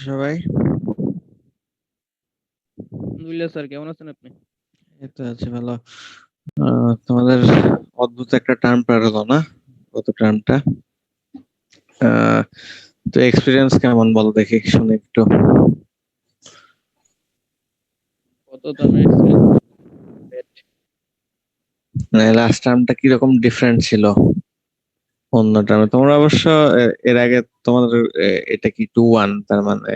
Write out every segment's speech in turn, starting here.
সবাই? আলহামদুলিল্লাহ স্যার, কেমন আছেন আপনি? এই তো আছি ভালো। তোমাদের অদ্ভুত একটা টার্ম পার হলো না, গত টার্মটা। তো এক্সপিরিয়েন্স কেমন বলো দেখি, শুনি একটু। কত টার্মের এক্সপিরিয়েন্স? মানে লাস্ট টার্মটা কিরকম ডিফারেন্ট ছিল অন্য টার্মে? তোমরা অবশ্য এর আগে তোমাদের এটা কি 2-1, তার মানে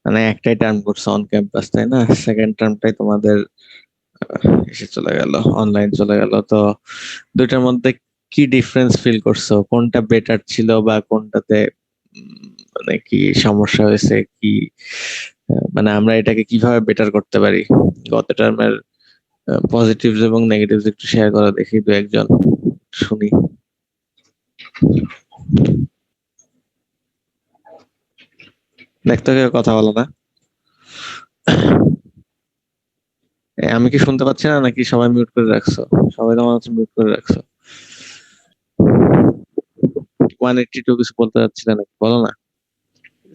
মানে একটাই টার্ম করছো অন ক্যাম্পাস, তাই না? সেকেন্ড টার্মটাই তোমাদের এসে চলে গেল, অনলাইন চলে গেল। তো দুইটার মধ্যে কি ডিফারেন্স ফিল করছো? কোনটা বেটার ছিল বা কোনটাতে মানে কি সমস্যা হয়েছে কি? মানে আমরা এটাকে কিভাবে বেটার করতে পারি? গত টার্মের পজিটিভস এবং নেগেটিভস একটু শেয়ার করা দেখি, দু একজন শুনি। দেখতে কেউ কথা বলো না। আমি কি শুনতে পাচ্ছি না, নাকি সবাই মিউট করে রাখছো? সবাই তোমার হচ্ছে মিউট করে রাখছো। 182 কিছু বলতে চাচ্ছিলে নাকি, বলো না।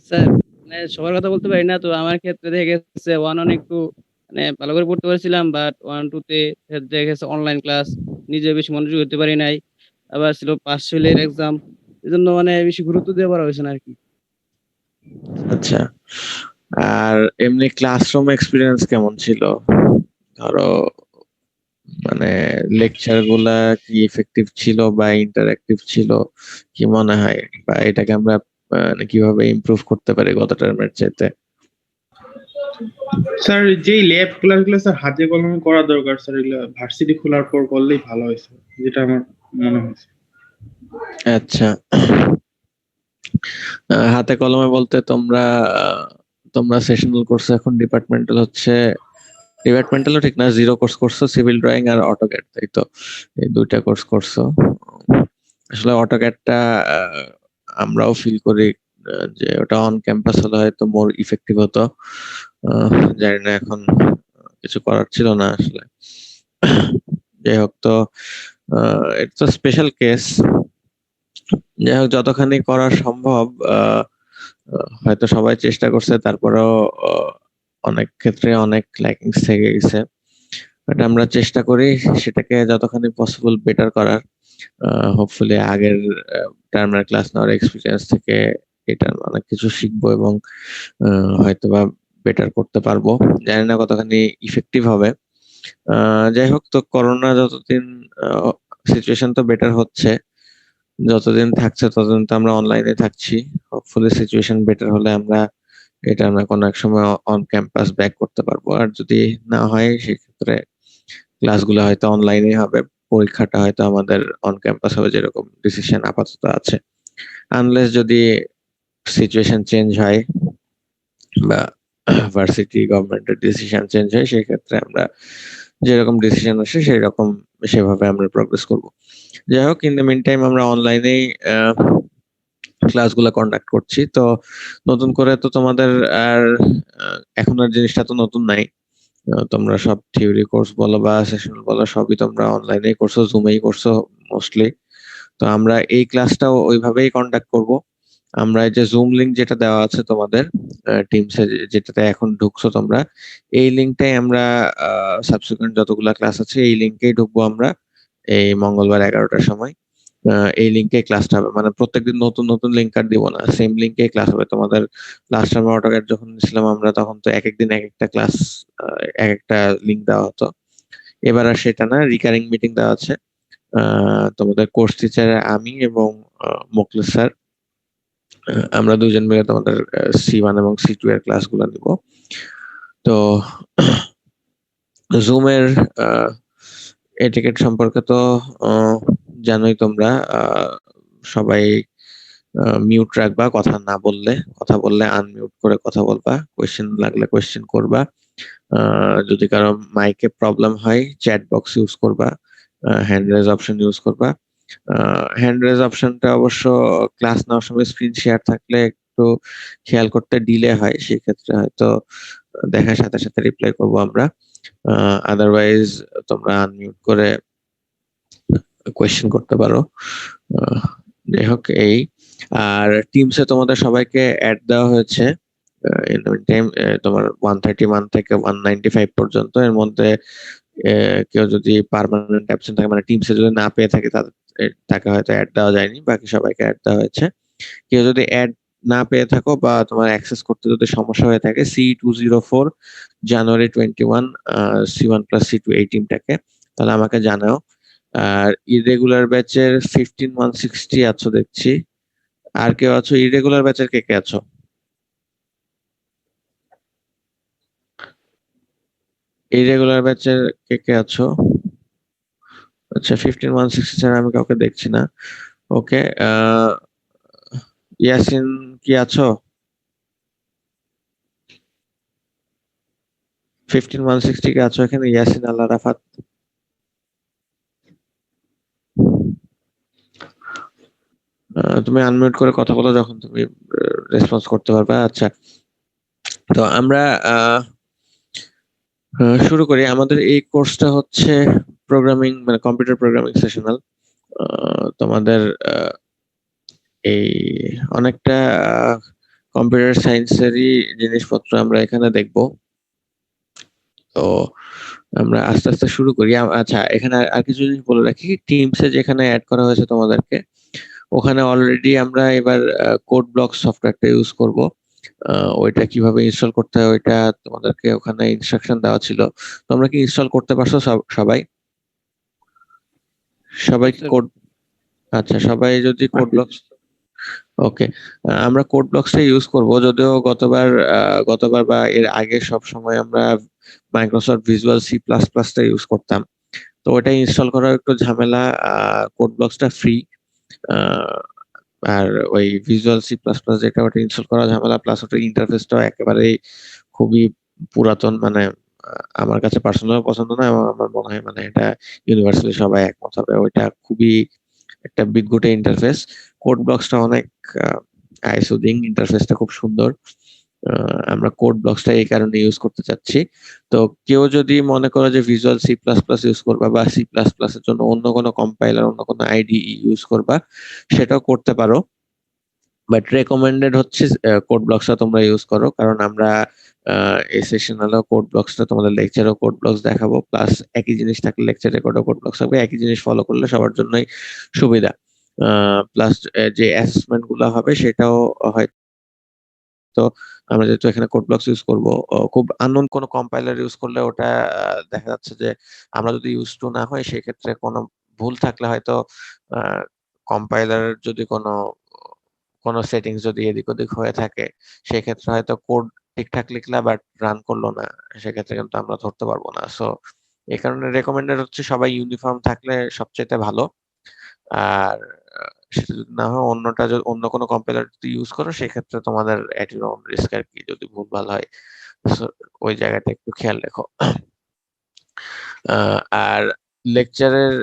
স্যার, মানে সবার কথা বলতে পারি না, তো আমার ক্ষেত্রে দেখে গেছে ওয়ান অন একটু মানে ভালো করে পড়তে পারছিলাম, বাট ওয়ান টু তে দেখে গেছে অনলাইন ক্লাস, নিজে বেশি মনোযোগ দিতে পারি নাই। আবার ছিল পাস ফেলের এক্সাম, এই জন্য মানে বেশি গুরুত্ব দেওয়া পারা হয়েছে না আর কি। আচ্ছা, আর এমনি ক্লাসরুম এক্সপিরিয়েন্স কেমন ছিল? ধরো, মানে লেকচার গুলা কি ইফেক্টিভ ছিল বা ইন্টারঅ্যাক্টিভ ছিল? কি মনে হয়, বা এটাকে আমরা মানে কিভাবে ইমপ্রুভ করতে পারি গত টার্মের চাইতে? স্যার, যেই ল্যাব ক্লাসগুলো স্যার হাতে কলমে করা দরকার স্যার, এগুলো ভার্সিটি খোলার পর করলেই ভালো হয়েছে, যেটা আমার মনে হয়েছে। আচ্ছা, হাতে কলমে বলতে তোমরা তোমরা সেশনাল কোর্স, এখন ডিপার্টমেন্টাল হচ্ছে, ডিপার্টমেন্টালও ঠিক না, জিরো কোর্স করছো, সিভিল ড্রয়িং আর অটোক্যাড, তাই তো? এই দুইটা কোর্স করছো। আসলে অটোক্যাডটা আমরাও ফিল করি যে ওটা অন ক্যাম্পাস হলে হয়তো মোর ইফেক্টিভ হতো। জানি না, এখন কিছু করার ছিল না আসলে। যাই হোক, তো এটা তো স্পেশাল কেস। যাই হোক, যতখানি করা সম্ভব হয়তো সবাই চেষ্টা করছে, তারপরেও অনেক ক্ষেত্রে অনেক ল্যাকিংস থেকে গেছে। বাট আমরা চেষ্টা করি সেটাকে যতখানি পসিবল বেটার করার। হোপফুলি আগের টার্মের ক্লাস নেওয়ার এক্সপিরিয়েন্স থেকে এটা অনেক কিছু শিখবো এবং হয়তো বা বেটার করতে পারবো। জানি না কতখানি ইফেক্টিভ হবে। যাই হোক, তো করোনা যতদিন, সিচুয়েশন তো বেটার হচ্ছে, যতদিন থাকছে ততদিন তো আমরা অনলাইনে থাকছি। হোপফুলি সিচুয়েশন বেটার হলে আমরা এটা আমরা কোনো এক সময় অন ক্যাম্পাস ব্যাক করতে পারবো। আর যদি না হয়, সেক্ষেত্রে ক্লাসগুলো হয়তো অনলাইনে হবে, পরীক্ষাটা হয়তো আমাদের অন ক্যাম্পাস হবে, যেরকম ডিসিশন আপাতত আছে। আনলেস যদি সিচুয়েশন চেঞ্জ হয় বা ভার্সিটি গভর্নমেন্টের ডিসিশন চেঞ্জ হয়, সেই ক্ষেত্রে আমরা যেরকম ডিসিশন আসে সেই রকম, সেভাবে আমরা প্রোগ্রেস করব। যাই হোক, ইন দ্য মিন টাইম আমরা অনলাইনেই ক্লাসগুলো কন্ডাক্ট করছি। তো নতুন করে তো তোমাদের আর এখন আর জিনিসটা তো নতুন নাই। তোমরা সব থিওরি কোর্স বলো বা সেশনাল বলো, সবই তোমরা অনলাইনেই করছো, জুমেই করছো মোস্টলি। তো আমরা এই ক্লাসটাও ওইভাবেই কন্ডাক্ট করব। আমরা এই যে জুম লিংক যেটা দেওয়া আছে তোমাদের টিমসে, যেটাতে এখন ঢুকছো তোমরা, এই লিঙ্কটাই আমরা সাবসিকুয়েন্ট যতগুলা ক্লাস আছে এই লিঙ্কেই ঢুকবো আমরা, এই মঙ্গলবার 11টার সময়। এই লিঙ্কে ক্লাসটা হবে, মানে প্রত্যেকদিন নতুন নতুন লিঙ্ক আর দিব না, সেম লিঙ্কে ক্লাস হবে তোমাদের। লাস্ট টাইম অটোক্যাড যখন ছিলাম আমরা, তখন তো এক একদিন এক একটা ক্লাস, এক একটা লিঙ্ক দেওয়া হতো। এবার আর সেটা না, রিকারিং মিটিং দেওয়া আছে। তোমাদের কোর্স টিচার আমি এবং মোখলেস স্যার, আমরা দুজন মিলে তোমাদের C1 এবং C2 এর ক্লাসগুলো নিব। তো জুমের এটিকেট সম্পর্কে তো আহ, জানোই তোমরা। সবাই মিউট রাখবা, কথা না বললে, কথা বললে আনমিউট করে কথা বলবা, কোয়েশ্চেন লাগলে কোয়েশ্চেন করবা। যদি কারো মাইকে প্রবলেম হয়, চ্যাট বক্স ইউজ করবা, হ্যান্ড রেজ অপশন ইউজ করবা। হ্যান্ড রেজ অপশনটা অবশ্য ক্লাস নেওয়ার সময় স্ক্রিন শেয়ার থাকলে একটু খেয়াল করতে ডিলে হয়, সেই ক্ষেত্রে হয়তো দেখার সাথে সাথে রিপ্লাই করবো আমরা। আদারওয়াইজ তোমরা আনমিউট করে কোয়েশ্চেন করতে পারো। যাই হোক, এই আর টিমসে তোমাদের সবাইকে অ্যাড দেওয়া হয়েছে। ইন দ্য টাইম তোমার 131 থেকে 195 পর্যন্ত, এর মধ্যে কেউ যদি পার্মানেন্ট অ্যাবসেন্ট থাকে, মানে টিমসে যদি না পেয়ে থাকে, তাকে হয়তো অ্যাড দেওয়া যায়নি, বাকি সবাইকে অ্যাড দেওয়া হয়েছে। কেউ যদি অ্যাড না পেয়ে থাকো বা তোমার অ্যাক্সেস করতে যদি সমস্যা হয়ে থাকে, C204 জানুয়ারি 21 C1+C2 এই টিমটাকে, তাহলে আমাকে জানাও। আর ইরেগুলার ব্যাচের 15160 আছো দেখছি। আর কেউ আছো ইরেগুলার ব্যাচের? কে কে আছো ইরেগুলার ব্যাচের? কে কে আছো? আচ্ছা, 15160 ছাড়া আমি কাউকে দেখছি না। ওকে, ইয়াসিন কি আছো? 15160 কে আছো এখানে? ইয়াসিন, আল্লাহ, রাফাত? তুমি আনমিউট করে কথা বলো যখন তুমি রেসপন্স করতে পারবে। আচ্ছা, তো আমরা শুরু করি। আমাদের এই কোর্সটা হচ্ছে প্রোগ্রামিং, মানে কম্পিউটার প্রোগ্রামিং সেশনাল। তোমাদের এই অনেকটা কম্পিউটার সায়েন্সেরই জিনিসপত্র আমরা এখানে দেখব। তো আমরা আস্তে আস্তে শুরু করি। আচ্ছা, এখানে আর কিছু জিনিস বলে রাখি। টিমসে যেখানে অ্যাড করা হয়েছে তোমাদেরকে, ওখানে অলরেডি আমরা এবার কোড ব্লক সফটওয়্যারটা ইউজ করব। ওইটা কিভাবে ইনস্টল করতে হয় ওইটা তোমাদেরকে ওখানে ইনস্ট্রাকশন দেওয়া ছিল। তোমরা কি ইনস্টল করতে পারছো সবাই? সবাই কি স্যার কোড? আচ্ছা, সবাই যদি কোড আচ্ছা, ব্লকস, ওকে। আমরা কোড ব্লকসটা ইউজ করব, যদিও গতবার বা এর আগে সব সময় আমরা মাইক্রোসফট ভিজুয়াল C++টা ইউজ করতাম। তো ওটা ইনস্টল করা একটু ঝামেলা। কোড ব্লকসটা ফ্রি, আর ওই ভিজুয়াল C++ যেটা, ওটা ইনস্টল করা ঝামেলা, প্লাস ওটার ইন্টারফেসটা একেবারেই খুবই পুরাতন। মানে আমার কাছে পার্সোনাল পছন্দ না, এবং আমার মনে হয় মানে এটা ইউনিভার্সালি সবাই একমত হবে, ওইটা খুবই একটা বিদঘুটে ইন্টারফেস। কোড ব্লকসটা অনেক আই সুদিং, ইন্টারফেসটা খুব সুন্দর। আমরা কোড ব্লকসটা এই কারণে ইউজ করতে চাচ্ছি। তো কেউ যদি মনে করো যে ভিজুয়াল C++ ইউজ করবা, বা C++ এর জন্য অন্য কোনো কম্পাইলার, অন্য কোনো IDE ইউজ করবা, সেটাও করতে পারো। বাট রেকমেন্ডেড হচ্ছে কোড ব্লকসটা তোমরা ইউজ করো, কারণ আমরা এই সেশনালেও কোড ব্লকসটা, তোমাদের লেকচারেও কোড ব্লকস দেখাবো, প্লাস একই জিনিস থাকলে লেকচার রেকর্ডও কোড ব্লকস হবে। একই জিনিস ফলো করলে সবার জন্যই সুবিধা। প্লাস যে অ্যাসেসমেন্ট গুলো হবে সেটাও হয়তো, আমরা যেহেতু এখানে কোড ব্লকস ইউজ করবো, খুব আননোন কোনো কম্পাইলার ইউজ করলে ওটা দেখা যাচ্ছে যে আমরা যদি ইউজ টু না হয়, সেক্ষেত্রে কোনো ভুল থাকলে হয়তো কম্পাইলার যদি কোনো কোনো সেটিংস যদি এদিক ওদিক হয়ে থাকে, সেক্ষেত্রে হয়তো কোড ঠিকঠাক লিখলা বাট রান করলো না, সেক্ষেত্রে কিন্তু আমরা ধরতে পারবো না। সো এই কারণে রেকমেন্ডেড হচ্ছে সবাই ইউনিফর্ম থাকলে সবচেয়ে ভালো। আর সেটা যদি না হয়, অন্য কোনো কম্পাইলার যদি ইউজ করো, সেক্ষেত্রে তোমাদের এট ইউর ওন রিস্ক আর কি, যদি ভুলভাল হয়। So, ওই জায়গাটা একটু খেয়াল রেখো। আর লেকচারের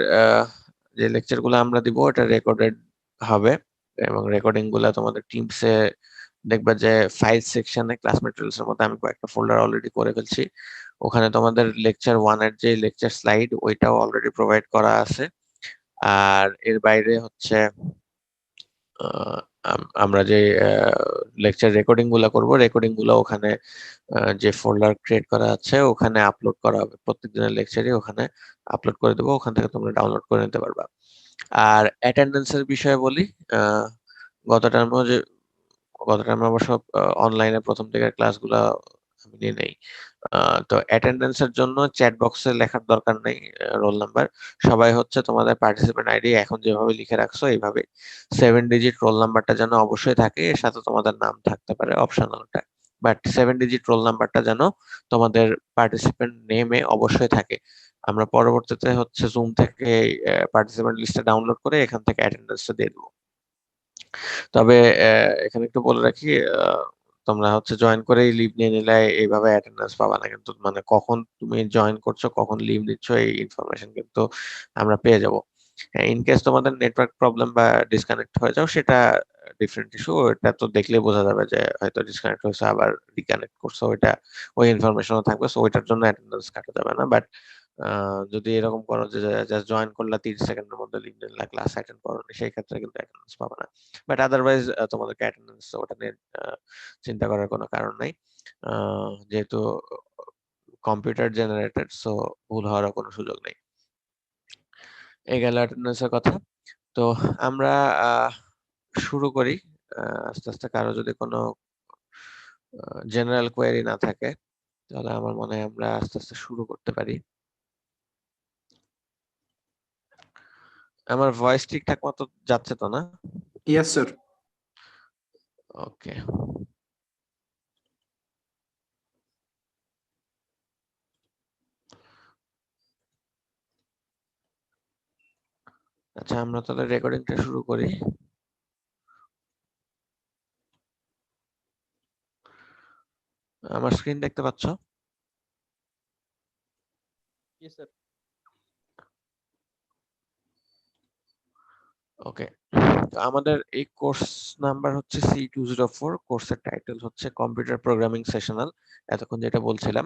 যে লেকচার গুলো আমরা দিব, ওটা রেকর্ডেড হবে, এবং রেকর্ডিং গুলা তোমাদের টিমসে দেখবা যে ফাইল সেকশনে, ক্লাস ম্যাটেরিয়ালস এর মধ্যে আমি কয়েকটা ফোল্ডার অলরেডি করে ফেলছি। ওখানে তোমাদের লেকচার 1 এর যে লেকচার স্লাইড, ওইটাও অলরেডি প্রোভাইড করা আছে। আর এর বাইরে হচ্ছে আহ, আমরা যে লেকচার রেকর্ডিং গুলা করবো, রেকর্ডিং গুলো ওখানে যে ফোল্ডার ক্রিয়েট করা আছে ওখানে আপলোড করা হবে। প্রত্যেক দিনের লেকচারই ওখানে আপলোড করে দেবো, ওখান থেকে তোমরা ডাউনলোড করে নিতে পারবা। আর অ্যাটেন্ডেন্সের বিষয়ে বলি। আহ, গত টার্মেও যে গত টার্মে অবশ্য অনলাইনে প্রথম দিকের ক্লাসগুলো আমি নিয়ে নেই। তো অ্যাটেন্ডেন্সের জন্য চ্যাট বক্সে লেখার দরকার নেই রোল নাম্বার। সবাই হচ্ছে তোমাদের পার্টিসিপেন্ট আইডি এখন যেভাবে লিখে রাখছো এইভাবে 7 ডিজিট রোল নাম্বারটা যেন অবশ্যই থাকে, এর সাথে তোমাদের নাম থাকতে পারে অপশনালটা, বাট 7 ডিজিট রোল নাম্বারটা যেন তোমাদের পার্টিসিপেন্ট নেমে অবশ্যই থাকে। আমরা পরবর্তীতে হচ্ছে জুম থেকে পার্টিসিপেন্ট লিস্টটা ডাউনলোড করে এখান থেকে অ্যাটেন্ডেন্সটা দিয়ে দেবো। তবে এখানে একটু বলে রাখি, তোমরা হচ্ছে জয়েন করেই লিভ নিয়ে নিলে এইভাবে অ্যাটেন্ডেন্স পাবা না কিন্তু। মানে কখন তুমি জয়েন করছো, কখন লিভ নিচ্ছ, এই ইনফরমেশন কিন্তু আমরা পেয়ে যাব। ইন কেস তোমাদের নেটওয়ার্ক প্রবলেম বা ডিসকানেক্ট হয়ে যাও, সেটা ডিফারেন্ট ইস্যু। এটা তো দেখলেই বোঝা যাবে যে হয়তো ডিসকানেক্ট হয়েছে, আবার রিকানেক্ট করছো, ওইটা ওই ইনফরমেশনও থাকবে। সো ওইটার জন্য অ্যাটেন্ডেন্স কাটা যাবে না। বাট যদি এরকম করো যে জাস্ট জয়েন করলা 30 সেকেন্ডের মধ্যে লিখলেন ক্লাস অ্যাটেন্ড করোনি, সেই ক্ষেত্রে কিন্তু অ্যাটেন্ডেন্স পাবে না। বাট আদারওয়াইজ তোমাদেরকে অ্যাটেন্ডেন্স ওটা নিয়ে চিন্তা করার কোনো কারণ নাই, যেহেতু কম্পিউটার জেনারেটেড, সো ভুল হওয়ার কোনো সুযোগ নেই। এই গেল অ্যাটেন্ডেন্সের কথা। তো আমরা শুরু করি আস্তে আস্তে। কারো যদি কোনো জেনারেল কোয়েরি না থাকে তাহলে আমার মনে হয় আমরা আস্তে আস্তে শুরু করতে পারি। আমার ভয়েস ঠিকঠাক মতো যাচ্ছে তো না? Yes, sir. ওকে। আচ্ছা, আমরা তাহলে রেকর্ডিংটা শুরু করি। আমার স্ক্রিন দেখতে পাচ্ছ? Yes, sir. ওকে। তো আমাদের এই কোর্স নাম্বার হচ্ছে C204, কোর্সের টাইটেল হচ্ছে কম্পিউটার প্রোগ্রামিং সেশনাল, এতক্ষণ যেটা বলছিলাম।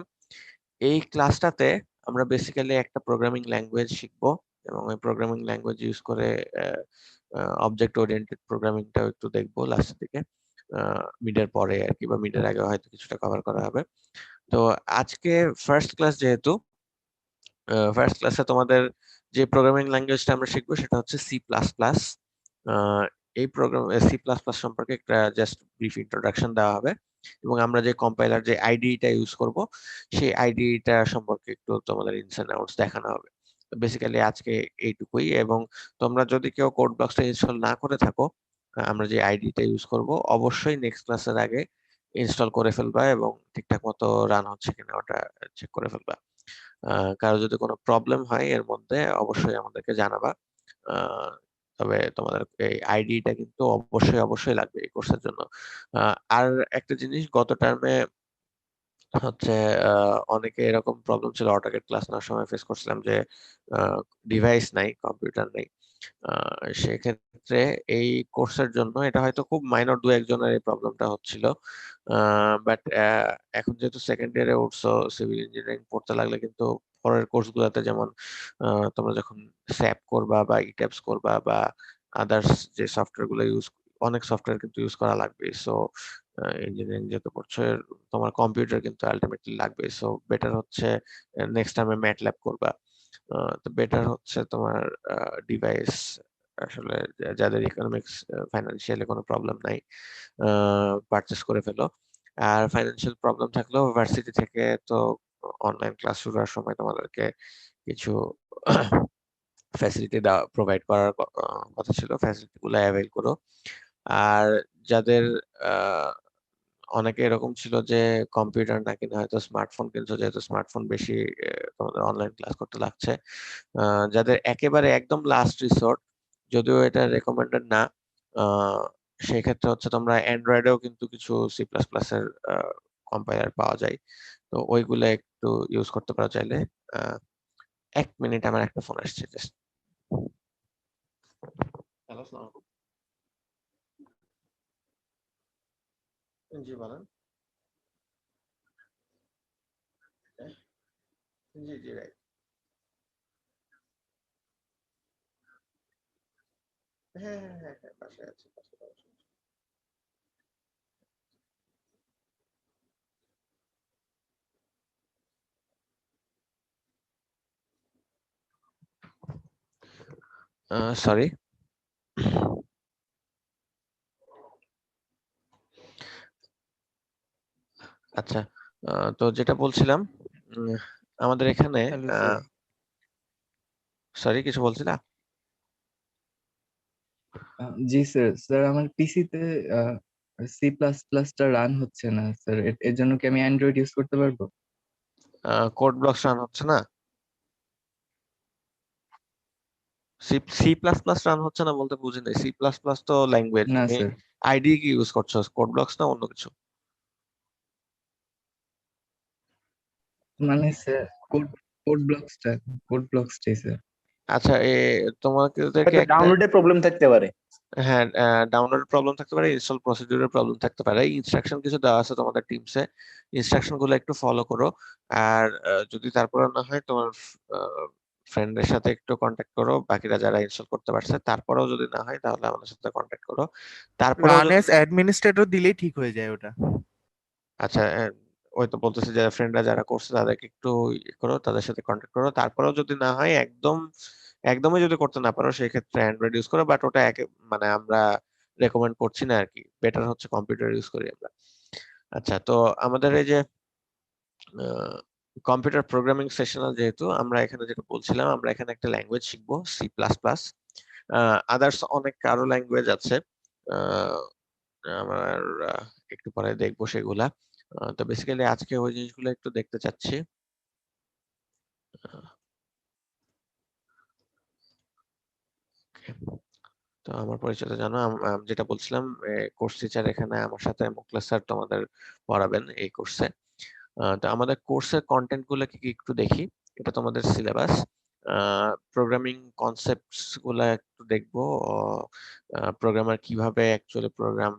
এই ক্লাসটাতে আমরা বেসিক্যালি একটা প্রোগ্রামিং ল্যাঙ্গুয়েজ শিখবো, এবং ওই প্রোগ্রামিং ল্যাঙ্গুয়েজ ইউজ করে অবজেক্ট ওরিয়েন্টেড প্রোগ্রামিংটাও একটু দেখবো লাস্টের দিকে, মিডের পরে আর কি, বা মিডের আগে হয়তো কিছুটা কভার করা হবে। তো আজকে ফার্স্ট ক্লাস, যেহেতু ফার্স্ট ক্লাসে তোমাদের যে প্রোগ্রামিং ল্যাঙ্গুয়েজটা আমরা শিখবো সেটা হচ্ছে C++। এই প্রোগ্রাম C++ সম্পর্কে একটা জাস্ট ব্রিফ ইন্ট্রোডাকশন দেওয়া হবে, এবং আমরা যে কম্পাইলার যে আইডিটা ইউজ করব সেই আইডিটা সম্পর্কে একটু তোমাদের ইনস এন্ড আউটস দেখানো হবে। বেসিক্যালি আজকে এইটুকুই। এবং তোমরা যদি কেউ কোড ব্লকসটা ইনস্টল না করে থাকো, আমরা যে আইডিটা ইউজ করব অবশ্যই নেক্সট ক্লাসের আগে ইনস্টল করে ফেলবা, এবং ঠিকঠাক মতো রান হচ্ছে কিনা ওটা চেক করে ফেলবা। কারো যদি কোনো প্রবলেম হয় এর মধ্যে অবশ্যই আমাদেরকে জানাবা। আহ, তবে তোমাদের এই আইডিটা কিন্তু অবশ্যই অবশ্যই লাগবে এই কোর্সের জন্য। আর একটা জিনিস, গত টার্মে হচ্ছে অনেকে এরকম প্রবলেম ছিল, অটোক্যাড ক্লাস নেওয়ার সময় ফেস করছিলাম যে ডিভাইস নাই, কম্পিউটার নাই। সেক্ষেত্রে এই কোর্সের জন্য এটা হয়তো খুব মাইনর দু একজনের এই প্রবলেমটা হচ্ছিল, বাট এখন যেহেতু সেকেন্ড ইয়ারে উঠছো, সিভিল ইঞ্জিনিয়ারিং পড়তে লাগলে কিন্তু পরের কোর্সগুলোতে, যেমন তোমরা যখন স্যাপ করবা বা ইট্যাপস করবা বা আদার্স যে সফটওয়্যার গুলো অনেক সফটওয়্যার কিন্তু ইউজ করা লাগবে। সো ইঞ্জিনিয়ারিং যেহেতু পড়ছো, তোমার কম্পিউটার কিন্তু আলটিমেটলি লাগবে। সো বেটার হচ্ছে নেক্সট টাইমে ম্যাটল্যাব করবা। তো বেটার হচ্ছে তোমার ডিভাইস, আসলে যাদের ইকোনমিক্স ফাইন্যান্সিয়ালি কোনো প্রবলেম নাই, পারচেস করে ফেলো। আর ফাইন্যান্সিয়াল প্রবলেম থাকলেও ভার্সিটি থেকে তো অনলাইন ক্লাস শুরু হওয়ার সময় তোমাদেরকে কিছু ফ্যাসিলিটি প্রোভাইড করার কথা ছিল, ফ্যাসিলিটি গুলো অ্যাভেল করো। আর যাদের অনেকে এরকম ছিল যে কম্পিউটার না কিনে হয়তো স্মার্টফোন কিনছো, যেহেতু স্মার্টফোন বেশি তোমাদের অনলাইন ক্লাস করতে লাগছে, যাদের একেবারে একদম লাস্ট রিসোর্ট, যদিও এটা রেকমেন্ডেড না, আহ, সেই ক্ষেত্রে হচ্ছে তোমরা অ্যান্ড্রয়েডেও কিন্তু কিছু C++ এর কম্পাইলার পাওয়া যায়, তো ওইগুলো একটু ইউজ করতে পারো চাইলে। 1 মিনিট, আমার একটা ফোন আসছে জাস্ট। হ্যালো, আসসালামু আলাইকুম। জি বলেন। জি জি, রাইট। হ্যাঁ হ্যাঁ হ্যাঁ হ্যাঁ, বাসায় আছি, বাসায় আছি। সরি। আচ্ছা, তো যেটা বলছিলাম, উম, আমাদের এখানে হ্যালো স্যার। সরি, কিছু বলছিলা? জি স্যার, স্যার আমার পিসিতে সি প্লাস প্লাসটা রান হচ্ছে না স্যার, এর জন্য কি আমি অ্যান্ড্রয়েড ইউজ করতে পারবো? কোড ব্লকস রান হচ্ছে না? C C plus plus run হচ্ছে না বলতে বুঝি নাই। C++ তো ল্যাঙ্গুয়েজ, না তুমি স্যার, আইডি কি ইউজ করছো? কোড ব্লকস না অন্য কিছু? মানে স্যার কোড কোড ব্লকসটাই স্যার। আচ্ছা, তোমাকে হয়তো একটা ডাউনলোডের প্রবলেম থাকতে পারে। হ্যাঁ, ডাউনলোড প্রবলেম থাকতে পারে, ইনস্টল প্রসিডিউরের প্রবলেম থাকতে পারে। ইনস্ট্রাকশন কিছু দেওয়া আছে তোমাদের টিমসে, ইনস্ট্রাকশন গুলো একটু ফলো করো। আর যদি তারপরে না হয়, তোমার ফ্রেন্ডের সাথে একটু কন্ট্যাক্ট করো, বাকিরা যারা ইনস্টল করতে পারছে। তারপরেও যদি না হয়, তাহলে আমাদের সাথে কন্ট্যাক্ট করো। তারপরেও রান যদি এস অ্যাডমিনিস্ট্রেটর দিলেই ঠিক হয়ে যায় ওটা। আচ্ছা, ওই তো বলতেছি যে ফ্রেন্ডরা যারা করছে তাদেরকে একটু করো, তাদের সাথে কন্ট্যাক্ট করো। তারপরেও যদি না হয়, একদমই যদি করতে না পারো, সেই ক্ষেত্রে অ্যান্ড্রয়েড ইউজ করো। বাট ওটা মানে আমরা রেকমেন্ড করছি না আর কি। বেটার হচ্ছে কম্পিউটার ইউজ করি আমরা। আচ্ছা, তো আমাদের এই যে কম্পিউটার প্রোগ্রামিং সেশনাল, যেহেতু আমরা এখানে যেটা বলছিলাম, আমরা এখানে একটা ল্যাঙ্গুয়েজ শিখবো, C++। আদার্স অনেক আরো ল্যাঙ্গুয়েজ আছে। আহ, আমার একটু পরে দেখবো সেগুলা। তো বেসিক্যালি আজকে ওই জিনিসগুলো একটু দেখতে চাচ্ছি। তো আমার পরিচয়টা জানো, যেটা বলছিলাম, কোর্স টিচার এখানে আমার সাথে মুখলেস স্যার তোমাদের পড়াবেন এই কোর্সে। তো আমাদের কোর্সের কন্টেন্ট গুলো কি কি একটু দেখি। এটা তোমাদের সিলেবাস। প্রোগ্রামিং কনসেপ্টস গুলা একটু দেখবো। প্রোগ্রামার কিভাবে অ্যাকচুয়ালি প্রোগ্রাম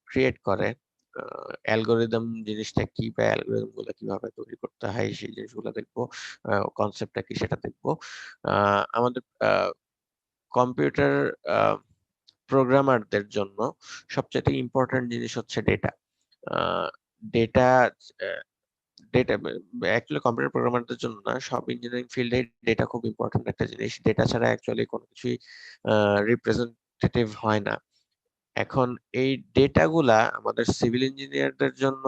ক্রিয়েট করে, অ্যালগোরিদম জিনিসটা কি, বা অ্যালগোরিদম গুলো কিভাবে তৈরি করতে হয়, সেই জিনিসগুলো দেখবো। কনসেপ্টটা কি সেটা দেখবো। আমাদের কম্পিউটার প্রোগ্রামারদের জন্য সবচেয়ে ইম্পর্ট্যান্ট জিনিস হচ্ছে data. Data data actually computer প্রোগ্রামারদের জন্য না, সব ইঞ্জিনিয়ারিং ফিল্ডে ডেটা খুব ইম্পর্ট্যান্ট একটা জিনিস। ডেটা ছাড়া অ্যাকচুয়ালি কোনো কিছুই রিপ্রেজেন্টেটিভ হয় না। এখন এই ডেটাগুলা আমাদের সিভিল ইঞ্জিনিয়ারদের জন্য,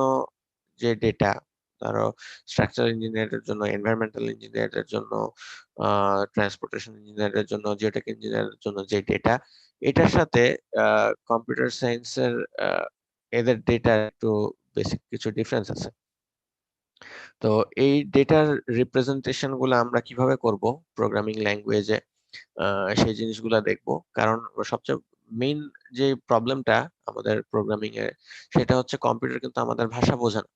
যে ডেটা, ধরো স্ট্রাকচার ইঞ্জিনিয়ারদের জন্য, এনভায়রনমেন্টাল ইঞ্জিনিয়ারদের জন্য, ট্রান্সপোর্টেশন ইঞ্জিনিয়ারদের জন্য, জিওটেক ইঞ্জিনিয়ারদের জন্য যে ডেটা, এটার সাথে কম্পিউটার সায়েন্সের এদের ডেটা একটু বেসিক কিছু ডিফারেন্স আছে। তো এই ডেটার রিপ্রেজেন্টেশন গুলো আমরা কিভাবে করব প্রোগ্রামিং ল্যাঙ্গুয়েজে, সেই জিনিসগুলো দেখব। কারণ সবচেয়ে মেইন যে প্রবলেমটা আমাদের প্রোগ্রামিং এ, সেটা হচ্ছে কম্পিউটার কিন্তু আমাদের ভাষা বোঝে না।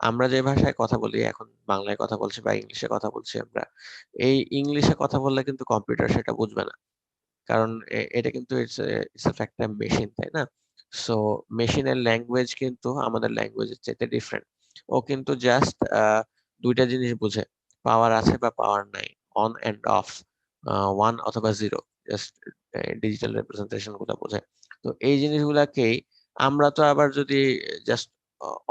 আমরা যে ভাষায় কথা বলি, এখন বাংলায় কথা বলছি বা ইংলিশে কথা বলছি আমরা, এই ইংলিশে কথা বললে কিন্তু কম্পিউটার সেটা বুঝবে না। কারণ এটা কিন্তু ইটস একটা মেশিন, তাই না? সো মেশিনের ল্যাঙ্গুয়েজ কিন্তু আমাদের ল্যাঙ্গুয়েজের চাইতে ডিফারেন্ট। ও কিন্তু জাস্ট দুইটা জিনিস বুঝে, পাওয়ার আছে বা পাওয়ার নাই, অন এন্ড অফ, ওয়ান অথবা জিরো, জাস্ট ডিজিটাল রিপ্রেজেন্টেশন গুলো বোঝে। তো এই জিনিসগুলাকেই আমরা তো আবার যদি জাস্ট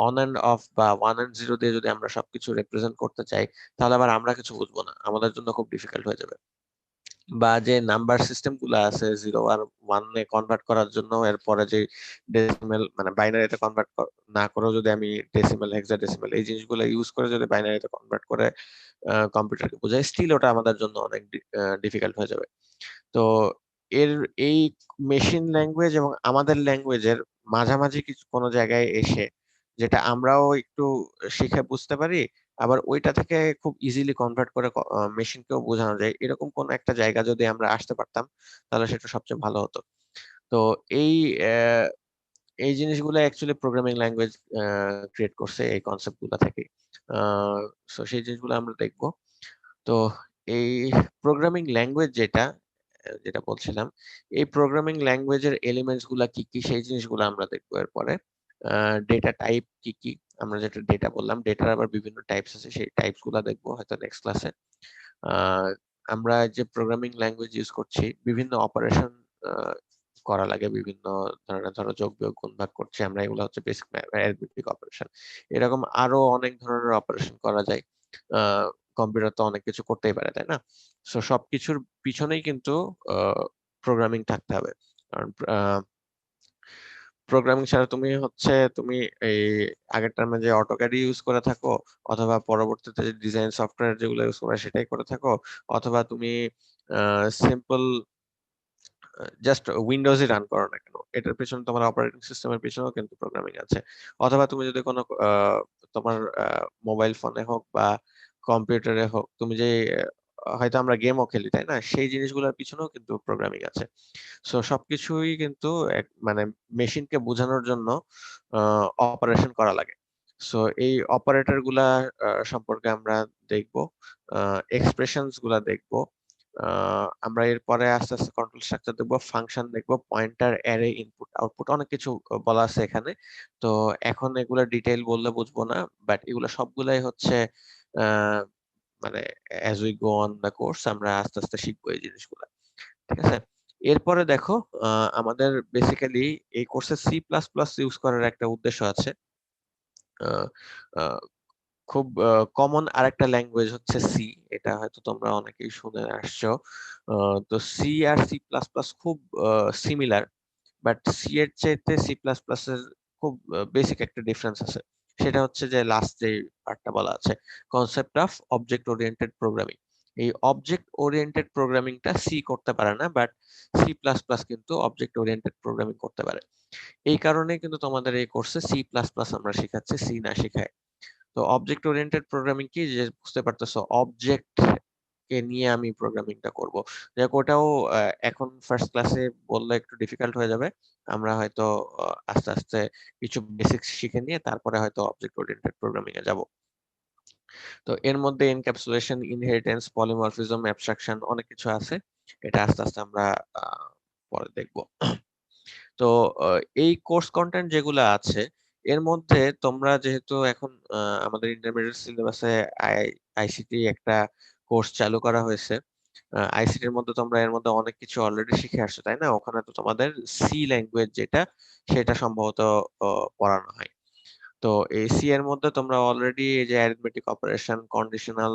অন এন্ড অফ বা ওয়ান এন্ড জিরো দিয়ে যদি আমরা সবকিছু রিপ্রেজেন্ট করতে চাই, তাহলে আবার আমরা কিছু বুঝবো না, আমাদের জন্য খুব ডিফিকাল্ট হয়ে যাবে। বা যে নাম্বার সিস্টেম গুলো আছে, জিরো আর ওয়ান এ কনভার্ট করার জন্য, এরপরে যে ডেসিমেল মানে বাইনারিতে কনভার্ট না করেও যদি আমি ডেসিমেল, হেক্সাডেসিমেল এই জিনিসগুলো ইউজ করে যদি বাইনারিতে কনভার্ট করে কম্পিউটারকে বোঝাই, স্টিল ওটা আমাদের জন্য অনেক ডিফিকাল্ট হয়ে যাবে। তো এর এই মেশিন ল্যাঙ্গুয়েজ এবং আমাদের ল্যাঙ্গুয়েজের মাঝামাঝি কিছু কোনো জায়গায় এসে, যেটা আমরাও একটু শিখে বুঝতে পারি, আবার ওইটা থেকে খুব ইজিলি কনভার্ট করে মেশিনকেও বোঝানো যায়, এরকম কোন একটা জায়গা যদি আমরা আসতে পারতাম, তাহলে সেটা সবচেয়ে ভালো হতো। তো এই আহ, এই জিনিসগুলো অ্যাকচুয়ালি প্রোগ্রামিং ল্যাঙ্গুয়েজ ক্রিয়েট করছে এই কনসেপ্ট গুলা থেকে। সো সেই জিনিসগুলো আমরা দেখবো। তো এই প্রোগ্রামিং ল্যাঙ্গুয়েজ যেটা যেটা বলছিলাম, এই প্রোগ্রামিং ল্যাঙ্গুয়েজের এলিমেন্টস গুলা কি কি, সেই জিনিসগুলো আমরা দেখবো এরপরে। ডেটা টাইপ কি কি, আমরা যেটা ডেটা বললাম, ডেটার আবার বিভিন্ন টাইপস আছে, সেই টাইপস গুলা দেখবো হয়তো নেক্সট ক্লাসে। আমরা যে প্রোগ্রামিং ল্যাঙ্গুয়েজ ইউজ করছি, বিভিন্ন অপারেশন করা লাগে, বিভিন্ন ধরনের, ধরো যোগ বিয়োগ গুণ ভাগ করছি আমরা, এগুলো হচ্ছে বেসিক অ্যারিথমেটিক অপারেশন। এরকম আরো অনেক ধরনের অপারেশন করা যায়। কম্পিউটার তো অনেক কিছু করতেই পারে, তাই না? সো সবকিছুর পিছনেই কিন্তু প্রোগ্রামিং থাকতে হবে। কারণ প্রোগ্রামিং ছাড়া তুমি এই আগের টার্মে যে অটোক্যাড ইউজ করে থাকো, অথবা পরবর্তীতে যে ডিজাইন সফটওয়্যার যেগুলো ইউজ করে সেটাই করে থাকো, অথবা তুমি সিম্পল জাস্ট উইন্ডোজই রান করো না কেন, এটার পেছনে তোমার অপারেটিং সিস্টেমের পেছনেও কিন্তু প্রোগ্রামিং আছে। অথবা তুমি যদি কোনো তোমার মোবাইল ফোনে হোক বা কম্পিউটারে হোক, তুমি যে হয়তো আমরা গেমও খেলি, তাই না? সেই জিনিসগুলোর পিছনেও কিন্তু প্রোগ্রামিং আছে। সো সবকিছুই কিন্তু মানে মেশিনকে বোঝানোর জন্য অপারেশন করা লাগে। সো এই অপারেটর গুলা সম্পর্কে আমরা দেখবো, এক্সপ্রেশনস গুলা দেখবো, আমরা এরপরে আস্তে আস্তে কন্ট্রোল স্ট্রাকচার দেখবো, ফাংশন দেখবো, পয়েন্টার, অ্যারে, ইনপুট, আউটপুট, অনেক কিছু বলা আছে এখানে। তো এখন এগুলো ডিটেইল বললে বুঝবো না, বাট এগুলো সবগুলাই হচ্ছে আহ, মানে as we go on the course আমরা আস্তে আস্তে শিখবো এই জিনিসগুলো। ঠিক আছে, এরপরে দেখো আমাদের বেসিক্যালি এই কোর্সে সি প্লাস প্লাস ইউজ করার একটা উদ্দেশ্য আছে। আহ, আহ, খুব কমন আরেকটা ল্যাঙ্গুয়েজ হচ্ছে সি, এটা হয়তো তোমরা অনেকেই শুনে আসছো। তো সি আর সি প্লাস প্লাস খুব সিমিলার, বাট সি এর চাইতে সি প্লাস প্লাস এর খুব বেসিক একটা ডিফারেন্স আছে। সেটা হচ্ছে যে লাস্ট যে পার্টটা বলা আছে, concept of object oriented programming. এই অবজেক্ট ওরিয়েন্টেড প্রোগ্রামিংটা সি করতে পারে না, বাট সি প্লাস প্লাস কিন্তু অবজেক্ট ওরিয়েন্টেড প্রোগ্রামিং করতে পারে। এই কারণে কিন্তু তোমাদের এই কোর্সে সি প্লাস প্লাস আমরা শেখাচ্ছি, সি না শেখায়। তো অবজেক্ট ওরিয়েন্টেড প্রোগ্রামিং কি, যে বুঝতে পারতেছো অবজেক্ট কে নিয়ে আমি প্রোগ্রামিংটা করব। যাক ওটাও এখন ফার্স্ট ক্লাসে বললে একটু ডিফিকাল্ট হয়ে যাবে। আমরা হয়তো আস্তে আস্তে কিছু বেসিক্স শিখে নিয়ে তারপরে হয়তো অবজেক্ট ওরিয়েন্টেড প্রোগ্রামিং এ যাব। তো এর মধ্যে এনক্যাপসুলেশন, ইনহেরিটেন্স, পলিমরফিজম, অ্যাবস্ট্রাকশন অনেক কিছু আছে। এটা আস্তে আস্তে আমরা আহ, পরে দেখব। তো এই কোর্স কন্টেন্ট যেগুলো আছে এর মধ্যে তোমরা যেহেতু এখন আমাদের ইন্টারমিডিয়েট সিলেবাসে আইসিটি একটা কোর্স চালু করা হয়েছে। আইসিটির মধ্যে তোমরা এর মধ্যে অনেক কিছু অলরেডি শিখে আসছো, তাই না? ওখানে তো তোমাদের সি ল্যাঙ্গুয়েজ যেটা, সেটা সম্ভবত পড়ানো হয়। তো এই সি এর মধ্যে তোমরা অলরেডি এই যে arithmetic operation, conditional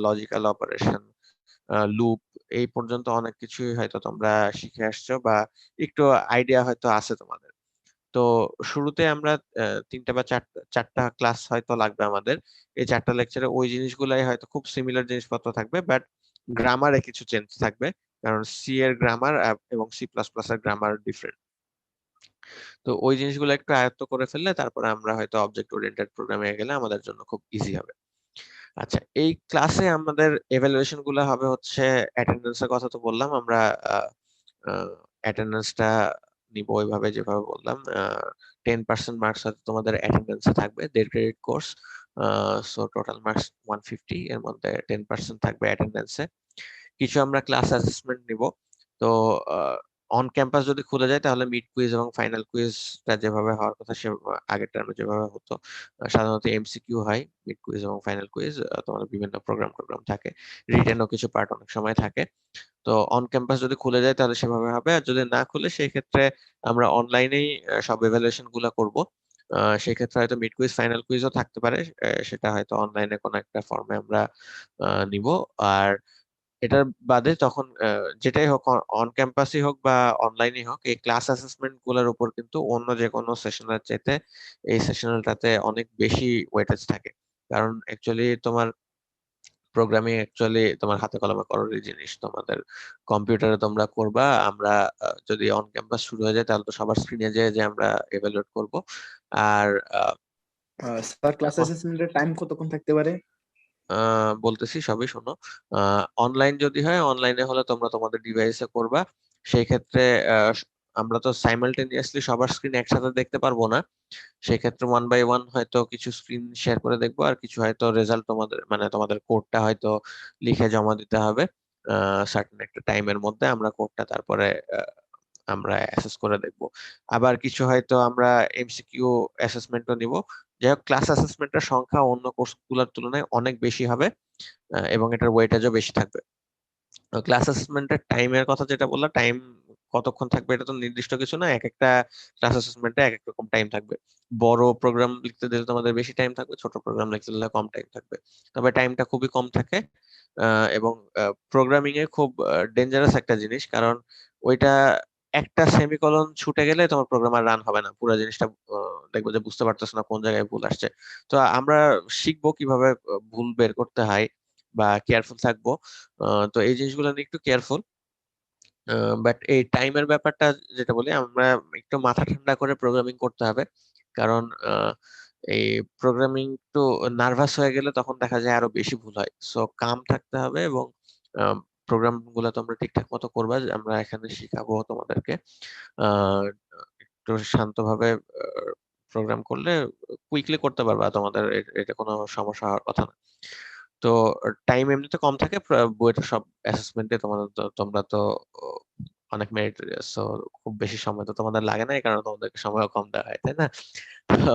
logical operation, loop, এই পর্যন্ত অনেক কিছুই হয়তো তোমরা শিখে আসছো বা একটু আইডিয়া হয়তো আছে তোমাদের। তো শুরুতে আমরা তিনটা বা চারটা ক্লাস হয়তো লাগবে আমাদের। এই চারটা লেকচারে ওই জিনিসগুলাই হয়তো খুব সিমিলার জিনিসপত্র থাকবে, বাট গ্রামারে কিছু চেঞ্জ থাকবে, কারণ সি এর গ্রামার এবং সি প্লাস প্লাস এর গ্রামার ডিফারেন্ট। তো ওই জিনিসগুলো একটু আয়ত্ত করে ফেললে তারপরে আমরা হয়তো অবজেক্ট ওরিয়েন্টেড প্রোগ্রামে গেলে আমাদের জন্য খুব ইজি হবে। আচ্ছা, এই ক্লাসে আমাদের এভালুয়েশন গুলো হবে হচ্ছে অ্যাটেন্ডেন্সের কথা তো বললাম আমরা। অ্যাটেন্ডেন্সটা নিব ওইভাবে যেভাবে বললাম। 10% মার্কস হয়তো তোমাদের অ্যাটেন্ডেন্সে থাকবে, 1.5 credit course. So total marks 150, এর মধ্যে 10% থাকবে অ্যাটেন্ডেন্সে। কিছু আমরা ক্লাস অ্যাসেসমেন্ট নিব। তো অন ক্যাম্পাস যদি খুলে যায় তাহলে মিড কুইজ এবং ফাইনাল কুইজটা যেভাবে হওয়ার কথা সে আগের টার্মে যেভাবে হতো, সাধারণত এমসিকিউ হয় মিড কুইজ এবং ফাইনাল কুইজ। তোমাদের বিভিন্ন প্রোগ্রাম থাকে, রিটেনও কিছু পার্ট অনেক সময় থাকে। তো অন ক্যাম্পাস যদি খুলে যায় তাহলে সেভাবে হবে, আর যদি না খুলে সেই ক্ষেত্রে আমরা অনলাইনেই সব এভালুয়েশন গুলা করব। সেই ক্ষেত্রে হয়তো মিড কুইজ ফাইনাল কুইজও থাকতে পারে, সেটা হয়তো অনলাইনে কোনো একটা ফর্মে আমরা নিব। আর এটার বাদে তখন যেটাই হোক, অন ক্যাম্পাসই হোক বা অনলাইনই হোক, এই ক্লাস অ্যাসেসমেন্ট গুলোর উপর কিন্তু অন্য যে কোনো সেশনের চাইতে এই সেশনালটাতে অনেক বেশি ওয়েটেজ থাকে। কারণ অ্যাকচুয়ালি তোমার প্রোগ্রামিং অ্যাকচুয়ালি তোমার হাতে কলমে করারই জিনিস, তোমাদের কম্পিউটারে তোমরা করবা। আমরা যদি অন ক্যাম্পাস শুরু হয়ে যায় তাহলে তো সবার স্ক্রিনে যায় যে আমরা এভালুয়েট করব। আর স্যার ক্লাস অ্যাসেসমেন্টের টাইম কতক্ষণ থাকতে পারে? বলতেছি সবই শোনো। অনলাইন যদি হয়, অনলাইনে হলে তোমরা তোমাদের ডিভাইসে করবা। সেই ক্ষেত্রে আমরা তো সাইমালটেনিয়াসলি সবার স্ক্রিন একসাথে দেখতে পারবো না। সেই ক্ষেত্রে ওয়ান বাই ওয়ান হয়তো কিছু স্ক্রিন শেয়ার করে দেখবো, আর কিছু হয়তো রেজাল্ট তোমাদের মানে তোমাদের কোডটা হয়তো লিখে জমা দিতে হবে সার্টেন একটা টাইমের মধ্যে। আমরা কোডটা তারপরে আমরা অ্যাসেস করে দেখব। আবার কিছু হয়তো আমরা এমসিকিউ অ্যাসেসমেন্টও নিব। যাই হোক, ক্লাস অ্যাসেসমেন্টের সংখ্যা অন্য কোর্সগুলোর তুলনায় অনেক বেশি হবে, এবং এটার ওয়েটেজও বেশি থাকবে। ক্লাস অ্যাসেসমেন্টের টাইমের কথা যেটা বললাম, টাইম কতক্ষণ থাকবে এটা তো নির্দিষ্ট কিছু না, এক একটা ক্লাস অ্যাসেসমেন্টে এক এক রকম টাইম থাকবে। বড় প্রোগ্রাম লিখতে দিলে তোমাদের বেশি টাইম থাকবে, ছোট প্রোগ্রাম লিখতে দিলে কম টাইম থাকবে। তবে টাইমটা খুবই কম থাকে। এবং প্রোগ্রামিং এ খুব ডেঞ্জারাস একটা জিনিস, কারণ ওইটা একটা সেমিকোলন ছুটে গেলে তোমার প্রোগ্রাম আর রান হবে না, পুরো জিনিসটা দেখবো যে বুঝতে পারতেছ না কোন জায়গায় ভুল আসছে। তো আমরা শিখবো কিভাবে ভুল বের করতে হয় বা কেয়ারফুল থাকবো। তো এই জিনিসগুলো নিয়ে একটু কেয়ারফুল। বাট এই টাইমের ব্যাপারটা যেটা বলি, আমরা একটু মাথা ঠান্ডা করে প্রোগ্রামিং করতে হবে। কারণ এই প্রোগ্রামিং একটু নার্ভাস হয়ে গেলে তখন দেখা যায় আরো বেশি ভুল হয়। সো কাম থাকতে হবে এবং প্রোগ্রাম গুলো তোমরা ঠিকঠাক মতো করবা, যে আমরা এখানে শিখাবো তোমাদেরকে। আহ, একটু শান্তভাবে প্রোগ্রাম করলে কুইকলি করতে পারবা, তোমাদের এটা কোনো সমস্যা হওয়ার কথা না। তো তো টাইম এমনিতে কম থাকে, বইটা সব অ্যাসেসমেন্টে তোমরা তো অনেক মেরিটোরিয়াস, সো খুব বেশি সময় তো তোমাদের লাগে না, এই কারণে তোমাদেরকে সময়ও কম দেওয়া হয়, তাই না? তো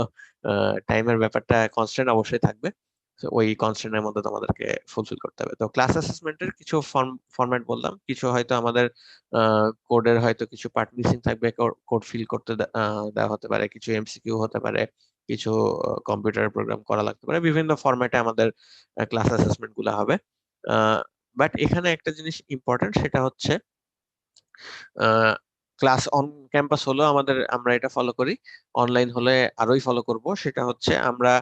টাইমের ব্যাপারটা কনস্ট্যান্ট অবশ্যই থাকবে, তো ওই কনস্ট্যান্টের মধ্যে তোমাদেরকে ফুলফিল করতে হবে। তো ক্লাস অ্যাসেসমেন্টের কিছু ফরম্যাট বললাম, কিছু হয়তো আমাদের কোডের হয়তো কিছু পার্ট মিসিং থাকবে, কোড ফিল করতে দেওয়া হতে পারে, কিছু এমসিকিউ হতে পারে, কিছু কম্পিউটার প্রোগ্রাম করা লাগতে পারে, বিভিন্ন ফরম্যাটে আমাদের ক্লাস অ্যাসেসমেন্ট গুলো হবে। বাট এখানে একটা জিনিস ইম্পর্টেন্ট, সেটা হচ্ছে ক্লাস অন ক্যাম্পাস হলেও আমরা এটা ফলো করি, অনলাইন হলে আরোই ফলো করব। সেটা হচ্ছে আমরা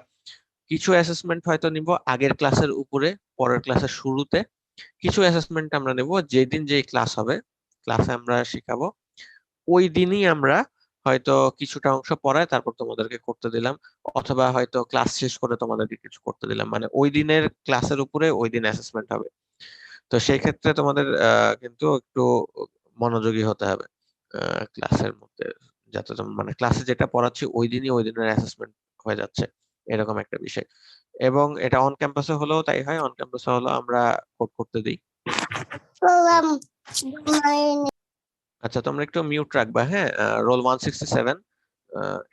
কিছু অ্যাসেসমেন্ট হয়তো নিব আগের ক্লাসের উপরে, পরের ক্লাসের শুরুতে। কিছু অ্যাসেসমেন্ট আমরা নেব যেদিন যেই ক্লাস হবে, ক্লাসে আমরা শিখাবো, ওই দিনই আমরা হয়তো কিছুটা অংশ পড়ায় তারপর তোমাদেরকে করতে দিলাম, অথবা হয়তো ক্লাস শেষ করে তোমাদেরকে কিছু করতে দিলাম, মানে ওই দিনের ক্লাসের উপরে ওই দিন অ্যাসেসমেন্ট হবে। তো সেই ক্ষেত্রে তোমাদের কিন্তু একটু মনোযোগী হতে হবে ক্লাসের মধ্যে, যাতে মানে ক্লাসে যেটা পড়াচ্ছি ওই দিনই ওই দিনের অ্যাসেসমেন্ট হয়ে যাচ্ছে, এরকম একটা বিষয়। এবং এটা অন ক্যাম্পাসে হলেও তাই হয়, অন ক্যাম্পাসে হলেও আমরা কোড করতে দিই। আচ্ছা, তোমরা একটু মিউট রাখবা, হ্যাঁ? রোল 167,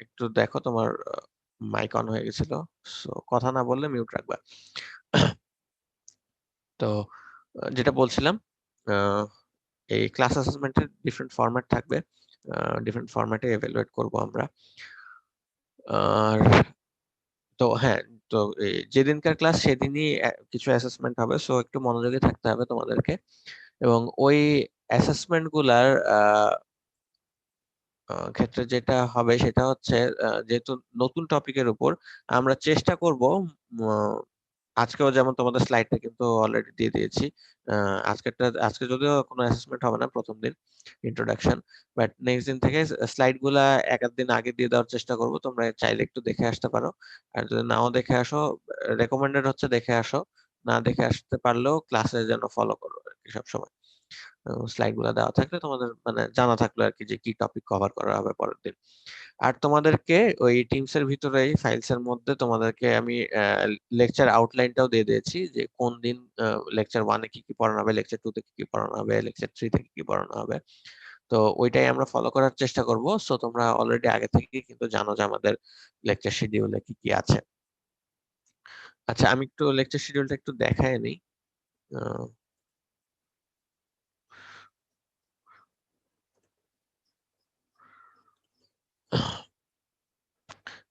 একটু দেখো, তোমার মাইক অন হয়ে গেছিল, সো কথা না বললে মিউট রাখবা। তো যেটা বলছিলাম, এই ক্লাস অ্যাসেসমেন্টের ডিফারেন্ট ফরম্যাট থাকবে, ডিফারেন্ট ফরম্যাটে এভালুয়েট করব আমরা। আর তো হ্যাঁ, তো যেদিনকার ক্লাস সেদিনই কিছু অ্যাসেসমেন্ট হবে, সো একটু মনোযোগী থাকতে হবে তোমাদেরকে। এবং ওই অ্যাসেসমেন্ট গুলার ক্ষেত্রে যেটা হবে সেটা হচ্ছে, যেহেতু নতুন টপিকের উপর আমরা চেষ্টা করব, আজকেও যেমন তোমাদের স্লাইডটা কিন্তু অলরেডি দিয়ে দিয়েছি, আজকে যদিও কোনো অ্যাসেসমেন্ট হবে না প্রথম দিন, ইন্ট্রোডাকশন, বাট নেক্সট দিন থেকে স্লাইড গুলা এক আধ দিন আগে দিয়ে দেওয়ার চেষ্টা করব, তোমরা চাইলে একটু দেখে আসতে পারো। আর যদি নাও দেখে আসো, রেকমেন্ডেড হচ্ছে দেখে আসো, না দেখে আসতে পারলেও ক্লাসে যেন ফলো করো আর কি সবসময়। স্লাইড গুলা দেওয়া থাকলে তোমাদের মানে জানা থাকলো আর কি, যে কি টপিক কভার করা হবে পরের দিন। আর তোমাদেরকে ওই টিমস এর ভিতরে ফাইলস এর মধ্যে তোমাদেরকে আমি লেকচার আউটলাইনটাও দিয়ে দিয়েছি, যে কোন দিন লেকচার 1-এ কি কি পড়ানো হবে, লেকচার 2-তে কি কি পড়ানো হবে, লেকচার 3-তে কি কি পড়ানো হবে। তো ওইটাই আমরা ফলো করার চেষ্টা করব। সো তোমরা অলরেডি আগে থেকে কিন্তু জানো যে আমাদের লেকচার শিডিউলে কি কি আছে। আচ্ছা, আমি একটু লেকচার শিডিউলটা একটু দেখায় নিই।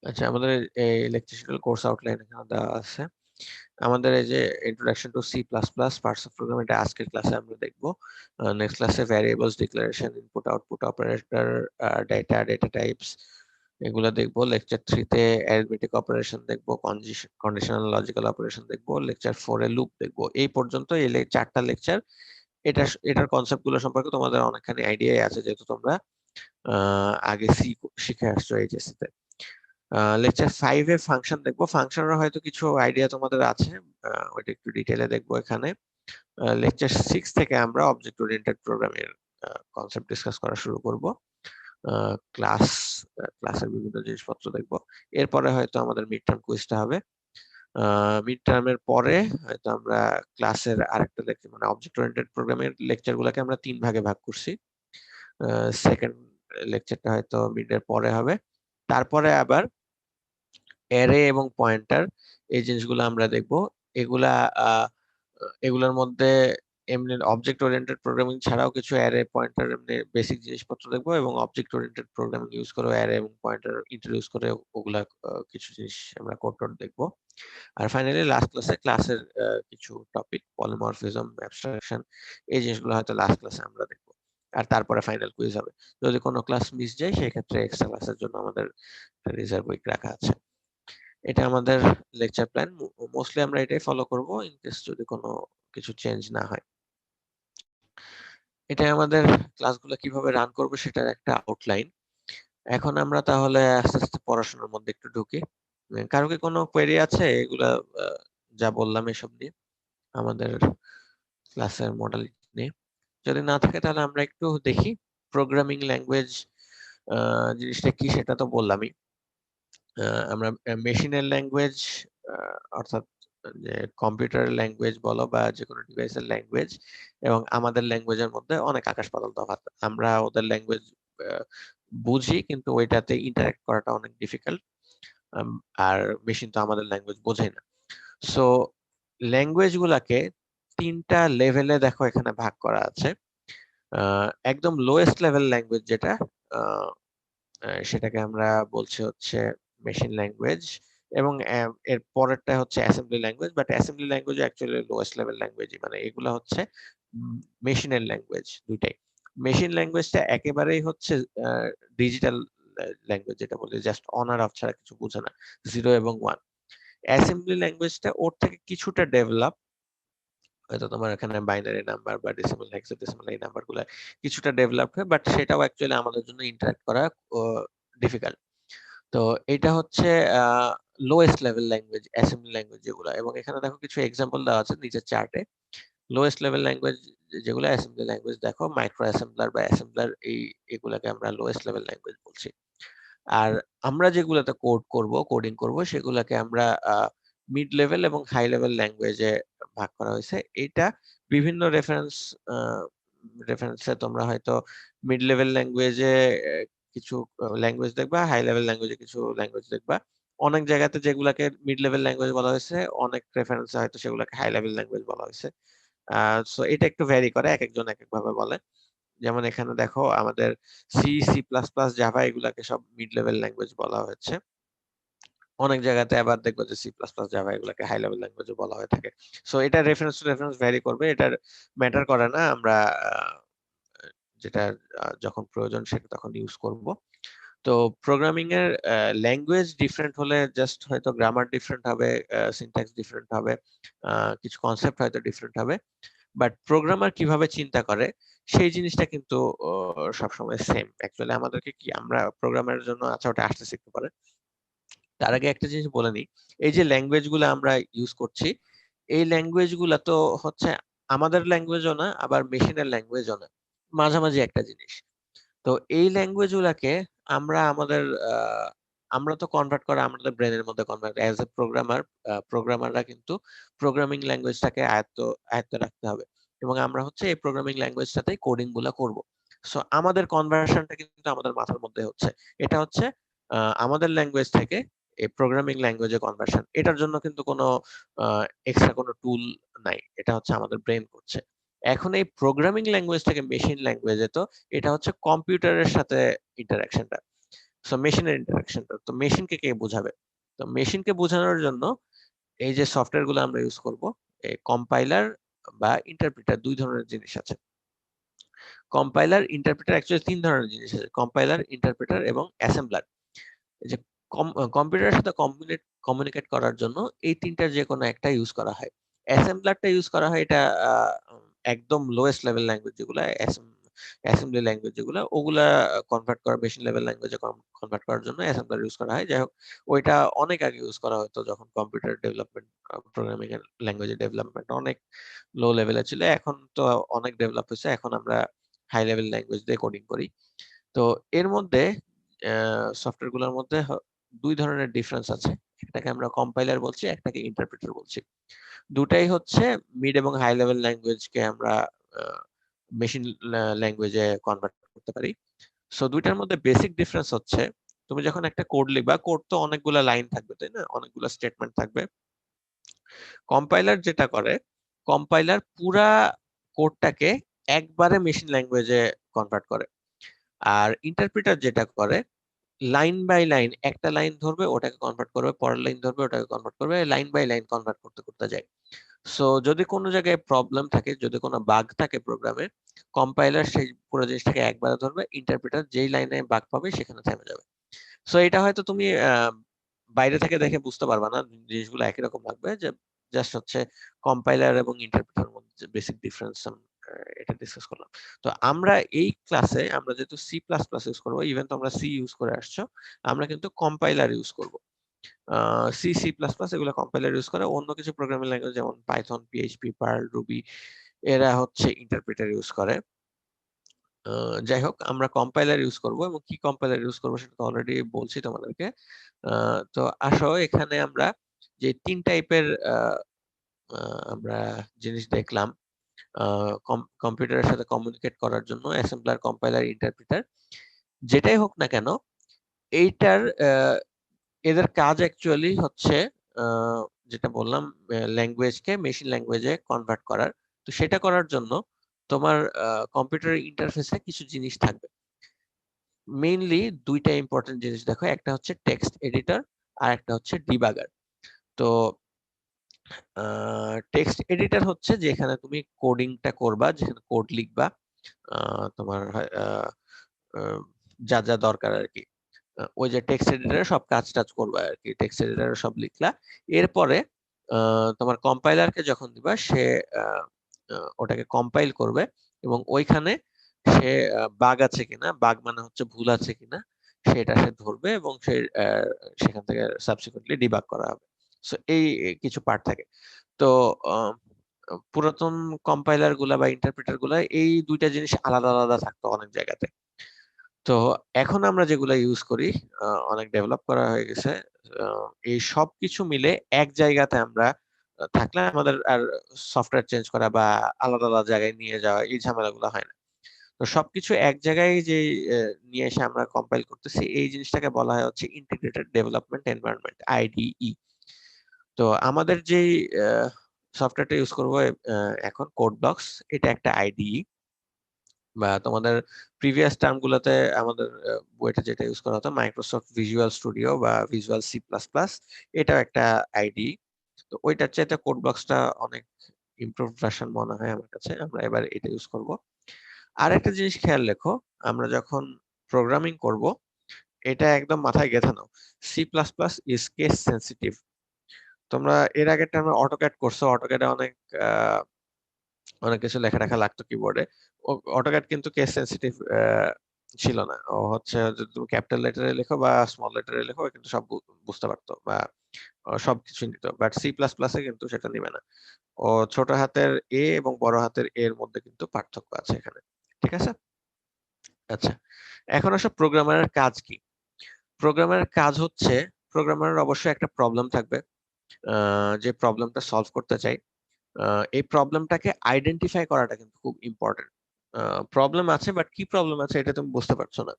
আচ্ছা, আমাদের এই লেকচার শিডিউল কোর্স আউটলাইন এখানে দেওয়া আছে। আমাদের এই যে introduction to C plus plus parts of program, এটা আজকের ক্লাসে আমরা দেখবো। নেক্সট ক্লাসে variables, declaration, input output operator, data types, এগুলো দেখবো। লেকচার 3-তে অ্যারিথমেটিক অপারেশন দেখবো, কন্ডিশনাল লজিক্যাল অপারেশন দেখবো। লেকচার 4-এ লুপ দেখবো। এই পর্যন্ত এই 4টা লেকচার। এটার কনসেপ্ট গুলো সম্পর্কে তোমাদের অনেকখানি আইডিয়াই আছে, যেহেতু তোমরা আগে সি শিখে আসছো এইচএসসি তে। লেকচার 5-এ ফাংশন দেখবো। ফাংশনের হয়তো কিছু আইডিয়া তোমাদের আছে, ওইটা একটু ডিটেইলে দেখবো এখানে। লেকচার 6 থেকে আমরা অবজেক্ট ওরিয়েন্টেড প্রোগ্রামের কনসেপ্ট ডিসকাস করা শুরু করব। ক্লাসের বিভিন্ন জিনিসপত্র দেখবো। এরপরে হয়তো আমাদের মিড টার্ম কুইজটা হবে। মিড টার্মের পরে হয়তো আমরা ক্লাসের আরেকটা লেকচার, মানে অবজেক্ট ওরিয়েন্টেড প্রোগ্রামের লেকচার গুলোকে আমরা 3 ভাগে ভাগ করছি। সেকেন্ড লেকচারটা হয়তো মিডের পরে হবে। তারপরে আবার অ্যারে এবং পয়েন্টার, এই জিনিসগুলো আমরা দেখব। এগুলা এগুলোর মধ্যে এমনি অবজেক্ট ওরিয়েন্টেড প্রোগ্রামিং ছাড়াও কিছু অ্যারে পয়েন্টার এমনি বেসিক জিনিসপত্র দেখবো, এবং অবজেক্ট ওরিয়েন্টেড প্রোগ্রামিং ইউজ করে অ্যারে এবং পয়েন্টার ইন্ট্রোডিউস করে ওগুলা কিছু জিনিস আমরা কোড দেখবো। আর ফাইনালি লাস্ট ক্লাসের কিছু টপিক, পলিমরফিজম, অ্যাবস্ট্রাকশন, এই জিনিসগুলো হয়তো লাস্ট ক্লাসে আমরা দেখবো। আর তারপরে ফাইনাল কুইজ হবে। যদি কোনো ক্লাস মিস যায় সেক্ষেত্রে এক্সট্রা ক্লাসের জন্য আমাদের রিজার্ভ উইক রাখা আছে। এটা আমাদের লেকচার প্ল্যান। মোস্টলি আমরা এটাই ফলো করব, ইন কেস যদি কোনো কিছু চেঞ্জ না হয়। এটা আমাদের ক্লাসগুলো কিভাবে রান করব সেটার একটা আউটলাইন। এখন আমরা তাহলে আস্তে আস্তে পড়াশোনার মধ্যে একটু ঢুকি। কারো কি কোনো কোয়েরি আছে এগুলা যা বললাম এসব নিয়ে, আমাদের ক্লাসের মডেলিটি নিয়ে? যদি না থাকে তাহলে আমরা একটু দেখি প্রোগ্রামিং ল্যাঙ্গুয়েজ জিনিসটা কি, সেটা তো বললামই। আমরা মেশিনের ল্যাঙ্গুয়েজ, অর্থাৎ যে কম্পিউটারের ল্যাঙ্গুয়েজ বলো বা যে কোনো ডিভাইসের ল্যাঙ্গুয়েজ এবং আমাদের ল্যাঙ্গুয়েজের মধ্যে অনেক আকাশ পাতাল তফাৎ। আমরা ওদের ল্যাঙ্গুয়েজ বুঝি, কিন্তু ওইটাতে ইন্টারঅ্যাক্ট করাটা অনেক ডিফিকাল্ট। আর মেশিন তো আমাদের ল্যাঙ্গুয়েজ বোঝে না। সো ল্যাঙ্গুয়েজ গুলাকে 3টা লেভেলে দেখো এখানে ভাগ করা আছে। একদম লোয়েস্ট লেভেল ল্যাঙ্গুয়েজ যেটা, সেটাকে আমরা বলছি হচ্ছে মেশিন ল্যাঙ্গুয়েজ, এবং এর পরেরটা হচ্ছে assembly language. But assembly language actually lowest level language, মানে এগুলা হচ্ছে মেশিনের ল্যাঙ্গুয়েজ দুইটাই। মেশিন ল্যাঙ্গুয়েজটা একেবারেই হচ্ছে ডিজিটাল ল্যাঙ্গুয়েজ, যেটা বলি জাস্ট অন আর অফ ছাড়া কিছু বোঝে না, 0 এবং 1। অ্যাসেম্বলি ল্যাঙ্গুয়েজটা ওর থেকে কিছুটা ডেভেলপ, হয়তো তোমার এখানে বাইনারি নাম্বার বা ডেসিমাল হেক্সাডেসিমাল এই নাম্বারগুলো কিছুটা ডেভেলপ হয়, বাট সেটাও অ্যাকচুয়ালি আমাদের জন্য ইন্টারঅ্যাক্ট করা ডিফিকাল্ট। তো এটা হচ্ছে lowest level language, assembly language যেগুলো। এবং এখানে দেখো কিছু এক্সাম্পল দেওয়া আছে নিচের চার্টে। লোয়েস্ট লেভেল ল্যাঙ্গুয়েজ যেগুলো অ্যাসেম্বলি ল্যাঙ্গুয়েজ, দেখো মাইক্রো অ্যাসেম্বলার বা অ্যাসেম্বলার, এগুলাকে আমরা লোয়েস্ট লেভেল ল্যাঙ্গুয়েজ বলছি। আর আমরা যেগুলোতে কোডিং করব সেগুলোকে আমরা মিড লেভেল এবং হাই লেভেল ল্যাঙ্গুয়েজে ভাগ করা হয়েছে। এটা বিভিন্ন রেফারেন্সে তোমরা হয়তো মিড লেভেল ল্যাঙ্গুয়েজে কিছু ল্যাঙ্গুয়েজ দেখবা, হাই লেভেল ল্যাঙ্গুয়েজে কিছু ল্যাঙ্গুয়েজ দেখবা। অনেক জায়গাতে যেগুলাকে মিড লেভেল ল্যাঙ্গুয়েজ বলা হয়েছে, অনেক রেফারেন্সে হয়তো সেগুলোকে হাই লেভেল ল্যাঙ্গুয়েজ বলা হয়েছে। সো এটা একটু ভ্যারি করে, এক একজন এক এক ভাবে বলে। যেমন এখানে দেখো আমাদের C, C plus plus, Java এগুলাকে সব মিড লেভেল ল্যাঙ্গুয়েজ বলা হয়েছে। অনেক জায়গাতে আবার দেখবো যে সি প্লাস প্লাস, জাভা এগুলাকে হাই লেভেল ল্যাঙ্গুয়েজ বলা হয়ে থাকে। সো এটা রেফারেন্স টু রেফারেন্স ভ্যারি করবে, এটার ম্যাটার করে না। আমরা যেটা যখন প্রয়োজন সেটা তখন ইউজ করব। তো প্রোগ্রামিং এর ল্যাঙ্গুয়েজ ডিফারেন্ট হলে জাস্ট হয়তো গ্রামার ডিফারেন্ট হবে, সিনট্যাক্স ডিফারেন্ট হবে, কিছু কনসেপ্ট হয়তো ডিফারেন্ট হবে, বাট প্রোগ্রামার কিভাবে চিন্তা করে সেই জিনিসটা কিন্তু সবসময় সেম। অ্যাকচুয়ালি আমাদেরকে কি, আমরা প্রোগ্রামের জন্য, আচ্ছা ওটা আসতে শিখতে পারে। তার আগে একটা জিনিস বলে নিই, এই যে ল্যাঙ্গুয়েজ গুলো আমরা ইউজ করছি, এই ল্যাঙ্গুয়েজ গুলা তো হচ্ছে আমাদের ল্যাঙ্গুয়েজও না, আবার মেশিনের ল্যাঙ্গুয়েজও না, মাঝামাঝি একটা জিনিস। তো এই ল্যাঙ্গুয়েজ গুলাকে আমরা আমাদের আমরা তো কনভার্ট করা আমাদের ব্রেনের মধ্যে কনভার্ট অ্যাজ এ প্রোগ্রামার। প্রোগ্রামাররা কিন্তু প্রোগ্রামিং ল্যাঙ্গুয়েজটাকে আয়ত্তে রাখতে হবে, এবং আমরা হচ্ছে এই প্রোগ্রামিং ল্যাঙ্গুয়েজটাতেই কোডিং গুলা করব। সো আমাদের কনভার্সনটা কিন্তু আমাদের মাথার মধ্যে হচ্ছে, এটা হচ্ছে আমাদের ল্যাঙ্গুয়েজ থেকে এই প্রোগ্রামিং ল্যাঙ্গুয়েজে কনভার্সন। এটার জন্য কিন্তু কোনো এক্সট্রা কোনো টুল নাই, এটা হচ্ছে আমাদের ব্রেন করছে। এখন এই প্রোগ্রামিং ল্যাঙ্গুয়েজ থেকে মেশিন ল্যাঙ্গুয়েজে, তো এটা হচ্ছে কম্পিউটারের সাথে ইন্টারাকশনটা, সো মেশিনের ইন্টারাকশনটা। তো মেশিনকে কে বোঝাবে? তো মেশিনকে বোঝানোর জন্য এই যে সফটওয়্যার গুলো আমরা ইউজ করব, এই কম্পাইলার বা ইন্টারপ্রিটার, দুই ধরনের জিনিস আছে। কম্পাইলার ইন্টারপ্রিটার, অ্যাকচুয়ালি তিন ধরনের জিনিস আছে, কম্পাইলার, ইন্টারপ্রিটার এবং অ্যাসেম্বলার। এই যে কম্পিউটারের সাথে কমিউনিকেট করার জন্য এই তিনটার যে কোনো একটা ইউজ করা হয়। অ্যাসেম্বলারটা ইউজ করা হয়, এটা একদম লোয়েস্ট লেভেল ল্যাঙ্গুয়েজ যেগুলো, অ্যাসেম্বলি ল্যাঙ্গুয়েজ যেগুলো, ওগুলা কনভার্ট করা, মেশিন লেভেল ল্যাঙ্গুয়েজে কনভার্ট করার জন্য অ্যাসেম্বলার ইউজ করা হয়। যাই হোক, ওইটা অনেক আগে ইউজ করা হতো যখন কম্পিউটার ডেভেলপমেন্ট, প্রোগ্রামিং এর ল্যাঙ্গুয়েজের ডেভেলপমেন্ট অনেক লো লেভেলে ছিল। এখন তো অনেক ডেভেলপ হয়েছে, এখন আমরা হাই লেভেল ল্যাঙ্গুয়েজ দিয়ে কোডিং করি। তো এর মধ্যে সফটওয়্যার গুলোর মধ্যে দুই ধরনের ডিফারেন্স আছে, একটাকে আমরা কম্পাইলার বলছি, একটাকে ইন্টারপ্রিটার বলছি। দুটাই হচ্ছে মিড এবং হাই লেভেল ল্যাঙ্গুয়েজকে আমরা মেশিন ল্যাঙ্গুয়েজে কনভার্ট করতে পারি। সো দুইটার মধ্যে বেসিক ডিফারেন্স হচ্ছে, তুমি যখন একটা কোড লিখবা, কোড তো অনেকগুলা লাইন থাকবে, তাই না, অনেকগুলো স্টেটমেন্ট থাকবে। কম্পাইলার যেটা করে, কম্পাইলার পুরা কোডটাকে একবারে মেশিন ল্যাঙ্গুয়েজে কনভার্ট করে। আর ইন্টারপ্রিটার যেটা করে, লাইন বাই লাইন, একটা লাইন ধরবে ওটাকে কনভার্ট করবে, পরের লাইন ধরবে ওটাকে কনভার্ট করবে, লাইন বাই লাইন কনভার্ট করতে করতে যায়। সো যদি কোনো জায়গায় প্রবলেম থাকে, যদি কোনো বাগ থাকে প্রোগ্রামে, কম্পাইলার সেই পুরো জিনিসটাকে একবারে ধরবে, ইন্টারপ্রিটার যেই লাইনে বাগ পাবে সেখানে থেমে যাবে। সো এটা হয়তো তুমি বাইরে থেকে দেখে বুঝতে পারবা না, জিনিসগুলো একই রকম লাগবে, যে জাস্ট হচ্ছে কম্পাইলার এবং ইন্টারপ্রিটার মধ্যে বেসিক ডিফারেন্স এটা ডিসকাস করলাম। তো আমরা এই ক্লাসে, আমরা যেহেতু সি প্লাস প্লাস ইউজ করবো, ইভেন তোমরা সি ইউজ করে আসছো, আমরা কিন্তু কম্পাইলার ইউজ করবো। সি, সি প্লাস প্লাস এগুলো কম্পাইলার ইউজ করে। অন্য কিছু প্রোগ্রামিং ল্যাঙ্গুয়েজ যেমন পাইথন, পিএইচপি, পার্ল, রুবি, এরা হচ্ছে ইন্টারপ্রিটার ইউজ করে। যাই হোক, আমরা কম্পাইলার ইউজ করব, এবং কি কম্পাইলার ইউজ করবো সেটা তো অলরেডি বলছি তোমাদেরকে। তো আসো, এখানে আমরা যে তিন টাইপের আমরা জিনিস দেখলাম কম্পিউটারের সাথে কমিউনিকেট করার জন্য অ্যাসেম্বলার, কম্পাইলার, ইন্টারপ্রিটার যেটাই হোক না কেন, এইটার এদের কাজ অ্যাকচুয়ালি হচ্ছে যেটা বললাম ল্যাঙ্গুয়েজকে মেশিন ল্যাঙ্গুয়েজে কনভার্ট করার। তো সেটা করার জন্য তোমার কম্পিউটারের ইন্টারফেসে কিছু জিনিস থাকবে। মেইনলি দুইটা ইম্পর্টেন্ট জিনিস দেখো, একটা হচ্ছে টেক্সট এডিটর আর একটা হচ্ছে ডিবাগার। তো টেক্সট এডিটর হচ্ছে যেখানে তুমি কোডিংটা করবা, যেখানে কোড লিখবা, তোমার যা যা দরকার আর কি। ওই যে টেক্সট এডিটরে সব কাজ টাজ করবা আর কি, টেক্সট এডিটরে সব লিখলা। এরপরে তোমার কম্পাইলারকে যখন দিবা সে ওটাকে কম্পাইল করবে এবং ওইখানে সে বাগ আছে কিনা, বাগ মানে হচ্ছে ভুল আছে কিনা সেটা সে ধরবে এবং সে সেখান থেকে সাবসিকুয়েন্টলি ডিবাগ করা হবে। সো এই কিছু পার্ট থাকে। তো পুরাতন কম্পাইলার গুলা বা ইন্টারপ্রিটার গুলা এই দুইটা জিনিস আলাদা আলাদা থাকতো অনেক জায়গাতে। তো এখন আমরা যেগুলা ইউজ করি অনেক ডেভেলপ করা হয়ে গেছে। এই সব কিছু মিলে এক জায়গাতে আমরা থাকলে আমাদের আর সফটওয়্যার চেঞ্জ করা বা আলাদা আলাদা জায়গায় নিয়ে যাওয়া এই ঝামেলাগুলো হয় না। তো সবকিছু এক জায়গায় যে নিয়ে এসে আমরা কম্পাইল করতেছি, এই জিনিসটাকে বলা হয় হচ্ছে ইন্টিগ্রেটেড ডেভেলপমেন্ট এনভায়রনমেন্ট, আইডিই। তো আমাদের যে সফটওয়্যারটা ইউজ করবো এখন কোড ব্লকস, এটা একটা আইডিই। বা তোমাদের প্রিভিয়াস টার্ম গুলোতে আমাদের বইটা যেটা ইউজ করা হতো মাইক্রোসফট ভিজুয়াল স্টুডিও বা ভিজুয়াল সি প্লাস প্লাস, এটাও একটা আইডি। তো ওইটার চাইতে কোড ব্লকসটা অনেক ইমপ্রুভ ভার্সন মনে হয় আমার কাছে, আমরা এবার এটা ইউজ করব। আর একটা জিনিস খেয়াল রেখো, আমরা যখন প্রোগ্রামিং করব এটা একদম মাথায় গেঁথে নাও, C plus plus is case sensitive. তোমরা এর আগের টাইমে অটোক্যাড করছো, অটোক্যাডে অনেক কিছু লেখা লেখা লাগতো কিবোর্ডে। অটোক্যাড কিন্তু কেস সেন্সিটিভ ছিল না। ও হচ্ছে যদি তুমি ক্যাপিটাল লেটারে লেখো বা স্মল লেটারে লেখো ও কিন্তু সব বুঝতে পারতো বা সবকিছু নিত। বাট সি প্লাস প্লাসে কিন্তু সেটা নিবে না। ও ছোট হাতের এ এবং বড় হাতের এর মধ্যে কিন্তু পার্থক্য আছে এখানে। ঠিক আছে? আচ্ছা, এখন আসো প্রোগ্রামারের কাজ কি। প্রোগ্রামারের কাজ হচ্ছে, প্রোগ্রামারের অবশ্যই একটা প্রবলেম থাকবে, যে প্রবলেমটা সলভ করতে চাই। এই প্রবলেমটাকে আইডেন্টিফাই করাটা কিন্তু খুব ইম্পর্টেন্ট। প্রবলেম আছে বাট কি প্রবলেম আছে এটা তুমি বুঝতে পারছো না,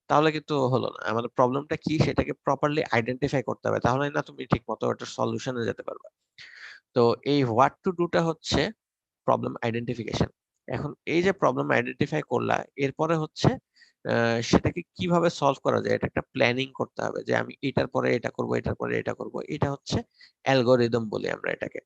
তাহলে কিন্তু হলো না। আমাদের প্রবলেমটা কি সেটাকে প্রপারলি আইডেন্টিফাই করতে হবে, তাহলে না তুমি ঠিক মতো একটা সলিউশনে যেতে পারবে। তো এই হোয়াট টু ডুটা হচ্ছে প্রবলেম আইডেন্টিফিকেশন। এখন এই যে প্রবলেম আইডেন্টিফাই করলা, এরপরে হচ্ছে সেটাকে কিভাবে সলভ করা যায় এটা একটা প্ল্যানিং করতে হবে, যে আমি এটার পরে এটা করব, এটার পরে এটা করব। এটা হচ্ছে অ্যালগরিদম বলি আমরা এটাকে।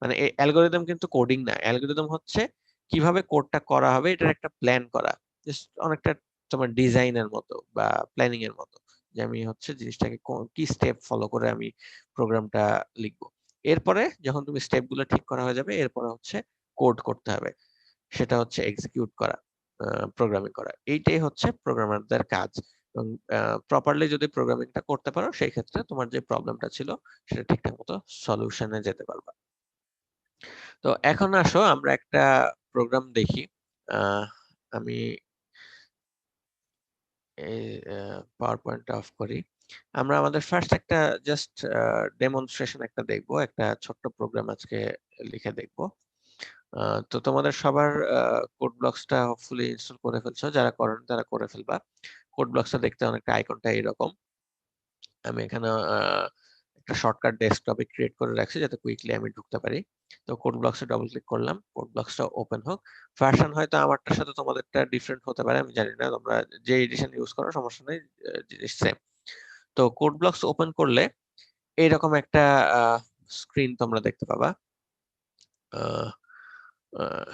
মানে এই অ্যালগরিদম কিন্তু কোডিং না, অ্যালগরিদম হচ্ছে কিভাবে কোডটা করা হবে এটার একটা প্ল্যান করা। জাস্ট অনেকটা তোমার ডিজাইনের মতো বা প্ল্যানিং এর মতো, যে আমি হচ্ছে জিনিসটাকে কি স্টেপ ফলো করে আমি প্রোগ্রামটা লিখবো। এরপরে যখন তুমি স্টেপ গুলো ঠিক করা হয়ে যাবে, এরপরে হচ্ছে কোড করতে হবে, সেটা হচ্ছে এক্সিকিউট করা, প্রোগ্রামিং করা। এইটাই হচ্ছে প্রোগ্রামারদের কাজ। এবং প্রপারলি যদি প্রোগ্রামিংটা করতে পারো, সেই ক্ষেত্রে তোমার যে প্রবলেমটা ছিল সেটা ঠিকঠাক মতো সলিউশনে যেতে পারবা। তো এখন আসো আমরা একটা প্রোগ্রাম দেখি। আমি এই পাওয়ার পয়েন্ট অফ করি। আমরা আমাদের ফার্স্ট একটা জাস্ট ডেমনস্ট্রেশন একটা দেখবো, একটা ছোট্ট প্রোগ্রাম আজকে লিখে দেখবো। তো তোমাদের সবার কোড ব্লকসটা হোপফুলি ইনস্টল করে ফেলছো, যারা করেন তারা করে ফেলবা। কোড ব্লকসটা দেখতে অনেকটা আইকনটা এরকম। আমি এখানে একটা শর্টকাট ডেস্কটপে ক্রিয়েট করে রাখছি যাতে কুইকলি আমি ঢুকতে পারি। তো কোড ব্লকসে ডাবল ক্লিক করলাম, কোড ব্লকসটা ওপেন হোক। ভার্সন হয়তো আমারটার সাথে তোমাদেরটা ডিফারেন্ট হতে পারে, আমি জানি না, তোমরা যে এডিশন ইউজ করো সমস্যা নেই, জিনিস সেম। তো কোড ব্লকস ওপেন করলে এইরকম একটা স্ক্রিন তোমরা দেখতে পাবা। আহ, আহ,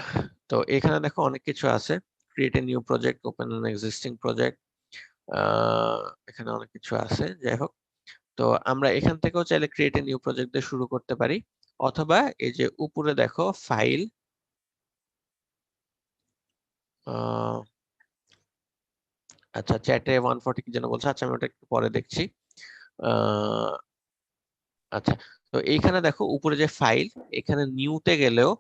তো এখানে দেখো অনেক কিছু আছে, create a new project, open an existing project, এখানে অনেক কিছু আছে। যাই হোক, তো আমরা এখান থেকেও চাইলে ক্রিয়েট এ নিউ প্রজেক্ট দিয়ে শুরু করতে পারি, অথবা এই যে উপরে দেখো ফাইল, আচ্ছা চ্যাটে 140 কি যেন বলছে, আচ্ছা আমি ওটা একটু পরে দেখছি। আহ, আচ্ছা, তো এইখানে দেখো উপরে যে ফাইল, এখানে নিউতে গেলেও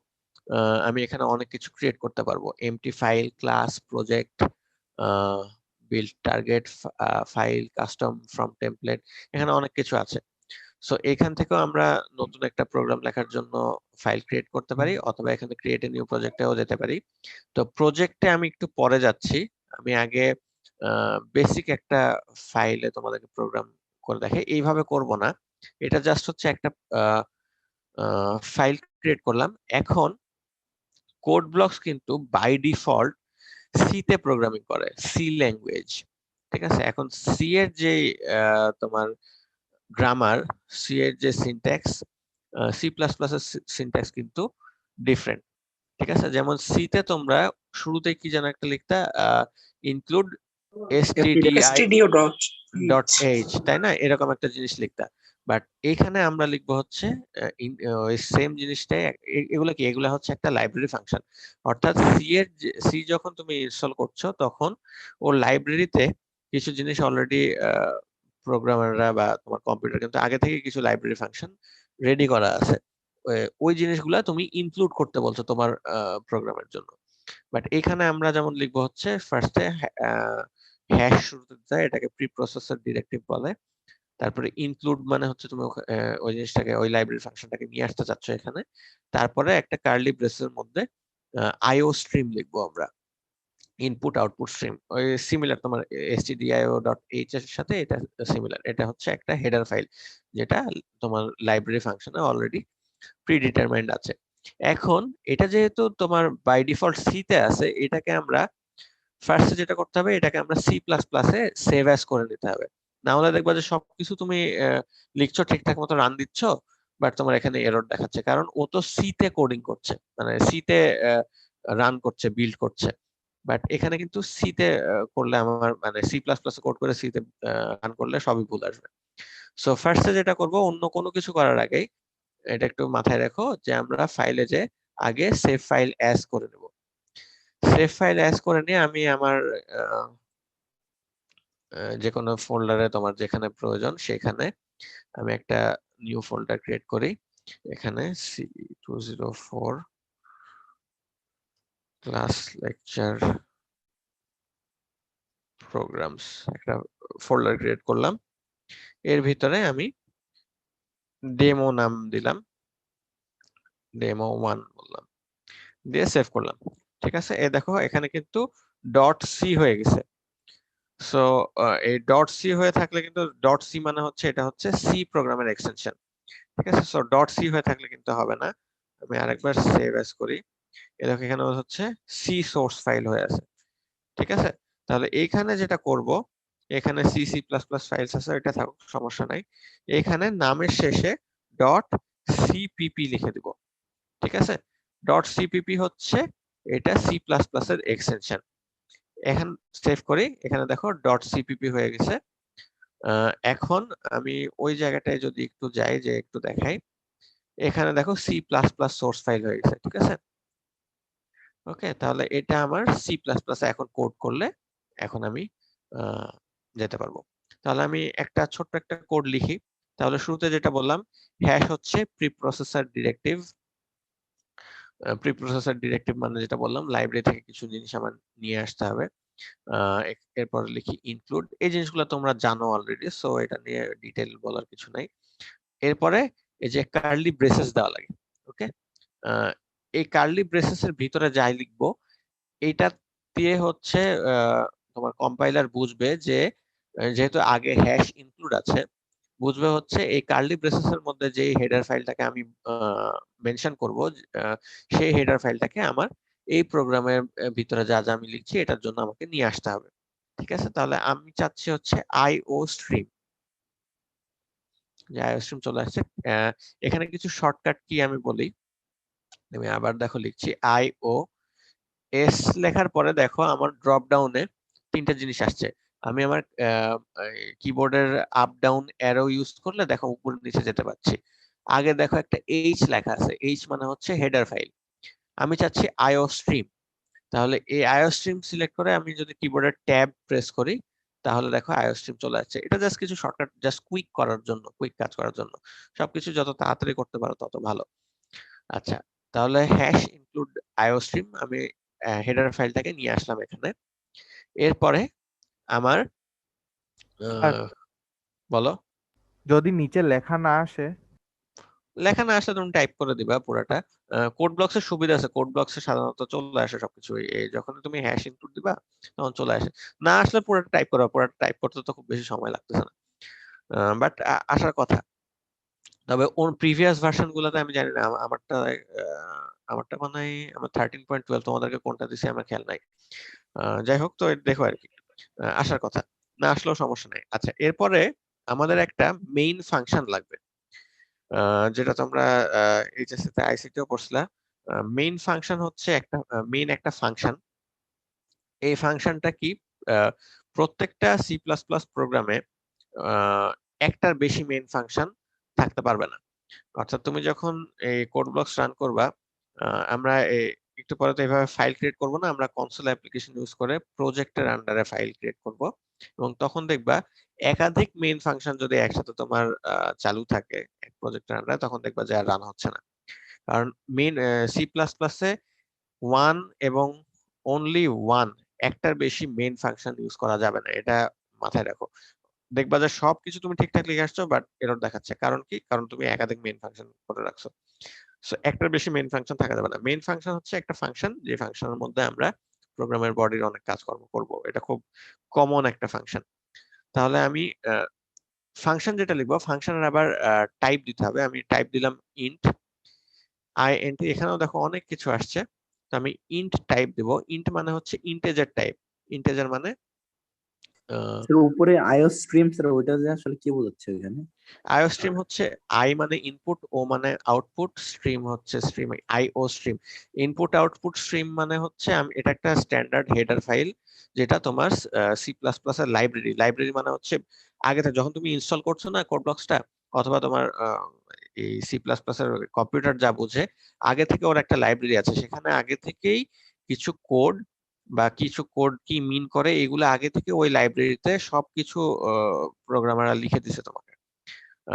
আমি এখানে অনেক কিছু ক্রিয়েট করতে পারবো, empty file, class, project, build target, file, custom, from template, এখানে অনেক কিছু আছে। সো এখান থেকেও আমরা নতুন একটা প্রোগ্রাম লেখার জন্য ফাইল ক্রিয়েট করতে পারি, অথবা এখানে ক্রিয়েট এ নিউ প্রজেক্টেও যেতে পারি। তো প্রজেক্টে আমি একটু পরে যাচ্ছি, আমি আগে বেসিক একটা ফাইলে তোমাদেরকে প্রোগ্রাম করে দেখাই। এইভাবে করব না, এটা জাস্ট হচ্ছে একটা ফাইল ক্রিয়েট করলাম। এখন কোড ব্লকস কিন্তু বাই ডিফল্ট সি তে প্রোগ্রামিং করে, সি ল্যাঙ্গুয়েজ। ঠিক আছে, এখন সি এর যে তোমার গ্রামার, সি এর যে সিনট্যাক্স, সি প্লাস প্লাস এর সিনট্যাক্স কিন্তু ডিফারেন্ট। ঠিক আছে, যেমন সি তে তোমরা শুরুতে কি যেন একটা লিখতা, ইনক্লুড stdio ডট এইচ, তাই না, এরকম একটা জিনিস লিখতা। বাট এখানে আমরা লিখবো হচ্ছে ওই সেম জিনিসটাই। এগুলা কি, এগুলা হচ্ছে একটা লাইব্রেরি ফাংশন। অর্থাৎ সি যখন তুমি ইনস্টল করছো তখন ও লাইব্রেরিতে কিছু জিনিস অলরেডি প্রোগ্রামাররা বা তোমার কম্পিউটার কিন্তু আগে থেকে কিছু লাইব্রেরি ফাংশন রেডি করা আছে, ওই জিনিসগুলা তুমি ইনক্লুড করতে বলছো তোমার প্রোগ্রামের জন্য। বাট এখানে আমরা যেমন লিখবো হচ্ছে ফার্স্টে হ্যাশ শুরুতে দেয়, এটাকে প্রি প্রসেসর ডিরেক্টিভ বলে। তারপরে ইনক্লুড মানে হচ্ছে তুমি ওই জিনিসটাকে, ওই লাইব্রেরি ফাংশনটাকে নিয়ে আসতে চাচ্ছ এখানে। তারপরে একটা কার্লি ব্রেসের মধ্যে আইও স্ট্রিম লিখবো আমরা, ইনপুট আউটপুট স্ট্রিম, ওই সিমিলার তোমার stdio.h এর সাথে এটা সিমিলার। এটা হচ্ছে একটা হেডার ফাইল যেটা তোমার লাইব্রেরি ফাংশনে অলরেডি প্রিডিটারমাইন্ড আছে। এখন এটা যেহেতু তোমার বাই ডিফল্ট সি তে আছে, এটাকে আমরা ফার্স্টে যেটা করতে হবে, এটাকে আমরা সি প্লাস প্লাসে সেভ অ্যাজ করে নিতে হবে। না হলে দেখবা যে সবকিছু তুমি লিখছো ঠিকঠাক মতো, রান দিচ্ছ, বাট তোমার এখানে এরর দেখাচ্ছে, কারণ ও তো সি তে কোডিং করছে, মানে সি তে রান করছে, বিল্ড করছে। বাট এখানে কিন্তু সি তে করলে আমার, মানে সি প্লাস প্লাস কোড করে সি তে রান করলে সবই ভুল আসবে। সো ফার্স্টে যেটা করব, অন্য কোনো কিছু করার আগেই এটা একটু মাথায় রাখো যে আমরা ফাইলে যে আগে সেভ ফাইল অ্যাজ করে নেব। সেভ ফাইল অ্যাজ করে নিয়ে আমি আমার যে কোনো ফোল্ডারে তোমার যেখানে প্রয়োজন সেখানে আমি একটা নিউ ফোল্ডার ক্রিয়েট করি। এখানে C204 ক্লাস লেকচার প্রোগ্রামস একটা ফোল্ডার ক্রিয়েট করলাম। এর ভিতরে আমি ডেমো নাম দিলাম, demo1 বললাম, দিয়ে সেভ করলাম। ঠিক আছে, এই দেখো এখানে কিন্তু ডট সি হয়ে গেছে। সো এই ডট সি হয়ে থাকলে কিন্তু, ডট সি মানে হচ্ছে এটা হচ্ছে সি প্রোগ্রামের এক্সটেনশন। ঠিক আছে, সো ডট সি হয়ে থাকলে কিন্তু হবে না। আমি আরেকবার সেভ অ্যাজ করি, এই দেখো এখানে হচ্ছে সি সোর্স ফাইল হয়ে আছে। ঠিক আছে, তাহলে এইখানে যেটা করব, এখানে C C plus plus files আছে, এটা থাকুক, সমস্যা নাই। এখানে নামের শেষে ডট সিপিপি লিখে দিব। ঠিক আছে, ডট সিপিপি হচ্ছে এটা সি প্লাস প্লাস এর এক্সটেনশন। এখন সেভ করি, এখানে দেখো ডট সিপিপি হয়ে গেছে। এখন আমি ওই জায়গাটায় যদি একটু যাই, যে একটু দেখাই, এখানে দেখো C plus plus source file হয়ে গেছে। ঠিক আছে, ওকে, তাহলে এটা আমার সি প্লাস প্লাস এখন কোড করলে এখন আমি যেতে পারবো। তাহলে আমি একটা ছোট্ট একটা কোড লিখি। তাহলে শুরুতে যেটা বললাম, হ্যাশ হচ্ছে pre processor directive. Pre processor directive মানে যেটা বললাম, লাইব্রেরি থেকে কিছু জিনিস আমার নিয়ে আসতে হবে। এরপর লিখি ইনক্লুড, এই জিনিসগুলো তোমরা জানো অলরেডি, সো এটা নিয়ে ডিটেইল বলার কিছু নাই। এরপরে এই যে কার্লি ব্রেসেস দেওয়া লাগে, ওকে। এই কার্লি ব্রেসেস এর ভিতরে যাই লিখবো, এইটা দিয়ে হচ্ছে তোমার কম্পাইলার বুঝবে যে যেহেতু আগে হ্যাশ ইনক্লুড আছে, বুঝবে হচ্ছে এই কার্লি ব্রেসেস এর মধ্যে যে হেডার ফাইলটাকে আমি মেনশন করব, সেই হেডার ফাইলটাকে আমার এই প্রোগ্রামের ভিতরে যা যা আমি লিখছি এটার জন্য আমাকে নিয়ে আসতে হবে। ঠিক আছে, তাহলে আমি চাচ্ছি হচ্ছে আইও স্ট্রিম, যে আইও স্ট্রিম চলে আসছে। এখানে কিছু শর্টকাট কি আমি বলি, আমি আবার দেখো লিখছি আইও এস, লেখার পরে দেখো আমার ড্রপ ডাউনে তিনটা জিনিস আসছে। আমি আমার কিবোর্ডের আপ ডাউন অ্যারো ইউজ করলে দেখো উপর নিচে যেতে পারছি। আগে দেখো একটা এইচ লেখা আছে, এইচ মানে হচ্ছে হেডার ফাইল। আমি চাচ্ছি আইও স্ট্রিম, তাহলে এই আইও স্ট্রিম সিলেক্ট করে আমি যদি কিবোর্ডের ট্যাব প্রেস করি, তাহলে দেখো আইও স্ট্রিম চলে আসছে। এটা জাস্ট কিছু শর্টকাট, জাস্ট কুইক করার জন্য, কুইক কাজ করার জন্য। সবকিছু যত তাড়াতাড়ি করতে পারো তত ভালো। আচ্ছা, তাহলে হ্যাশ ইনক্লুড আইও স্ট্রিম, আমি হেডার ফাইলটাকে নিয়ে আসলাম এখানে। এরপরে আমার আর বলো। যদি নিচে লেখা না আসে? লেখা না আসলে তুমি টাইপ করে দিবা পুরাটা। কোড ব্লকস এর সুবিধা আছে, কোড ব্লকস এ সাধারণত চলে আসে সবকিছু, যখন তুমি হ্যাশ ইনপুট দিবা তখন চলে আসে। না আসলে পুরাটা টাইপ করবা, পুরাটা টাইপ করতে তো খুব বেশি সময় লাগতেছে না, বাট আসার কথা। তবে ওর প্রিভিয়াস ভার্সন গুলাতে আমি জানি না, আমারটা মানে হয় আমার 13.12, তোমাদেরকে কোনটা দিছি আমার খেয়াল নাই। যাই হোক, তো দেখো আর কি, আসার কথা। না আসলেও সমস্যা নাই। আচ্ছা, এরপরে আমাদের একটা মেইন ফাংশন লাগবে, যেটা তোমরা এইচএসসি তে আইসিটিও পড়ছিলা। মেইন ফাংশন হচ্ছে একটা ফাংশন। এই ফাংশনটা কি? আহ, প্রত্যেকটা সি প্লাস প্লাস প্রোগ্রামে একটার বেশি মেইন ফাংশন থাকতে পারবে না। অর্থাৎ তুমি যখন এই কোড ব্লকস রান করবা, আমরা একটু পরে তো এইভাবে ফাইল ক্রিয়েট করবো না, আমরা কনসোল অ্যাপ্লিকেশন ইউজ করে প্রজেক্টের আন্ডারে ফাইল ক্রিয়েট করব। এবং তখন দেখবা একাধিক মেইন ফাংশন যদি একসাথে তোমার চালু থাকে এক প্রজেক্টের আন্ডারে, তখন দেখবা যে আর রান হচ্ছে না। কারণ মেইন সি প্লাস প্লাসে ওয়ান এবং অনলি ওয়ান, একটার বেশি মেইন ফাংশন ইউজ করা যাবে না, এটা মাথায় রাখো। দেখবা যে সবকিছু তুমি ঠিকঠাক লিখে আসছো, বাট এরর দেখাচ্ছে। কারণ কি? কারণ তুমি একাধিক মেইন ফাংশন করে রাখছো। সো একটার বেশি মেইন ফাংশন থাকা যাবে না। মেইন ফাংশন হচ্ছে একটা ফাংশন, যে ফাংশনের মধ্যে আমরা প্রোগ্রামের বডির অনেক কাজকর্ম করব। এটা খুব কমন একটা ফাংশন। তাহলে আমি ফাংশন যেটা লিখবো, ফাংশনের আবার টাইপ দিতে হবে। আমি টাইপ দিলাম ইন্ট INT। এখানেও দেখো অনেক কিছু আসছে, তো আমি ইন্ট টাইপ দেব। ইন্ট মানে হচ্ছে ইন্টেজার টাইপ। ইন্টেজার মানে স্যার উপরে আইও স্ট্রিম, স্যার ওইটা যে আসলে কি বোঝাচ্ছে এখানে? আইও স্ট্রিম হচ্ছে আই মানে ইনপুট, ও মানে আউটপুট, স্ট্রিম হচ্ছে স্ট্রিম, আইও স্ট্রিম। ইনপুট আউটপুট স্ট্রিম মানে হচ্ছে এটা একটা স্ট্যান্ডার্ড হেডার ফাইল, যেটা তোমার সি প্লাস প্লাস এর লাইব্রেরি। লাইব্রেরি মানে হচ্ছে আগে থেকে যখন তুমি ইনস্টল করছো না কোড ব্লকসটা, অথবা তোমার এই সি প্লাস প্লাস এর কম্পিউটার যা বুঝে, আগে থেকে ওর একটা লাইব্রেরি আছে, সেখানে আগে থেকেই কিছু কোড বা কিছু কোড কি মিন করে এগুলো আগে থেকে ওই লাইব্রেরিতে সবকিছু প্রোগ্রামাররা লিখে দিছে তোমাকে।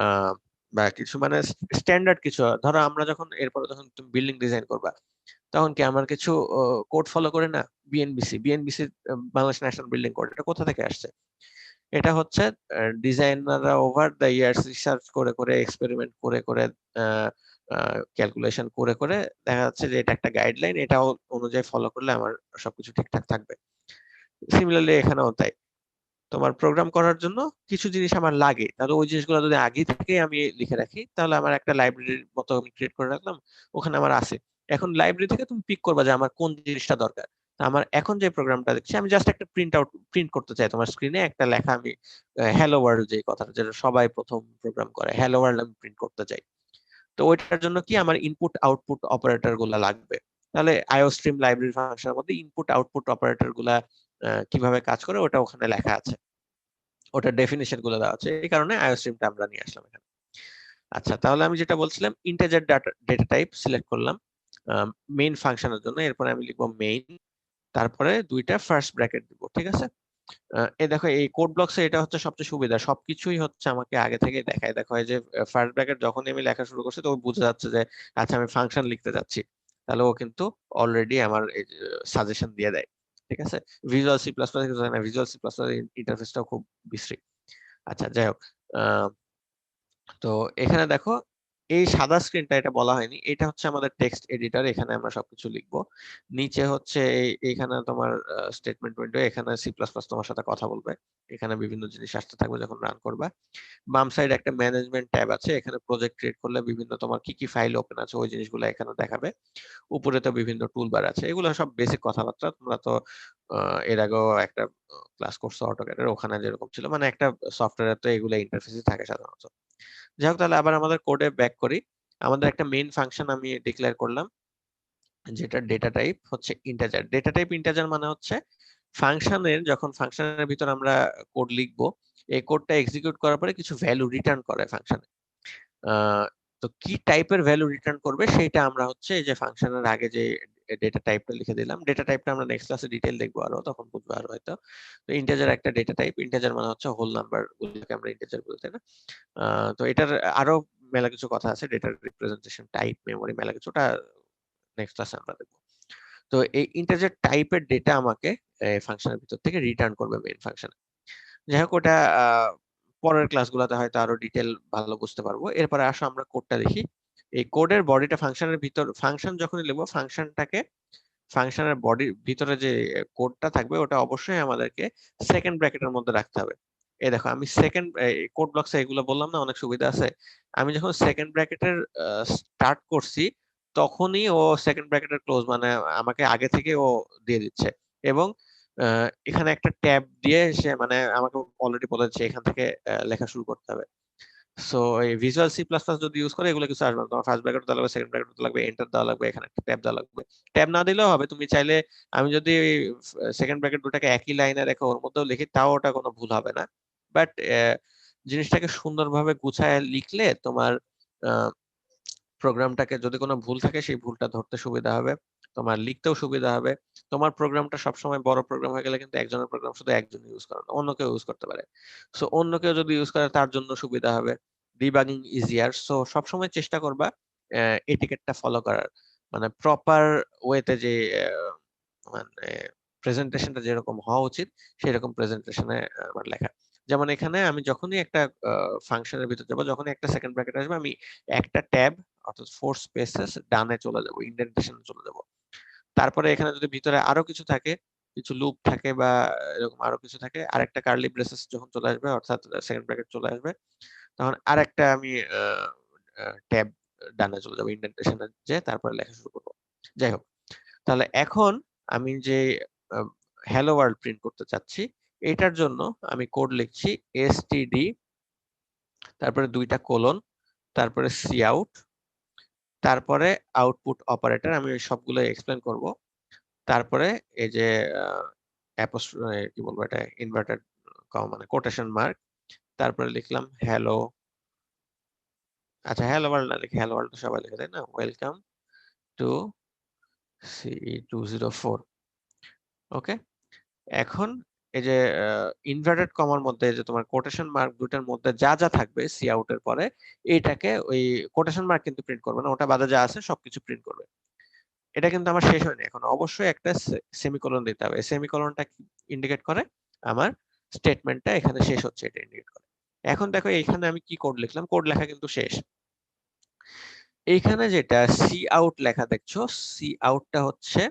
আহ, বা কিছু মানে স্ট্যান্ডার্ড কিছু। ধরো আমরা যখন এরপরে যখন তুমি বিল্ডিং ডিজাইন করবা, তখন কি আমার কিছু কোড ফলো করে না? BNBC Bangladesh national building code, এটা কোথা থেকে আসছে? এটা হচ্ছে ডিজাইনাররা ওভার দ্য ইয়ার্স রিসার্চ করে করে, এক্সপেরিমেন্ট করে করে, ক্যালকুলেশন করে করে দেখা যাচ্ছে যে এটা একটা গাইডলাইন, এটা অনুযায়ী ফলো করলে আমার সবকিছু ঠিকঠাক থাকবে। সিমিলারলি এখানেও তাই। তোমার প্রোগ্রাম করার জন্য কিছু জিনিস আমার লাগে, তাহলে ওই জিনিসগুলো যদি আগে থেকে আমি লিখে রাখি, তাহলে আমার একটা লাইব্রেরির মতো আমি ক্রিয়েট করে রাখলাম, ওখানে আমার আছে। এখন লাইব্রেরি থেকে তুমি পিক করবা যে আমার কোন জিনিসটা দরকার। তা আমার এখন যে প্রোগ্রামটা দেখছি, আমি জাস্ট একটা প্রিন্ট করতে চাই তোমার স্ক্রিনে একটা লেখা, আমি হ্যালো ওয়ার্ল্ড, যে কথাটা যেটা সবাই প্রথম প্রোগ্রাম করে, হ্যালো ওয়ার্ল্ড আমি প্রিন্ট করতে চাই। তো ওইটার জন্য কি আমার ইনপুট আউটপুট অপারেটর গুলা লাগবে। তাহলে আইওস্ট্রিম লাইব্রেরি ফাংশনের মধ্যে ইনপুট আউটপুট অপারেটর গুলা কিভাবে কাজ করে ওটা ওখানে লেখা আছে, ওটার ডেফিনিশন গুলো দেওয়া আছে। এই কারণে আইওস্ট্রিমটা আমরা নিয়ে আসলাম এখানে। আচ্ছা, তাহলে আমি যেটা বলছিলাম, ইন্টিজার ডেটা টাইপ সিলেক্ট করলাম মেইন ফাংশনের জন্য। এরপরে আমি লিখবো মেইন, তারপরে দুইটা ফার্স্ট ব্র্যাকেট দিব। ঠিক আছে? এই দেখো এই কোড ব্লকসে এটা হচ্ছে সবচেয়ে সুবিধা, সবকিছুই হচ্ছে আমাকে আগে থেকে দেখায়। দেখো এই যে ফার্স্ট ব্র্যাকেট যখনই আমি লেখা শুরু করছি, তো ও বুঝে যাচ্ছে যে আচ্ছা আমি ফাংশন লিখতে যাচ্ছি, তাহলে ও কিন্তু অলরেডি আমার সাজেশন দিয়ে দেয়। ঠিক আছে? Visual C plus plus, visual C plus plus ইন্টারফেসটাও খুব বিশ্রী। আচ্ছা, যাই হোক, আহ, তো এখানে দেখো এই সাদা স্ক্রিনটা, এটা বলা হয়নি, এটা হচ্ছে আমাদের টেক্সট এডিটর। এখানে আমরা সবকিছু লিখবো। নিচে হচ্ছে এইখানে তোমার স্টেটমেন্ট উইন্ডো, এখানে সি প্লাস প্লাস তোমার সাথে কথা বলবে। এখানে বিভিন্ন জিনিস আসতে থাকবে যখন রান করবা। বাম সাইড একটা ম্যানেজমেন্ট ট্যাব আছে, এখানে প্রজেক্ট ক্রিয়েট করলে বিভিন্ন তোমার কি কি ফাইল ওপেন আছে ওই জিনিসগুলো এখানে দেখাবে। উপরে তো বিভিন্ন টুলবার আছে, এগুলো সব বেসিক কথাবার্তা, তোমরা তো এর আগেও একটা ক্লাস করছো অটোক্যাডের, ওখানে যেরকম ছিল, মানে একটা সফটওয়্যার তো এগুলো ইন্টারফেসই থাকে সাধারণত। যাই হোক, তাহলে আবার আমাদের কোডে ব্যাক করি। আমাদের একটা মেইন ফাংশন আমি ডিক্লেয়ার করলাম, যেটা ডেটা টাইপ হচ্ছে ইন্টিজার। ডেটা টাইপ ইন্টিজার মানে হচ্ছে ফাংশনের, যখন ফাংশনের ভিতর আমরা কোড লিখবো, এই কোডটা এক্সিকিউট করার পরে কিছু ভ্যালু রিটার্ন করে ফাংশনে। তো কি টাইপের ভ্যালু রিটার্ন করবে সেটা আমরা হচ্ছে এই যে ফাংশনের আগে যে ডেটা টাইপটা লিখে দিলাম। ডেটা টাইপটা আমরা নেক্সট ক্লাসে ডিটেইল দেখবো, আরো তখন বুঝবো আরো হয়তো। তো ইন্টিজার একটা ডেটা টাইপ, ইন্টিজার মানে হচ্ছে হোল নাম্বার গুলোকে আমরা ইন্টিজার বলতে, তাই না? তো এটার আরো মেলা কিছু কথা আছে, ডেটার রিপ্রেজেন্টেশন টাইপ, মেমরি, মেলা কিছু, ওটা নেক্সট ক্লাসে আমরা দেখবো। তো এই ইন্টিজার টাইপের ডেটা আমাকে ফাংশনের ভিতর থেকে রিটার্ন করবে মেইন ফাংশনে। যাই হোক, ওটা পরের ক্লাসগুলোতে হয়তো আরো ডিটেল ভালো বুঝতে পারবো। এরপরে আসো আমরা কোডটা দেখি। এই কোডের বডিটা ফাংশনের ভিতর, ফাংশন যখনই লিখবো ফাংশনের বডির ভিতরে যে কোডটা থাকবে ওটা অবশ্যই আমাদেরকে সেকেন্ড ব্র্যাকেটের মধ্যে রাখতে হবে। এই দেখো আমি সেকেন্ড কোড ব্লকসে এগুলো বললাম না, অনেক সুবিধা আছে। আমি যখন সেকেন্ড ব্র্যাকেটের স্টার্ট করছি তখনই ও সেকেন্ড ব্র্যাকেটের ক্লোজ, মানে আমাকে আগে থেকে ও দিয়ে দিচ্ছে। এবং এখানে একটা ট্যাব দিয়ে সে মানে আমাকে অলরেডি বলে দিচ্ছে এখান থেকে লেখা শুরু করতে হবে। সো এই ভিজুয়াল সি প্লাস প্লাস যদি ইউজ করে এগুলো কিছু আসবে না। তোমার ফার্স্ট ব্র্যাকেট দেওয়া লাগবে, সেকেন্ড ব্র্যাকেট দেওয়া লাগবে, এন্টার দেওয়া লাগবে, এখানে একটা ট্যাব দেওয়া লাগবে। ট্যাব না দিলেও হবে, তুমি চাইলে আমি যদি সেকেন্ড ব্র্যাকেট দুটাকে একই লাইনে রেখে ওর মধ্যেও লিখি তাও ওটা কোনো ভুল হবে না। বাট জিনিসটাকে সুন্দরভাবে গুছায় লিখলে তোমার প্রোগ্রামটাকে যদি কোনো ভুল থাকে সেই ভুলটা ধরতে সুবিধা হবে, তোমার লিখতেও সুবিধা হবে। তোমার প্রোগ্রামটা সবসময় বড় প্রোগ্রাম হয়ে গেলে কিন্তু একজনের প্রোগ্রাম শুধু একজন ইউজ করে না, অন্য কেউ ইউজ করতে পারে। সো অন্য কেউ যদি ইউজ করে তার জন্য সুবিধা হবে, ডিবাগিং ইজিয়ার। সো সবসময় চেষ্টা করবা এটিকেটটা ফলো করার, মানে প্রপার ওয়েতে যে মানে প্রেজেন্টেশনটা যেরকম হওয়া উচিত সেরকম প্রেজেন্টেশনে মানে লেখা। যেমন এখানে আমি যখনই একটা ফাংশনের ভিতর যাব, যখনই একটা সেকেন্ড ব্র্যাকেট আসবে, আমি একটা ট্যাব অর্থাৎ 4 স্পেসেস ডানে চলে যাব, ইন্ডেন্টেশনে চলে যাব। তারপরে এখানে যদি ভিতরে আরো কিছু থাকে, কিছু লুপ থাকে বা এরকম আরো কিছু থাকে, আরেকটা কার্লি ব্রেসেস যখন চলে আসবে অর্থাৎ সেকেন্ড ব্র্যাকেট চলে আসবে, তখন আরেকটা আমি ট্যাব ডানে চলে যাব, ইন্ডেন্টেশনে যে তারপরে লেখা শুরু করব। যাই হোক, তাহলে এখন আমি যে হ্যালো ওয়ার্ল্ড প্রিন্ট করতে চাচ্ছি এটার জন্য আমি কোড লিখছি std, তারপরে 2টা কোলন, তারপরে কাউট, তারপরে আউটপুট অপারেটর, আমি ওই সবগুলো এক্সপ্লেন করব। তারপরে এই যে কি বলবো এটা, ইনভার্টেড মানে কোটেশন মার্ক, তারপরে লিখলাম হ্যালো। আচ্ছা হ্যালো ওয়ার্ল্ড না লিখে, হ্যালো ওয়ার্ল্ড তো সবাই লিখে তাই না, ওয়েলকাম টু CE204। ওকে, এখন এই যে ইনভার্টেড কমার মধ্যে যে তোমার কোটেশন মার্ক দুটার মধ্যে যা যা থাকবে সি আউটের পরে, এইটাকে ওই কোটেশন মার্ক কিন্তু প্রিন্ট করবে না, ওটা বাদে যা আছে সবকিছু প্রিন্ট করবে। এটা কিন্তু আমার শেষ হয়নি, এখন অবশ্যই একটা সেমিকোলন দিতে হবে। সেমিকোলনটা ইন্ডিকেট করে আমার স্টেটমেন্টটা এখানে শেষ হচ্ছে, এটা ইন্ডিকেট করে। এখন দেখো এইখানে আমি কি কোড লিখলাম, কোড লেখা কিন্তু শেষ। এইখানে যেটা সি আউট লেখা দেখছো, সি আউটটা হচ্ছে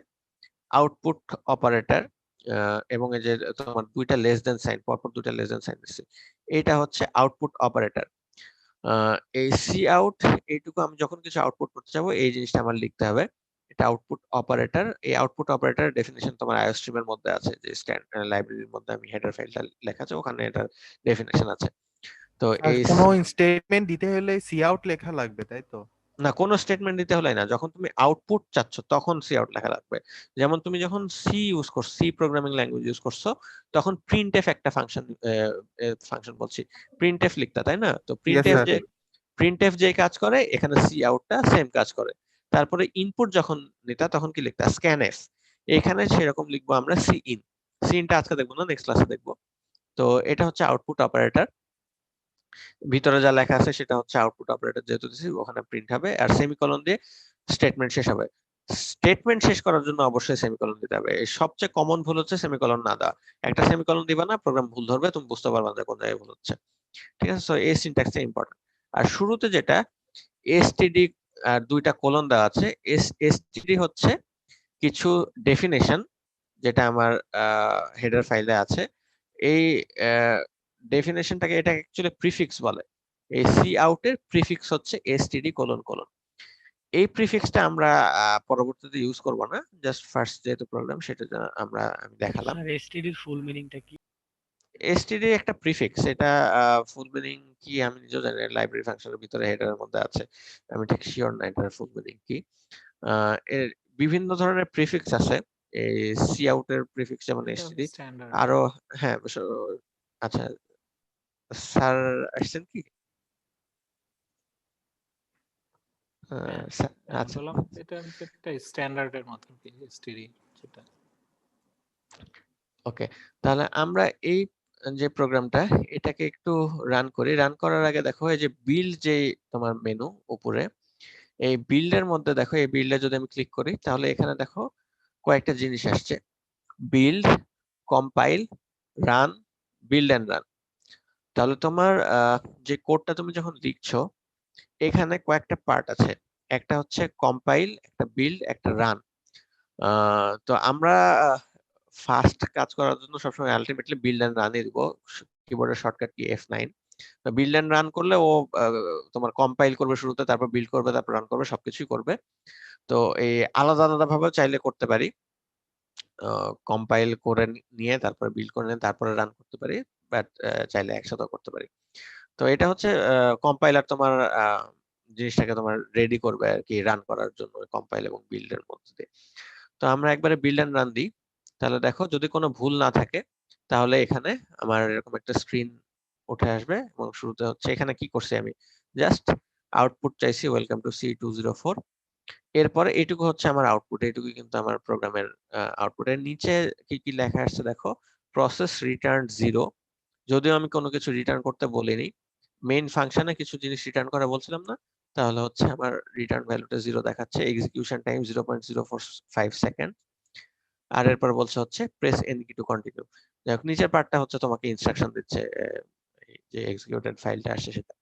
আউটপুট অপারেটর, এবং এই যে তোমার 2টা লেস দেন সাইন, পরপর 2টা লেস দেন সাইন দিচ্ছি, এটা হচ্ছে আউটপুট অপারেটর। এই সি আউট, এইটুকু আমি যখন কিছু আউটপুট করতে যাবো এই জিনিসটা আমার লিখতে হবে, এটা আউটপুট অপারেটর। এই আউটপুট অপারেটর ডেফিনিশন তোমার আইওস্ট্রিম এর মধ্যে আছে, যে লাইব্রেরির মধ্যে আমি হেডার ফাইলটা লেখা আছে, ওখানে এটার ডেফিনিশন আছে। তো আর এই কোনো স্টেটমেন্ট দিতে হলে সি আউট লেখা লাগবে তাই তো? না, কোনো স্টেটমেন্ট দিতে হলে না, যখন তুমি আউটপুট চাচ্ছ তখন সি আউট লেখা লাগবে। যেমন তুমি যখন সি ইউজ করছো, সি প্রোগ্রামিং ল্যাঙ্গুয়েজ ইউজ করছো, তখন প্রিন্টএফ একটা ফাংশন বলছি, প্রিন্টএফ লিখতা তাই না? তো ইয়েস স্যার। প্রিন্টএফ যে কাজ করে এখানে সি আউটটা সেম কাজ করে। তারপরে ইনপুট যখন নিতা তখন কি লিখতা, স্ক্যানএফ। এখানে সেরকম লিখবো আমরা সি ইন। সি ইনটা আজকে দেখবো না, নেক্সট ক্লাসে দেখবো। তো এটা হচ্ছে আউটপুট অপারেটর, ভিতরে যা লেখা আছে সেটা হচ্ছে আউটপুট অপারেটর, যেহেতু দিছি ওখানে প্রিন্ট হবে, আর সেমিকোলন দিয়ে স্টেটমেন্ট শেষ হবে। স্টেটমেন্ট শেষ করার জন্য অবশ্যই সেমিকোলন দিতে হবে। এই সবচেয়ে কমন ভুল হচ্ছে সেমিকোলন না দেওয়া। একটা সেমিকোলন দিবা না, প্রোগ্রাম ভুল ধরবে, তুমি বুঝতে পারবে না কোন জায়গায় ভুল হচ্ছে। ঠিক আছে, সো এই সিনট্যাক্সটা ইম্পর্টেন্ট। আর শুরুতে যেটা এসটিডি আর 2টা কোলন দেওয়া আছে, এসটিডি হচ্ছে কিছু ডেফিনেশন যেটা আমার হেডার ফাইলে আছে। এই ডেফিনেশনটাকে, এটা অ্যাকচুয়ালি প্রিফিক্স বলে। এই সি আউটের প্রিফিক্স হচ্ছে এসটিডি কোলন কোলন। এই প্রিফিক্সটা আমরা পরবর্তীতে ইউজ করব না, জাস্ট ফার্স্ট যেহেতু প্রোগ্রাম সেটা আমি দেখালাম। স্যার এসটিডির ফুল মিনিংটা কি? এসটিডি একটা প্রিফিক্স, এটা ফুল মিনিং কি আমি নিজেও জানি না, লাইব্রেরি ফাংশনের ভিতরে হেডারের মধ্যে আছে, আমি ঠিক শিওর না এটার ফুল মিনিং কি। এর বিভিন্ন ধরনের প্রিফিক্স আছে, এই সি আউটের প্রিফিক্স যেমন এসটিডি, স্ট্যান্ডার্ড। আরো হ্যাঁ আচ্ছা স্যার আসছেন কি? আচ্ছা বললাম এটা একটা স্ট্যান্ডার্ডের মতো কি এসটিডি যেটা। ওকে, তাহলে আমরা এই যে প্রোগ্রামটা এটাকে একটু রান করি। রান করার আগে দেখো এই যে বিল্ড, যে তোমার মেনু উপরে, এই বিল্ডের মধ্যে দেখো, এই বিল্ডে যদি আমি ক্লিক করি তাহলে এখানে দেখো কয়েকটা জিনিস আসছে, build, compile, run, build and run. তাহলে তোমার যে কোডটা তুমি যখন লিখছো এখানে কয়েকটা পার্ট আছে, একটা হচ্ছে কম্পাইল, একটা বিল্ড, একটা রান। তো আমরা ফাস্ট কাজ করার জন্য সবসময় আলটিমেটলি বিল্ড এন্ড রানই দিব, কিবোর্ডের shortcut key F9। Build and run করলে ও তোমার কম্পাইল করবে শুরুতে, তারপর বিল্ড করবে, তারপর রান করবে, সবকিছুই করবে। তো এই আলাদা আলাদা ভাবে চাইলে করতে পারি, কম্পাইল করে নিয়ে তারপরে বিল্ড করে নিয়ে তারপরে রান করতে পারি, বাট চাইলে একসাথেও করতে পারি। তো এটা হচ্ছে কম্পাইলার তোমার জিনিসটাকে তোমার রেডি করবে আর কি রান করার জন্য কম্পাইল এবং বিল্ডের মধ্যে দিয়ে। তো আমরা একবারে বিল্ড এন্ড রান দিই, তাহলে দেখো যদি কোনো ভুল না থাকে তাহলে এখানে আমার এরকম একটা স্ক্রিন উঠে আসবে এবং শুরুতে হচ্ছে এখানে কি করছি আমি জাস্ট আউটপুট চাইছি ওয়েলকাম টু C204। এরপরে এইটুকু হচ্ছে আমার আউটপুট, এইটুকু কিন্তু আমার প্রোগ্রামের আউটপুটের নিচে কি কি লেখা আসছে দেখো, প্রসেস রিটার্ন 0, যদিও আমি কোনো কিছু রিটার্ন করতে বলিনি, মেইন ফাংশনে কিছু জিনিস রিটার্ন করা বলছিলাম না, তাহলে হচ্ছে আমার রিটার্ন ভ্যালুটা 0 দেখাচ্ছে, এক্সিকিউশন টাইম 0.045 সেকেন্ড। আর এরপর বলছে হচ্ছে প্রেস এন কি টু কন্টিনিউ। যাই নিচের পার্টটা হচ্ছে তোমাকে ইনস্ট্রাকশন দিচ্ছে, এই যে এক্সিকিউটেড ফাইলটা আসছে সেটা।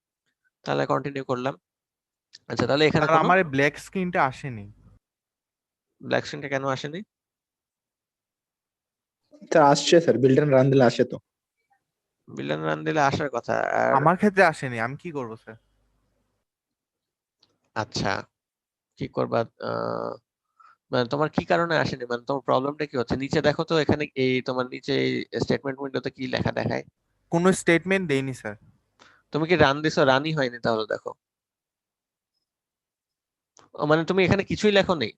তাহলে কন্টিনিউ করলাম। আচ্ছা তাহলে এখানে স্যার কোনো আমার ব্ল্যাক স্ক্রিনটা আসেনি। ব্ল্যাক স্ক্রিনটা কেন আসেনি? স্যার আসছে স্যার, বিল্ড এন্ড রান দিলে আসে তো। বিল্ড রান দিলে আসার কথা। আর আমার ক্ষেত্রে আসেনি, আমি কি করবো স্যার? আচ্ছা কি করবা, মানে তোমার কি কারণে আসেনি, মানে তোমার প্রবলেমটা কি হচ্ছে? নিচে দেখো তো, এখানে এই তোমার নিচে স্টেটমেন্ট উইন্ডোতে কি লেখা দেখায়? কোনো স্টেটমেন্ট দেয়নি স্যার। তুমি কি রান দিছো? রানই হয়নি, তাহলে দেখো। মানে তুমি এখানে কিছুই লেখো নেই।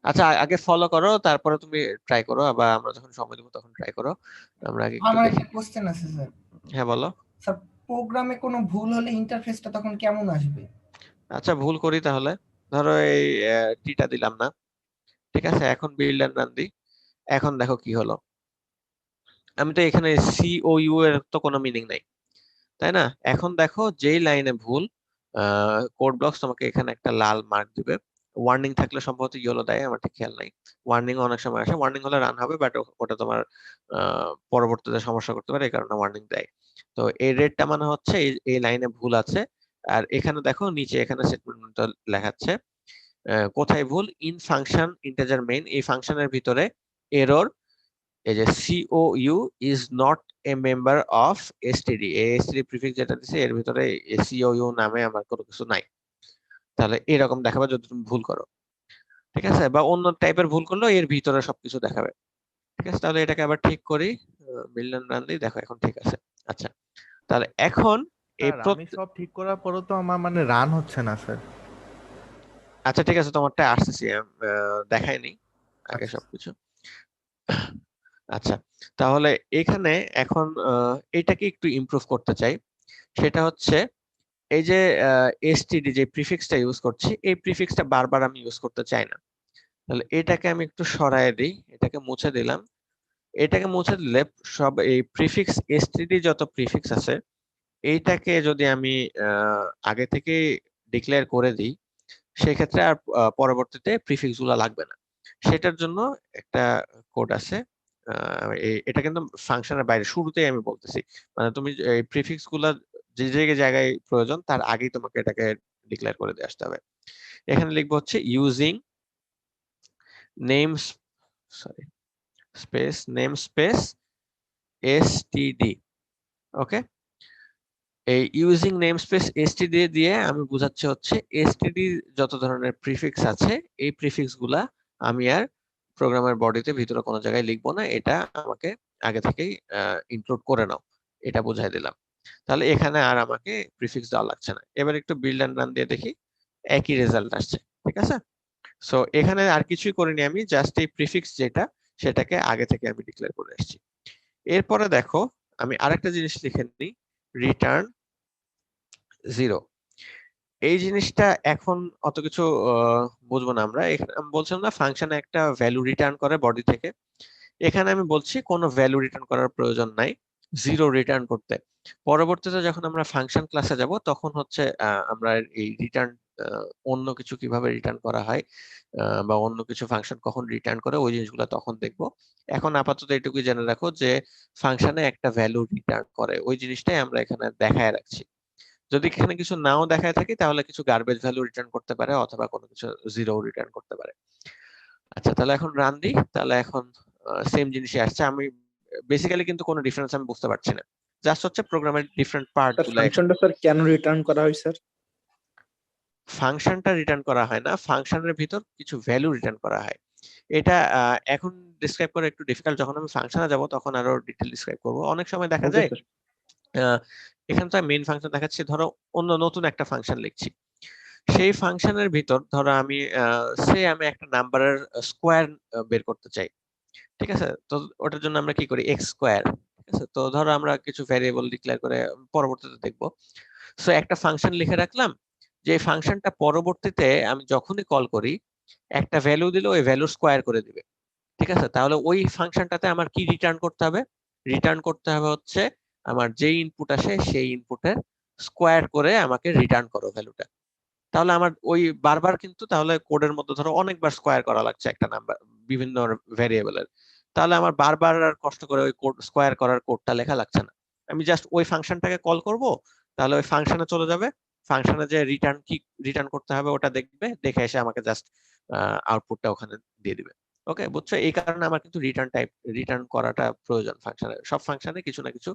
আচ্ছা আগে ফলো করো, তারপরে তুমি ট্রাই করো, আবার আমরা যখন সময় দেবো তখন ট্রাই করো। আমরা আগে একটু আমার দেখি। একটা কোশ্চেন আছে স্যার। হ্যাঁ বলো। স্যার প্রোগ্রামে কোনো ভুল হলে ইন্টারফেসটা তখন কেমন আসবে? আচ্ছা ভুল করি তাহলে, ধরো এই টিটা দিলাম না, ঠিক আছে, এখন বিল্ড এন্ড রান দিই। এখন দেখো কি হলো, আমি তো এখানে COU এর তো কোনো মিনিং নাই, তাই না? এখন দেখো যেই লাইনে ভুল, কোড ব্লকস তোমাকে এখানে একটা লাল মার্ক দিবে, ওয়ার্নিং থাকলে সম্ভবত ইয়েলো দেয়, আমার ঠিক খেয়াল নাই। ওয়ার্নিং অনেক সময় আসে, ওয়ার্নিং হলে রান হবে, বাট ওটা তোমার পরবর্তীতে সমস্যা করতে পারে, এই কারণে ওয়ার্নিং দেয়। তো এই রেডটা মানে হচ্ছে এই লাইনে ভুল আছে। আর এখানে দেখো নিচে এখানে স্টেটমেন্টটা লেখাচ্ছে কোথায় ভুল, ইন ফাংশন ইন্টিজার মেইন, এই ফাংশনের ভিতরে এরর, এই যে COU is not a member of STD, এই STD প্রিফিক্স যেটা দিছে এর ভিতরে COU নামে আমার কোনো কিছু নাই। তাহলে এরকম দেখাবে যদি তুমি ভুল করো, ঠিক আছে, বা অন্য টাইপের ভুল করলেও এর ভিতরে সবকিছু দেখাবে, ঠিক আছে। তাহলে এটাকে আবার ঠিক করি, মিলন রান দিই, দেখো এখন ঠিক আছে। আচ্ছা তাহলে এখন এই স্যার আমি সব ঠিক করার পরও তো আমার মানে রান হচ্ছে না স্যার। আচ্ছা ঠিক আছে, তোমারটা আসতেছি, দেখাইনি আগে আচ্ছা সবকিছু। আচ্ছা তাহলে এখানে এখন এটাকে একটু ইমপ্রুভ করতে চাই, সেটা হচ্ছে এই যে STD যে প্রিফিক্সটা ইউজ করছি, এই প্রিফিক্সটা বারবার আমি ইউজ করতে চাই না। তাহলে এটাকে আমি একটু সরায় দিই, এটাকে মুছে দিলাম। এটাকে মুছে দিলে সব এই প্রিফিক্স STD যত প্রিফিক্স আছে এইটাকে যদি আমি আগে থেকে ডিক্লেয়ার করে দিই, সেক্ষেত্রে আর পরবর্তীতে প্রিফিক্স গুলা লাগবে না। সেটার জন্য একটা কোড আছে, এটা কিন্তু ফাংশনের বাইরে, শুরুতেই আমি বলতেছি, মানে তুমি এই প্রিফিক্স গুলা যে যে জায়গায় প্রয়োজন তার আগেই তোমাকে এটাকে ডিক্লেয়ার করে দিয়ে আসতে হবে। এখানে লিখবো হচ্ছে using name sorry space name space STD। ওকে, এই ইউজিং নেম স্পেস STD দিয়ে আমি বুঝাচ্ছি হচ্ছে STD যত ধরনের প্রিফিক্স আছে এই প্রিফিক্স গুলা আমি আর প্রোগ্রামের বডিতে ভিতরে কোনো জায়গায় লিখবো না, এটা আমাকে আগে থেকেই ইনক্লুড করে নাও, এটা বুঝাই দিলাম। তাহলে এখানে আর আমাকে প্রিফিক্স দেওয়া লাগছে না। এবার একটু বিল্ড এন্ড রান দিয়ে দেখি, একই রেজাল্ট আসছে, ঠিক আছে। সো এখানে আর কিছুই করিনি আমি, জাস্ট এই প্রিফিক্স যেটা সেটাকে আগে থেকে আমি ডিক্লেয়ার করে আসছি। এরপরে দেখো আমি আরেকটা জিনিস লিখে নিই, রিটার্ন 0। এই জিনিসটা এখন অত কিছু বুঝবো না আমরা, এখানে আমি বলছিলাম না ফাংশনে একটা ভ্যালু রিটার্ন করে বডি থেকে, এখানে আমি বলছি কোনো ভ্যালু রিটার্ন করার প্রয়োজন নাই, 0 রিটার্ন করতে। পরবর্তীতে যখন আমরা ফাংশন ক্লাসে যাব তখন হচ্ছে আমরা এই রিটার্ন অন্য কিছু কিভাবে রিটার্ন করা হয় বা অন্য কিছু ফাংশন কখন রিটার্ন করে ওই জিনিসগুলো তখন দেখবো। এখন আপাতত এটুকুই জেনে রাখো যে ফাংশনে একটা ভ্যালু রিটার্ন করে, ওই জিনিসটাই আমরা এখানে দেখায় রাখছি। যদি এখানে কিছু নাও দেখায় থাকি তাহলে কিছু গার্বেজ ভ্যালু রিটার্ন করতে পারে অথবা কোনো কিছু জিরো রিটার্ন করতে পারে। আচ্ছা, তাহলে এখন রান দিই। তাহলে এখন সেম জিনিসই আসছে। আমি বেসিক্যালি কিন্তু কোনো ডিফারেন্স আমি বুঝতে পারছি না, জাস্ট হচ্ছে প্রোগ্রামের ডিফারেন্ট পার্ট স্যার গুলো। ফাংশনটা স্যার কেন রিটার্ন করা হয় স্যার? ফাংশনটা রিটার্ন করা হয় না, ফাংশনের ভিতর কিছু ভ্যালু রিটার্ন করা হয়। এটা এখন ডিসক্রাইব করা একটু ডিফিকাল্ট, যখন আমি ফাংশনে যাব তখন আরো ডিটেইল ডিসক্রাইব করব। অনেক সময় দেখা ওকে যায় স্যার। এখানে তো মেইন ফাংশন দেখাচ্ছি, ধরো অন্য নতুন একটা ফাংশন লিখছি। সেই ফাংশনের ভিতর ধরো আমি আমি একটা নাম্বারের স্কোয়ার বের করতে চাই, ঠিক আছে? তো ওটার জন্য আমরা কি করি, এক্স স্কোয়ার, ঠিক আছে? তো ধরো আমরা কিছু ভ্যারিয়েবল ডিক্লেয়ার করে পরবর্তীতে দেখবো। সো একটা ফাংশন লিখে রাখলাম, যে ফাংশনটা পরবর্তীতে আমি যখনই কল করি একটা ভ্যালু দিলে ওই ভ্যালু স্কোয়ার করে দিবে, ঠিক আছে? তাহলে ওই ফাংশনটাতে আমার কি রিটার্ন করতে হবে? রিটার্ন করতে হবে হচ্ছে আমার যে ইনপুট আসে সেই ইনপুটের স্কোয়ার করে আমাকে রিটার্ন করো ভ্যালুটা। তাহলে আমার ওই বারবার কিন্তু তাহলে কোডের মধ্যে ধরো অনেকবার স্কোয়ার করা লাগছে একটা নাম্বার বিভিন্ন ভ্যারিয়েবলের, তাহলে আমার বারবার আর কষ্ট করে ওই কোড স্কোয়ার করার কোডটা লেখা লাগছে না। আমি জাস্ট ওই ফাংশনটাকে কল করব, তাহলে ওই ফাংশনে চলে যাবে, ফাংশনে যে রিটার্ন কি রিটার্ন করতে হবে ওটা দেখবে, দেখে এসে আমাকে জাস্ট আউটপুটটা ওখানে দিয়ে দিবে। ওকে, বুঝছো? এই কারণে আমার কিন্তু রিটার্ন করাটা প্রয়োজন। ফাংশনে সব ফাংশনে কিছু না কিছু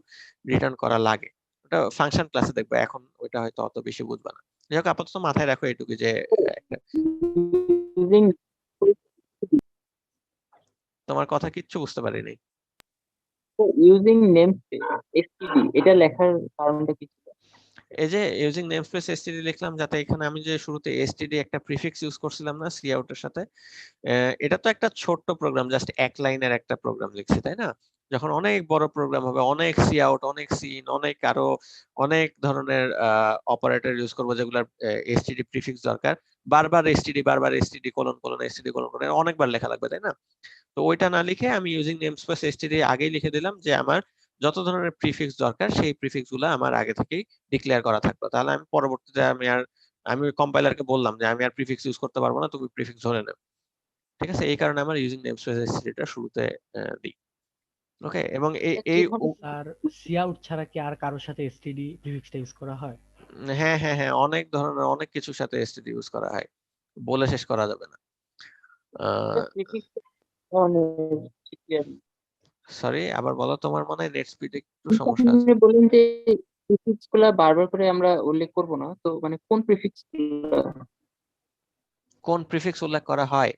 রিটার্ন করা লাগে, ওটা ফাংশন ক্লাসে দেখবে, এখন ওইটা হয়তো অত বেশি বুঝবা না। যাই হোক, আপাতত মাথায় রাখো এটুকু যে একটা, তোমার কথা কিচ্ছু বুঝতে পারিনি। ইউজিং নেমস্পেস এসটিডি এটা লেখার কারণটা কি ছিল? এই যে ইউজিং নেমস্পেস এসটিডি লিখলাম যাতে এখানে আমি যে শুরুতে এসটিডি একটা প্রিফিক্স ইউজ করছিলাম না সি আউট এর সাথে, এটা তো একটা ছোট্ট প্রোগ্রাম, জাস্ট এক লাইনের একটা প্রোগ্রাম লিখছি, তাই না? যখন অনেক বড় প্রোগ্রাম হবে, অনেক সি আউট, অনেক সিন, অনেক আরো অনেক ধরনের অপারেটর ইউজ করবো যেগুলোর এসটিডি প্রিফিক্স দরকার, বারবার STD colon colon STD colon colon অনেকবার লেখা লাগবে, তাই না? তো ওইটা না লিখে আমি ইউজিং নেমস্পেস এসটিডি আগেই লিখে দিলাম যে আমার যত ধরনের প্রিফিক্স দরকার সেই প্রিফিক্স গুলো আমার আগে থেকেই ডিক্লেয়ার করা থাকবে। তাহলে আমি পরবর্তীতে আমি কম্পাইলারকে বললাম যে আমি আর প্রিফিক্স ইউজ করতে পারবো না, তুমি প্রিফিক্স ধরে নেবে, ঠিক আছে? এই কারণে আমার ইউজিং নেমস্পেস এসটিডিটা শুরুতে দিই। ওকে, এবং আর সি আউট ছাড়া কি আর কারোর সাথে এসটিডি প্রিফিক্সটা ইউজ করা হয়? হ্যাঁ হ্যাঁ হ্যাঁ, অনেক ধরনের অনেক কিছুর সাথে এসটিডি ইউজ করা হয়, বলে শেষ করা যাবে না। সরি, আবার বলো, তোমার মনে হয় নেট স্পিডে একটু সমস্যা আছে। আপনি বললেন যে প্রিফিক্স গুলা বারবার করে আমরা উল্লেখ করব না, তো মানে কোন প্রিফিক্স গুলা? কোন প্রিফিক্স উল্লেখ করা হয়?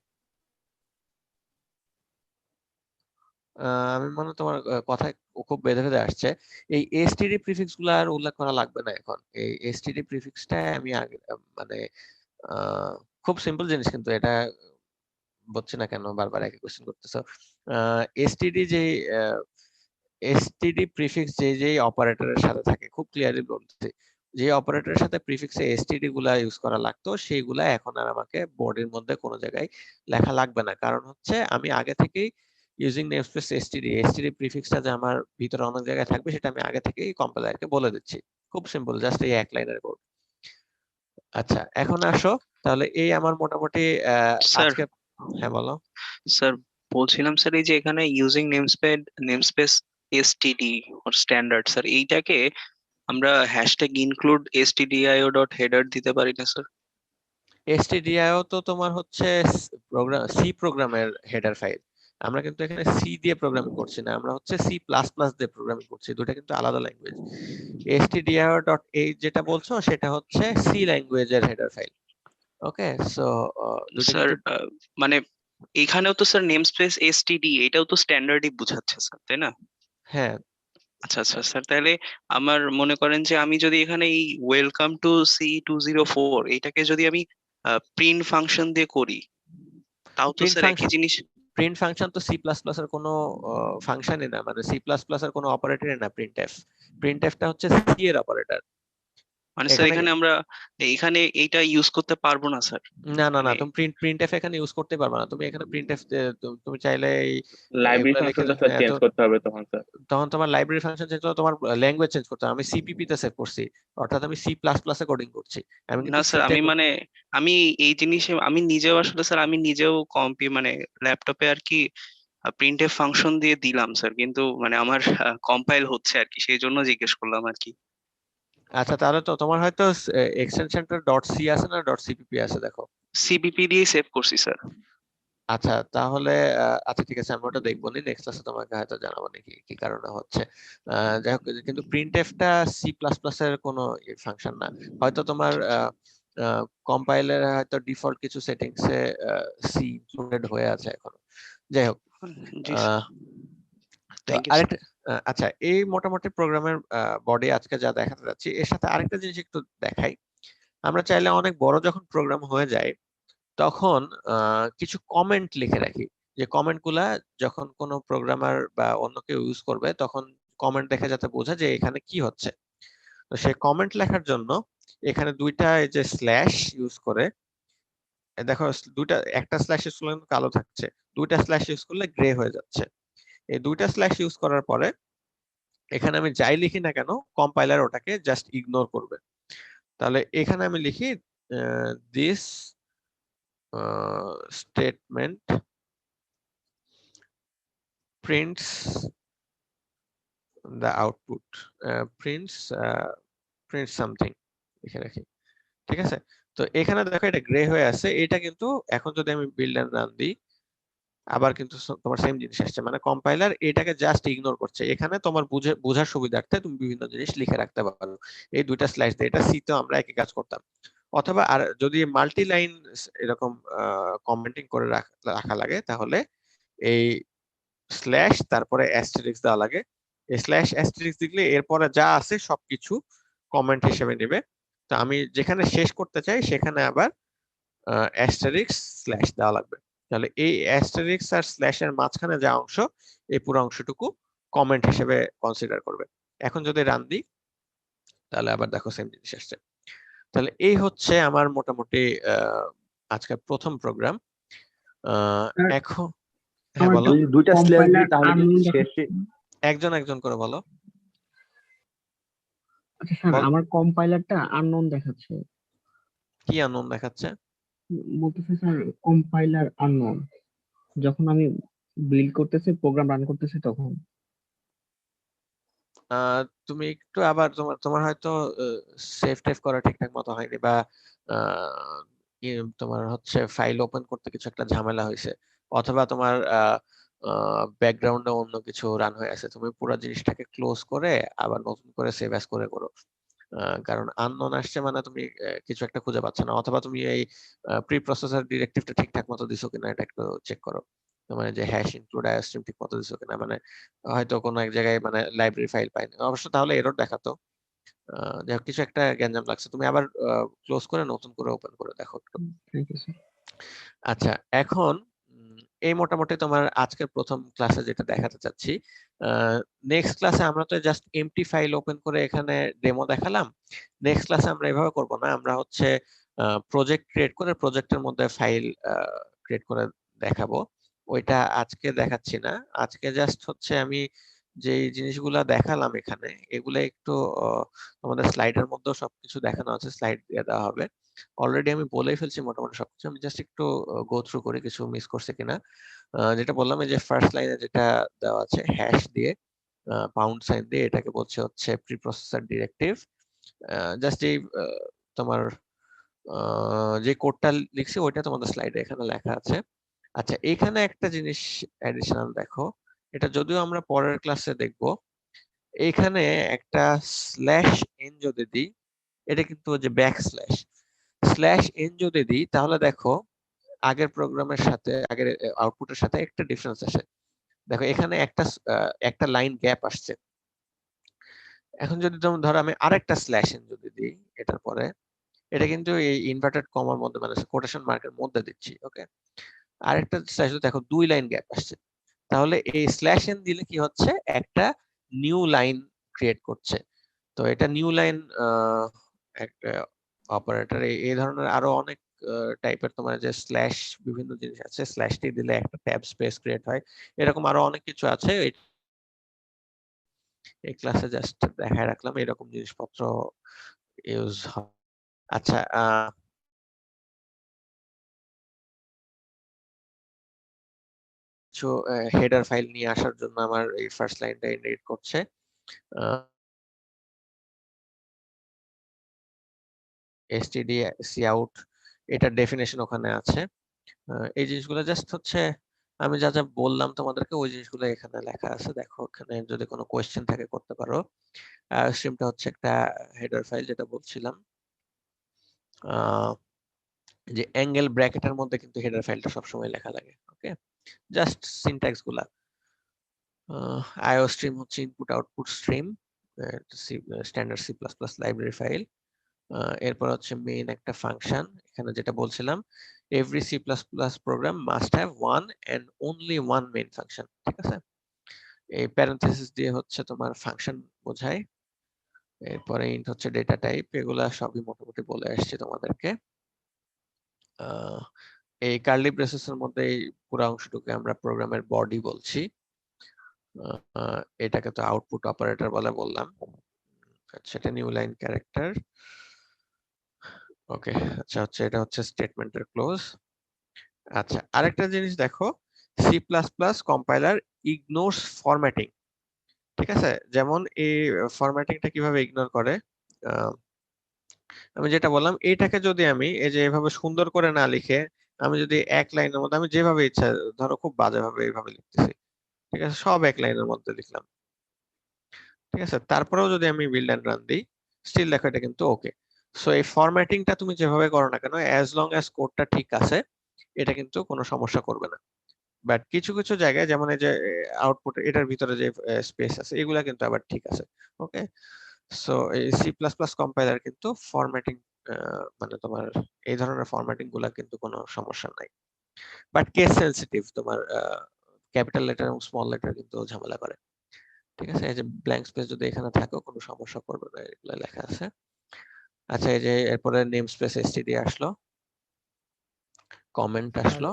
আমি মনে হয় তোমার কথায় খুব বেঁধে বেঁধে আসছে। এই এসটিডি প্রিফিক্স গুলো আর উল্লেখ করা লাগবে না এখন। এই এসটিডি প্রিফিক্সটা আমি আগে মানে খুব সিম্পল জিনিস, কিন্তু এটা বুঝছি না কেন বারবার একই কোশ্চেন করতেছো। এসটিডি যে এসটিডি প্রিফিক্স যে অপারেটরের সাথে থাকে, খুব ক্লিয়ারলি বলতে, যে অপারেটরের সাথে প্রিফিক্সে এসটিডি গুলা ইউজ করা লাগতো সেইগুলা এখন আর আমাকে বোর্ডের মধ্যে কোনো জায়গায় লেখা লাগবে না। কারণ হচ্ছে আমি আগে থেকেই ইউজিং নেমস্পেস এসটিডি প্রিফিক্সটা যে আমার ভিতরে অনেক জায়গায় থাকবে সেটা আমি আগে থেকেই কম্পাইলারকে বলে দিচ্ছি। খুব সিম্পল, জাস্ট এই এক লাইনের কোড। আচ্ছা, এখন আসো তাহলে এই আমার মোটামুটি স্যার আজকে, হ্যাঁ বলো। স্যার বলছিলাম স্যার, এই যে এখানে using namespace STD or standard, sir এইটাকে আমরা হ্যাশট্যাগ ইনক্লুড stdio.header দিতে পারি না স্যার? stdio তো তোমার হচ্ছে সি প্রোগ্রামের হেডার ফাইল। আমরা কিন্তু এখানে সি দিয়ে প্রোগ্রামিং করছি না, আমরা হচ্ছে সি প্লাস প্লাস দিয়ে প্রোগ্রামিং করছি, দুটো কিন্তু আলাদা ল্যাঙ্গুয়েজ। stdio.h যেটা বলছো সেটা হচ্ছে সি ল্যাঙ্গুয়েজের হেডার ফাইল। ওকে, সো দুটো স্যার কিন্তু মানে এখানেও তো স্যার নেমস্পেস এসটিডি এটাও তো স্ট্যান্ডার্ডই বোঝাচ্ছে স্যার, তাই না? হ্যাঁ। আচ্ছা আচ্ছা স্যার, তাহলে আমার মনে করেন যে আমি যদি এখানে এই ওয়েলকাম টু C204 এইটাকে যদি আমি প্রিন্ট ফাংশন দিয়ে করি, তাও তো স্যার একই জিনিস। প্রিন্ট ফাংশন তো সি প্লাস প্লাস এর কোনো ফাংশনই না, মানে সি প্লাস প্লাস এর কোনো অপারেটরই না। প্রিন্টএফটা হচ্ছে সি এর অপারেটর। মানে স্যার এখানে এখানে আমরা এখানে এইটা ইউজ করতে পারবো না স্যার। না না না, মানে তুমি প্রিন্টএফ এখানে ইউজ করতে পারবে না। তুমি এখানে প্রিন্টএফ তুমি চাইলে লাইব্রেরি এগুলা লিখে ফাংশনটা স্যার চেঞ্জ করতে হবে তখন স্যার। তখন তোমার লাইব্রেরি ফাংশন চেঞ্জ করতে, তোমার ল্যাঙ্গুয়েজ চেঞ্জ করতে হবে। আমি সিপিপি তে সেভ করছি, অর্থাৎ আমি সি প্লাস প্লাস এ কোডিং করছি। আমি না কিন্তু স্যার, সিতে আমি মানে আমি এই জিনিসে আমি নিজেও আসলে স্যার আমি নিজেও মানে ল্যাপটপে আর কি প্রিন্টএফ ফাংশন দিয়ে দিলাম স্যার, কিন্তু মানে আমার কম্পাইল হচ্ছে আর কি, সেই জন্য জিজ্ঞেস করলাম আর কি। আচ্ছা, তাহলে তো তোমার হয়তো এক্সটেনশনটা ডট সি আছে না ডট সিপিপি আছে, দেখো। সিপিপি দিয়ে সেভ করছি স্যার। আচ্ছা তাহলে আচ্ছা ঠিক আছে, আমি ওটা দেখবো নি, নেক্সট ক্লাসে তোমাকে হয়তো জানাবো নাকি কি কারণে হচ্ছে। যাই হোক, কিন্তু প্রিন্টএফটা সি প্লাস প্লাস এর কোনো ফাংশন না। হয়তো তোমার কম্পাইলার হয়তো ডিফল্ট কিছু সেটিংস এ সি ইনক্লুডেড হয়ে আছে এখনো। যাই হোক, জি স্যার, তো থ্যাংক ইউ স্যার। আরেকটা আচ্ছা, এই মোটামুটি প্রোগ্রামের বডি আজকে যা দেখাতে যাচ্ছি, এর সাথে আরেকটা জিনিস একটু দেখাই। আমরা চাইলে অনেক বড় যখন প্রোগ্রাম হয়ে যায় তখন কিছু কমেন্ট লিখে রাখি, যে কমেন্ট গুলা যখন কোনো প্রোগ্রামার বা অন্য কেউ ইউজ করবে তখন কমেন্ট দেখে যাতে বোঝা যে এখানে কি হচ্ছে। তো সেই কমেন্ট লেখার জন্য এখানে দুইটা এই যে স্ল্যাশ ইউজ করে, দেখো দুইটা, একটা স্ল্যাশ ইউজ করলে কিন্তু কালো থাকছে, দুইটা স্ল্যাশ ইউজ করলে গ্রে হয়ে যাচ্ছে। এই দুইটা স্ল্যাশ ইউজ করার পরে এখানে আমি যাই লিখি না কেন কম্পাইলার ওটাকে জাস্ট ইগনোর করবে। তাহলে এখানে আমি লিখি this statement prints the output, prints something লিখে রাখি, ঠিক আছে। তো এখানে দেখো এটা গ্রে হয়ে আছে, এটা কিন্তু এখন যদি আমি বিল্ড এন্ড রান দিই আবার কিন্তু তোমার সেম জিনিস আসছে, মানে কম্পাইলার এটাকে জাস্ট ইগনোর করছে। এখানে তোমার বোঝার সুবিধার্থে তুমি বিভিন্ন জিনিস লিখে রাখতে পারো এই দুইটা স্লাইস দিয়ে। এটা সি তে আমরা একই কাজ করতাম। অথবা আর যদি মাল্টি লাইন এরকম কমেন্টিং করে রাখা লাগে তাহলে এই স্ল্যাশ তারপরে অ্যাস্টেরিক্স দেওয়া লাগে। এই স্ল্যাশ অ্যাস্টেরিক্স দিলে এরপরে যা আছে সবকিছু কমেন্ট হিসেবে নেবে। তো আমি যেখানে শেষ করতে চাই সেখানে আবার অ্যাস্টেরিক্স স্ল্যাশ দেওয়া লাগবে। তাহলে এই অ্যাস্টেরিক্স আর স্ল্যাশের মাঝখানে যা অংশ, এই পুরো অংশটুকু কমেন্ট হিসেবে কনসিডার করবে। এখন যদি রান দিই তাহলে আবার দেখো সেম জিনিস আসছে। তাহলে এই হচ্ছে আমার মোটামুটি আজকের প্রথম প্রোগ্রাম। এখন হ্যাঁ বলো, দুইটা স্ল্যাশ দিই তাহলে কি শেষে একজন একজন করে বলো। আচ্ছা স্যার, আমার কম্পাইলারটা আননোন দেখাচ্ছে। কি আননোন দেখাচ্ছে? বলতেছে স্যার কম্পাইলার আননোন, যখন আমি বিল্ড করতেছি প্রোগ্রাম রান করতেছি তখন। তুমি একটু আবার তোমার হয়তো সেভ টেভ করা ঠিকঠাক মতো হয়নি, বা তোমার হচ্ছে ফাইল ওপেন করতে কিছু একটা ঝামেলা হয়েছে, অথবা তোমার ব্যাকগ্রাউন্ডে অন্য কিছু রান হয়ে আছে। তুমি পুরো জিনিসটাকে ক্লোজ করে আবার নতুন করে সেভ অ্যাজ করে করো। কারণ আননোন আসছে মানে তুমি কিছু একটা খুঁজে পাচ্ছ না, অথবা তুমি এই প্রি প্রসেসর ডিরেক্টিভটা ঠিকঠাক মতো দিছো কিনা এটা একটু চেক করো। মানে যে হ্যাশ ইনক্লুড আইওস্ট্রিম ঠিক মতো দিছো কিনা, মানে হয়তো কোনো এক জায়গায় মানে লাইব্রেরি ফাইল পাইনি, অবশ্য তাহলে এরর দেখাতো। যাই হোক, কিছু একটা গ্যাঞ্জাম লাগছে, তুমি আবার ক্লোজ করে নতুন করে ওপেন করে দেখো একটু। আচ্ছা, এখন এই মোটামুটি তোমার আজকের প্রথম ক্লাসে যেটা দেখাতে চাচ্ছি। নেক্সট ক্লাসে আমরা তো জাস্ট এমটি ফাইল ওপেন করে এখানে ডেমো দেখালাম। নেক্সট ক্লাসে আমরা এভাবে করব না, আমরা হচ্ছে প্রজেক্ট ক্রিয়েট করে প্রজেক্টের মধ্যে ফাইল ক্রিয়েট করে দেখাবো। ওইটা আজকে দেখাচ্ছি না, আজকে জাস্ট হচ্ছে আমি যে জিনিসগুলা দেখালাম এখানে এগুলা একটু তোমাদের স্লাইডের মধ্যে সবকিছু দেখানো আছে, স্লাইড দিয়ে দেওয়া হবে। অলরেডি আমি বলেই ফেলছি মোটামুটি সবকিছু, আমি জাস্ট একটু গো থ্রু করি কিছু মিস করছে কিনা। যেটা বললাম এই যে ফার্স্ট লাইনে যেটা দেওয়া আছে হ্যাশ দিয়ে পাউন্ড সাইন দিয়ে, এটাকে বলছে হচ্ছে প্রি প্রসেসর ডিরেক্টিভ। জাস্ট এই তোমার যে কোডটা লিখছি ওইটা তোমাদের স্লাইডে এখানে লেখা আছে। আচ্ছা, এখানে একটা জিনিস অ্যাডিশনাল দেখো, এটা যদিও আমরা পরের ক্লাসে দেখব। এখানে একটা স্ল্যাশ এন যদি দিই, এটা কিন্তু যে ব্যাক স্ল্যাশ এন যদি দিই তাহলে দেখো আগের প্রোগ্রামের সাথে আগের আউটপুটের সাথে একটা ডিফারেন্স আসে। দেখো এখানে একটা লাইন গ্যাপ আসছে। এখন যদি ধরো আমি আরেকটা স্ল্যাশ এন যদি দিই এটার পরে, এটা কিন্তু এই ইনভার্টেড কমার মধ্যে মানে কোটেশন মার্কের মধ্যে দিচ্ছি, ওকে। আরেকটা স্ল্যাশ দেখো দুই লাইন গ্যাপ আসছে, তাহলে এই স্ল্যাশ এন দিলে কি হচ্ছে একটা নিউ লাইন ক্রিয়েট করছে। তো এটা নিউ লাইন একটা অপারেটর, এই ধরনের আরো অনেক টাইপের তোমার যে স্ল্যাশ বিভিন্ন জিনিস আছে, স্ল্যাশ টি দিলে একটা ট্যাব স্পেস ক্রিয়েট হয়, এরকম আরো অনেক কিছু আছে। এই ক্লাসে জাস্ট দেখায় রাখলাম এরকম জিনিসপত্র ইউজ হয়। আচ্ছা, কিছু হেডার ফাইল নিয়ে আসার জন্য আমার এই ফার্স্ট লাইনটা ইন্ডিকেট করছে। এসটিডি সি আউট, এটার ডেফিনেশন ওখানে আছে। এই জিনিসগুলো জাস্ট হচ্ছে আমি যা যা বললাম তোমাদেরকে, ওই জিনিসগুলো এখানে লেখা আছে, দেখো এখানে যদি কোনো কোয়েশ্চেন থাকে করতে পারো। স্ট্রিমটা হচ্ছে একটা হেডার ফাইল, যেটা বলছিলাম যে অ্যাঙ্গেল ব্র্যাকেটের মধ্যে কিন্তু হেডার ফাইলটা সবসময় লেখা লাগে। ওকে, জাস্ট সিনট্যাক্স গুলা। আইও স্ট্রিম হচ্ছে input output stream, standard C plus plus library file. এরপর হচ্ছে মেইন একটা ফাংশন, এখানে যেটা বলছিলাম every C plus plus program must have one and only one main function. ঠিক আছে, এই প্যারেনথেসিস দিয়ে হচ্ছে তোমার ফাংশন বোঝায়। এরপরে ইন্ট হচ্ছে ডেটা টাইপ, এগুলা সবই মোটামুটি বলে আসছে তোমাদেরকে। এই কার্লি ব্রেসেসের মধ্যে এই পুরো অংশটুকু আমরা প্রোগ্রামের বডি বলছি। এটাকে তো আউটপুট অপারেটর বলে বললাম। আচ্ছা, এটা নিউ লাইন ক্যারেক্টার। ওকে, আচ্ছা হচ্ছে এটা হচ্ছে স্টেটমেন্টের ক্লোজ। আচ্ছা, আরেকটা জিনিস দেখো, C plus plus compiler ignores formatting. ঠিক আছে, যেমন এই ফরম্যাটিংটা কিভাবে ইগনোর করে, আমি যেটা বললাম, এটাকে যদি আমি এই যে এভাবে সুন্দর করে না লিখে, আমি যদি এক লাইনের মধ্যে আমি যেভাবে ইচ্ছা, ধরো খুব বাজেভাবে এইভাবে লিখতেছি, ঠিক আছে, সব এক লাইনের মধ্যে লিখলাম, ঠিক আছে, তারপরেও যদি আমি বিল্ড এন্ড রান দিই, স্টিল দেখো এটা কিন্তু ওকে। সো এই ফরম্যাটিংটা তুমি যেভাবে করো না কেন, অ্যাজ লং অ্যাজ কোডটা ঠিক আছে, এটা কিন্তু কোনো সমস্যা করবে না। বাট কিছু কিছু জায়গায়, যেমন এই যে আউটপুট, এটার ভিতরে যে স্পেস আছে, এগুলা কিন্তু আবার ঠিক আছে। ওকে, সো এই সি প্লাস প্লাস কম্পাইলার কিন্তু ফরম্যাটিং, মানে তোমার এই ধরনের ফরম্যাটিং গুলা কিন্তু কোনো সমস্যা নাই। বাট কেস সেনসিটিভ, তোমার ক্যাপিটাল লেটার এবং স্মল লেটার কিন্তু ঝামেলা করে। ঠিক আছে, এই যে ব্ল্যাঙ্ক স্পেস যদি এখানে থাকে কোনো সমস্যা করবে না, এগুলো লেখা আছে। আচ্ছা, এই যে এরপরে নেম স্পেস এসটিডি আসলো, কমেন্ট আসলো,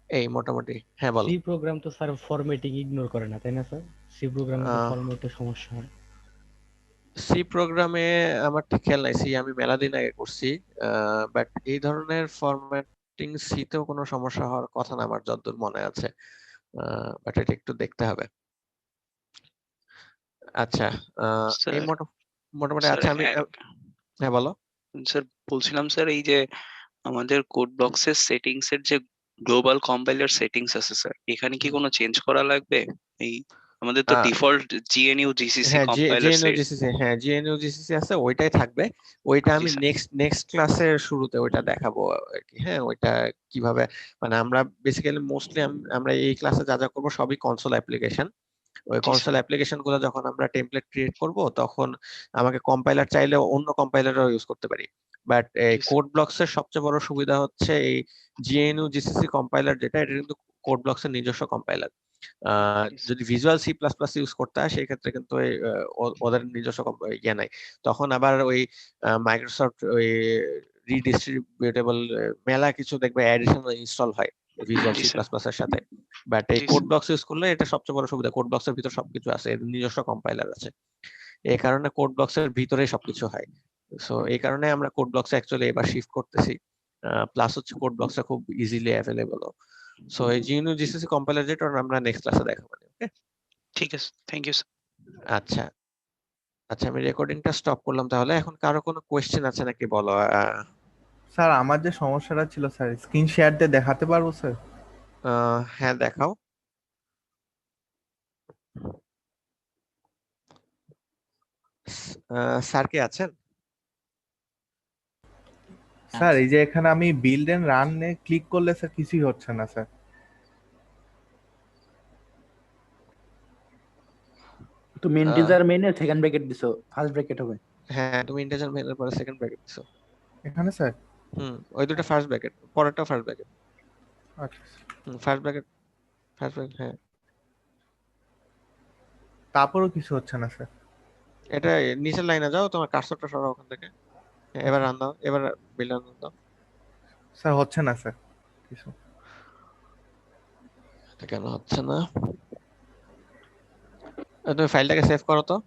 এই মোটামুটি। হ্যাঁ বলো। সি প্রোগ্রাম তো স্যার ফরম্যাটিং ইগনোর করে না, তাই না স্যার? সি প্রোগ্রামে তো ফরম্যাটের সমস্যা হয়। সি প্রোগ্রামে আমার ঠিক খেয়াল নাই, সি আমি মেলা দিন আগে করছি, বাট এই ধরনের ফরম্যাটিং সি তেও কোনো সমস্যা হওয়ার কথা না আমার যতদূর মনে আছে, বাট এটা একটু দেখতে হবে। আচ্ছা, এই মোটামুটি। আচ্ছা, আমি হ্যাঁ বলো। স্যার বলছিলাম স্যার, এই যে আমাদের কোড বক্সের সেটিংস এর যে গ্লোবাল কম্পাইলার সেটিংস আছে স্যার, এখানে কি কোনো চেঞ্জ করা লাগবে? এই আমাদের তো ডিফল্ট জিএনইউ জিসিসি হ্যাঁ, কম্পাইলার জিএনইউ জিসিসি, হ্যাঁ জিএনইউ জিসিসি আছে, ওইটাই থাকবে। ওইটা আমি নেক্সট ক্লাসের শুরুতে ওইটা দেখাবো আর কি। হ্যাঁ, ওইটা কিভাবে, মানে আমরা বেসিক্যালি মোস্টলি আমরা এই ক্লাসে যা যা করবো সবই কনসোল অ্যাপ্লিকেশন। ওই কনসোল অ্যাপ্লিকেশন গুলো যখন আমরা টেমপ্লেট ক্রিয়েট করব, তখন আমাকে কম্পাইলার চাইলে অন্য কম্পাইলারও ইউজ করতে পারি। বাট এই কোড ব্লকস এর সবচেয়ে বড় সুবিধা হচ্ছে এই জিএনইউ জিসিসি কম্পাইলার, যেটা এটা কিন্তু কোড ব্লকস এর নিজস্ব কম্পাইলার। যদি visual C plus plus use করতে হয়, সেই ক্ষেত্রে কিন্তু ওদের নিজস্ব ইয়ে নাই। তখন আবার ওই মাইক্রোসফট ওই রিডিস্ট্রিবিউটেবল মেলা কিছু দেখবে অ্যাডিশনাল ইনস্টল হয় ভিজুয়াল সি প্লাস প্লাস এর সাথে। বাট এই কোড ব্লকস ইউজ করলে এটা সবচেয়ে বড় সুবিধা, কোড ব্লকস এর ভিতর সবকিছু আছে, এর নিজস্ব কম্পাইলার আছে, এই কারণে কোড ব্লকস এর ভিতরেই সবকিছু হয়। সো এই কারণে আমরা কোড ব্লকস অ্যাকচুয়ালি এবার শিফট করতেছি। প্লাস হচ্ছে কোড ব্লকস খুব ইজিলি অ্যাভেলেবল। সো এই জিএনইউ জিসিসি কম্পাইলার যেটা আমরা নেক্সট ক্লাসে দেখাবো। ওকে, ঠিক আছে, থ্যাংক ইউ স্যার। আচ্ছা আচ্ছা, আমি রেকর্ডিংটা স্টপ করলাম তাহলে। এখন কারো কোনো কোয়েশ্চেন আছে নাকি বলো। স্যার আমার যে সমস্যাটা ছিল স্যার, স্ক্রিন শেয়ার দিয়ে দেখাতে পারবো স্যার? হ্যাঁ, দেখাও। স্যার কে আছেন? স্যার এই যে এখানে আমি বিল্ড এন্ড রান এ ক্লিক করলে স্যার কিছুই হচ্ছে না স্যার। তুমি ইন্টিজার মেইনে সেকেন্ড ব্র্যাকেট দিছো, ফার্স্ট ব্র্যাকেট হবে। হ্যাঁ, তুমি ইন্টিজার মেইনের পরে সেকেন্ড ব্র্যাকেট দিছো এখানে স্যার। ওই দুটো ফার্স্ট ব্র্যাকেট, পরেরটা ফার্স্ট ব্র্যাকেট। আচ্ছা, ফার্স্ট ব্র্যাকেট, হ্যাঁ। তারপরও কিছু হচ্ছে না স্যার। এটা নিচের লাইনে যাও, তোমার কার্সরটা সরাও ওখান থেকে। এবার রান দাও, এবার বিল রান দাও। স্যার হচ্ছে না স্যার কিছু। এটা কেন হচ্ছে না? তুমি ফাইলটাকে সেভ করো তো।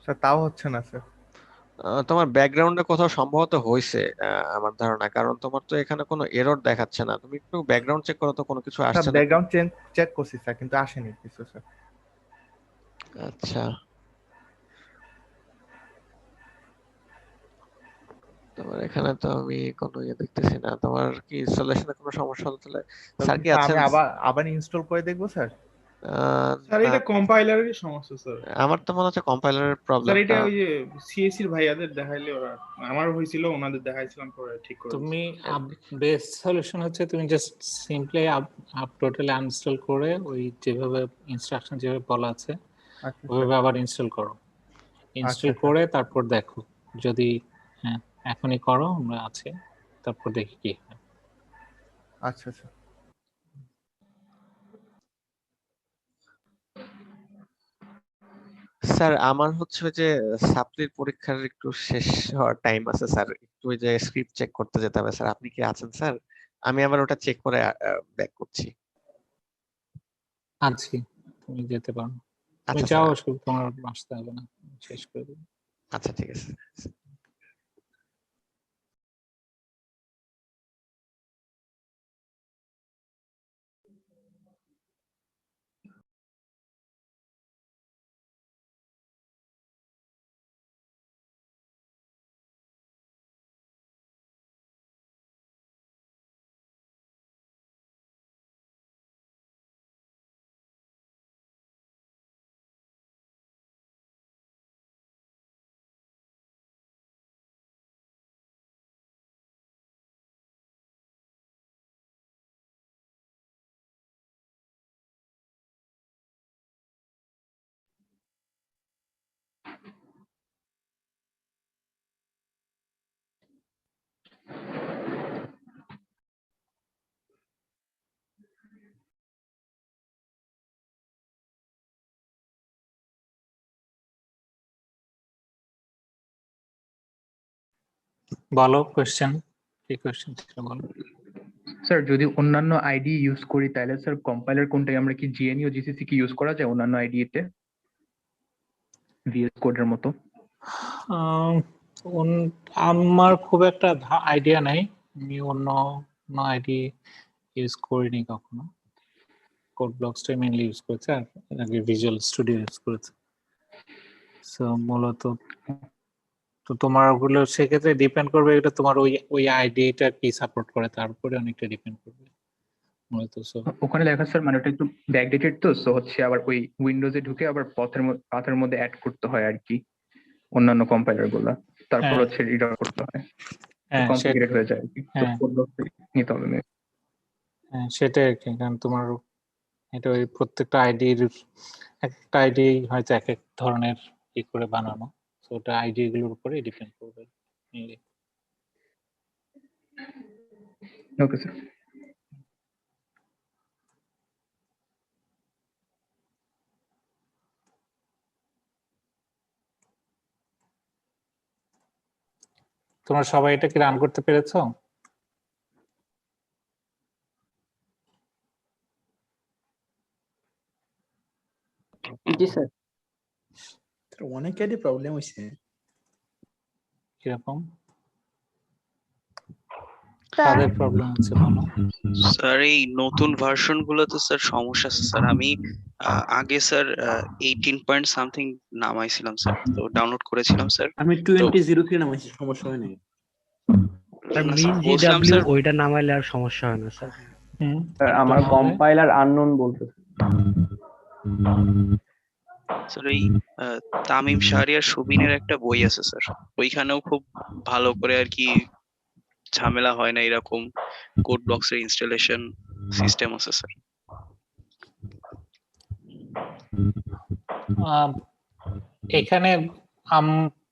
স্যার তাও হচ্ছে না স্যার। তোমার ব্যাকগ্রাউন্ডে কোথাও সম্ভবত হয়েছে আমার ধারণা, কারণ তোমার তো এখানে কোনো এরর দেখাচ্ছে না। তুমি একটু ব্যাকগ্রাউন্ড চেক করো তো, কোনো কিছু স্যার আসছে নাকি। ব্যাকগ্রাউন্ড চেক করছি স্যার, কিন্তু আসেনি কিছু স্যার। আচ্ছা, তোমার এখানে তো আমি কোনো ইয়ে দেখতেছি না। তোমার কি ইনস্টলেশনে কোনো সমস্যা হলো তাহলে? স্যার কি স্যার, আছেন? আমি আবার ইনস্টল করে দেখবো স্যার। স্যার না, এটা কম্পাইলারেরই সমস্যা স্যার। আমার তো মনে হচ্ছে কম্পাইলারের প্রবলেম। স্যার এটা ওই যে সিএসসির ভাইয়াদের দেখাইলে ওরা, আমার হয়েছিল ওনাদের দেখাইছিলাম, পরে ঠিক করে তুমি দিয়েছে। বেস্ট সলিউশন হচ্ছে তুমি just simply up totally uninstall করে ওই যেভাবে ইনস্ট্রাকশন যেভাবে বলা আছে আচ্ছা ওইভাবে আবার ইনস্টল করো। ইনস্টল আচ্ছা করে তারপর দেখো, যদি হ্যাঁ এখনই করো, আমরা আছে, তারপর দেখি কি হয়। আচ্ছা আচ্ছা। স্যার আমার হচ্ছে ওই যে সাপ্লির পরীক্ষার একটু শেষ হওয়ার টাইম আছে স্যার, একটু ওই যে স্ক্রিপ্ট চেক করতে যেতে হবে স্যার। আপনি কি আছেন স্যার? আমি আবার ওটা চেক করে ব্যাক করছি। আছি, তুমি যেতে পারো। তুমি আচ্ছা যাও, স্যার। শুধু তোমার আসতে হবে না, শেষ করে দেবো। আচ্ছা ঠিক আছে। বলো কোশ্চেন, কি কোশ্চেন ছিল বলো। স্যার যদি অন্যান্য আইডি ইউজ করি তাহলে স্যার কম্পাইলার কোনটাই, আমরা কি জিএনইউ জিসিসি কি ইউজ করা যায় অন্যান্য আইডিতে ভিএস কোডের মতো? আমার খুব একটা আইডিয়া নাই, আমি অন্য আইডি ইউজ করিনি কখনো। কোড ব্লকসটাই মেইনলি ইউজ করেছে, আর আগে ভিজুয়াল স্টুডিও ইউজ করেছে। সো মূলত তো তোমার ওগুলো সেক্ষেত্রে ডিপেন্ড করবে, এটা তোমার ওই আইডিটা কি সাপোর্ট করে তার উপরে অনেকটা ডিপেন্ড করবে মূলত। সো ওখানে লেখা স্যার মানে ওটা একটু ব্যাকডেটেড, তো সো হচ্ছে আবার ওই উইন্ডোজে ঢুকে আবার পাথের মধ্যে অ্যাড করতে হয় আর কি অন্যান্য কম্পাইলার গুলা, তারপর হ্যাঁ হচ্ছে রিডার করতে হয়, হ্যাঁ কমপ্লিকেটেড হয়ে যায় আর কি। তো হ্যাঁ কোড ব্লক নিতে হবে না। হ্যাঁ সেটাই আর কি, কারণ তোমার এটা ওই প্রত্যেকটা আইডির একটা আইডি হয়তো এক এক ধরনের ই করে বানানো, তো ওটা আইডি গুলোর উপরে ডিপেন্ড করবে। Okay sir. তোমরা সবাই এটা কি রান করতে পেরেছো? জি স্যার। অনেকেরই প্রবলেম হয়েছে। কিরকম কাদের প্রবলেম হচ্ছে বলো? স্যার এই নতুন ভার্সন গুলোতে স্যার সমস্যা আছে স্যার। আমি আগে স্যার 18 পয়েন্ট সামথিং নামাইছিলাম স্যার, তো ডাউনলোড করেছিলাম স্যার। আমি 2003 নামাইছি, সমস্যা হয় নাই। মিন বলছিলাম জিডব্লিউ স্যার, ওইটা নামাইলে আর সমস্যা হয় না স্যার। স্যার আমার কম্পাইলার আননোন বলতেছে। স্যার এই তামিম শাহরিয়ার সুবিনের একটা বই আছে স্যার, ওইখানেও খুব ভালো করে আর কি ঝামেলা হয় না, এরকম কোড ব্লকস এর ইনস্টলেশন সিস্টেম আছে স্যার। এখানে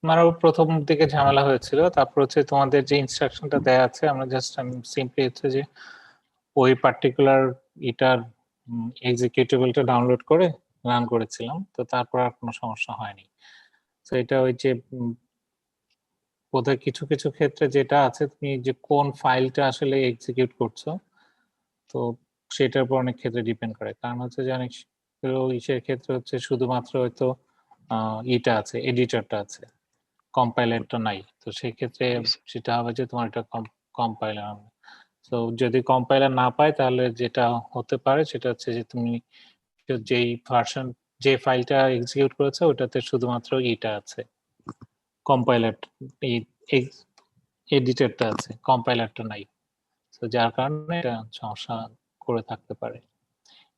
আমারও প্রথম দিকে ঝামেলা হয়েছিল, তারপর হচ্ছে তোমাদের যে ইনস্ট্রাকশনটা দেয়া আছে আমরা জাস্ট সিম্পলি হচ্ছে যে ওই পার্টিকুলার এটার এক্সিকিউটেবলটা ডাউনলোড করে রান করেছিলাম, তো তারপর আর কোনো সমস্যা হয়নি। তো এটা ওই যে বোধহয় কিছু কিছু ক্ষেত্রে যেটা আছে তুমি যে কোন ফাইলটা আসলে এক্সিকিউট করছো, তো সেটার উপর অনেক ক্ষেত্রে ডিপেন্ড করে। কারণ হচ্ছে যে অনেক ইসের ক্ষেত্রে হচ্ছে শুধুমাত্র হয়তো ইটা আছে, এডিটরটা আছে, কম্পাইলারটা নাই, তো সেই ক্ষেত্রে সেটা হবে যে তোমার এটা কম্পাইলার হবে। তো যদি কম্পাইলার না পায় তাহলে যেটা হতে পারে সেটা হচ্ছে যে তুমি যেই ভার্সন, যে ফাইলটা এক্সিকিউট করেছে ওটাতে শুধুমাত্র ইটা আছে, কম্পাইলার এডিটরটা আছে, কম্পাইলারটা নাই। তো যার কারণে এটা সমস্যা করে থাকতে পারে।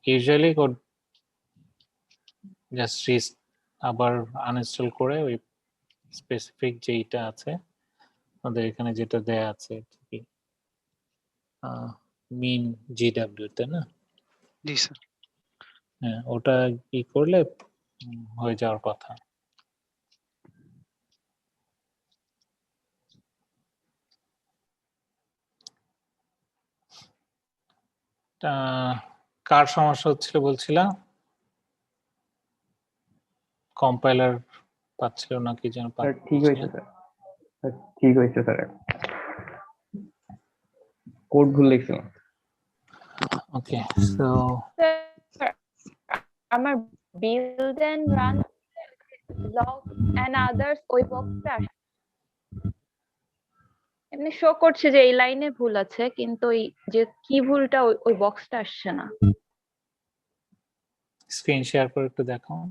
ইউজুয়ালি কোড জাস্ট আবার আনইনস্টল করে ওই স্পেসিফিক যেটা আছে আমাদের এখানে যেটা দেয়া আছে কি মিন জিডব্লিউ, তাই না? জি স্যার। হ্যাঁ, ওটা কি করলে হয়ে যাওয়ার কথা। কার সমস্যা হচ্ছিল বলছিলাম? কম্পাইলার পাচ্ছিল না কি যেন স্যার ঠিক হয়েছে স্যার, ঠিক হয়েছে স্যার, কোড ভুল লিখছিলাম। ওকে, সো আমার build and run log and others ওই বক্সটা এমনি শো করছে যে এই লাইনে ভুল আছে, কিন্তু ওই যে কি ভুলটা ওই বক্সটা আসছে না। স্ক্রিন শেয়ার করে একটু দেখাও।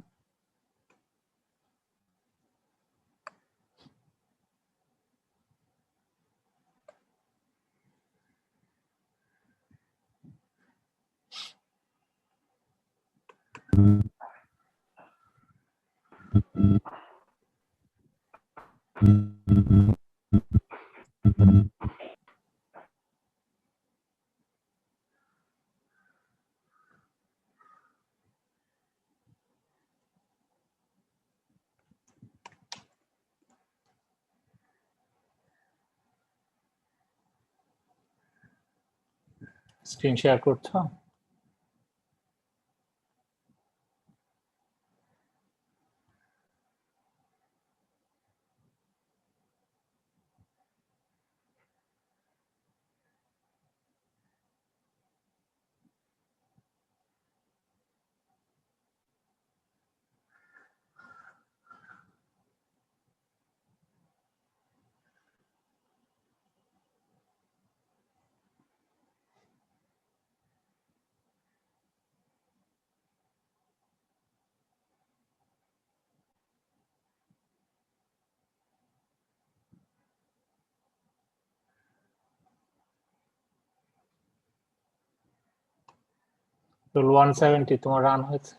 স্ক্রিন শেয়ার করছো? রুল 170 তোমার রান হয়েছে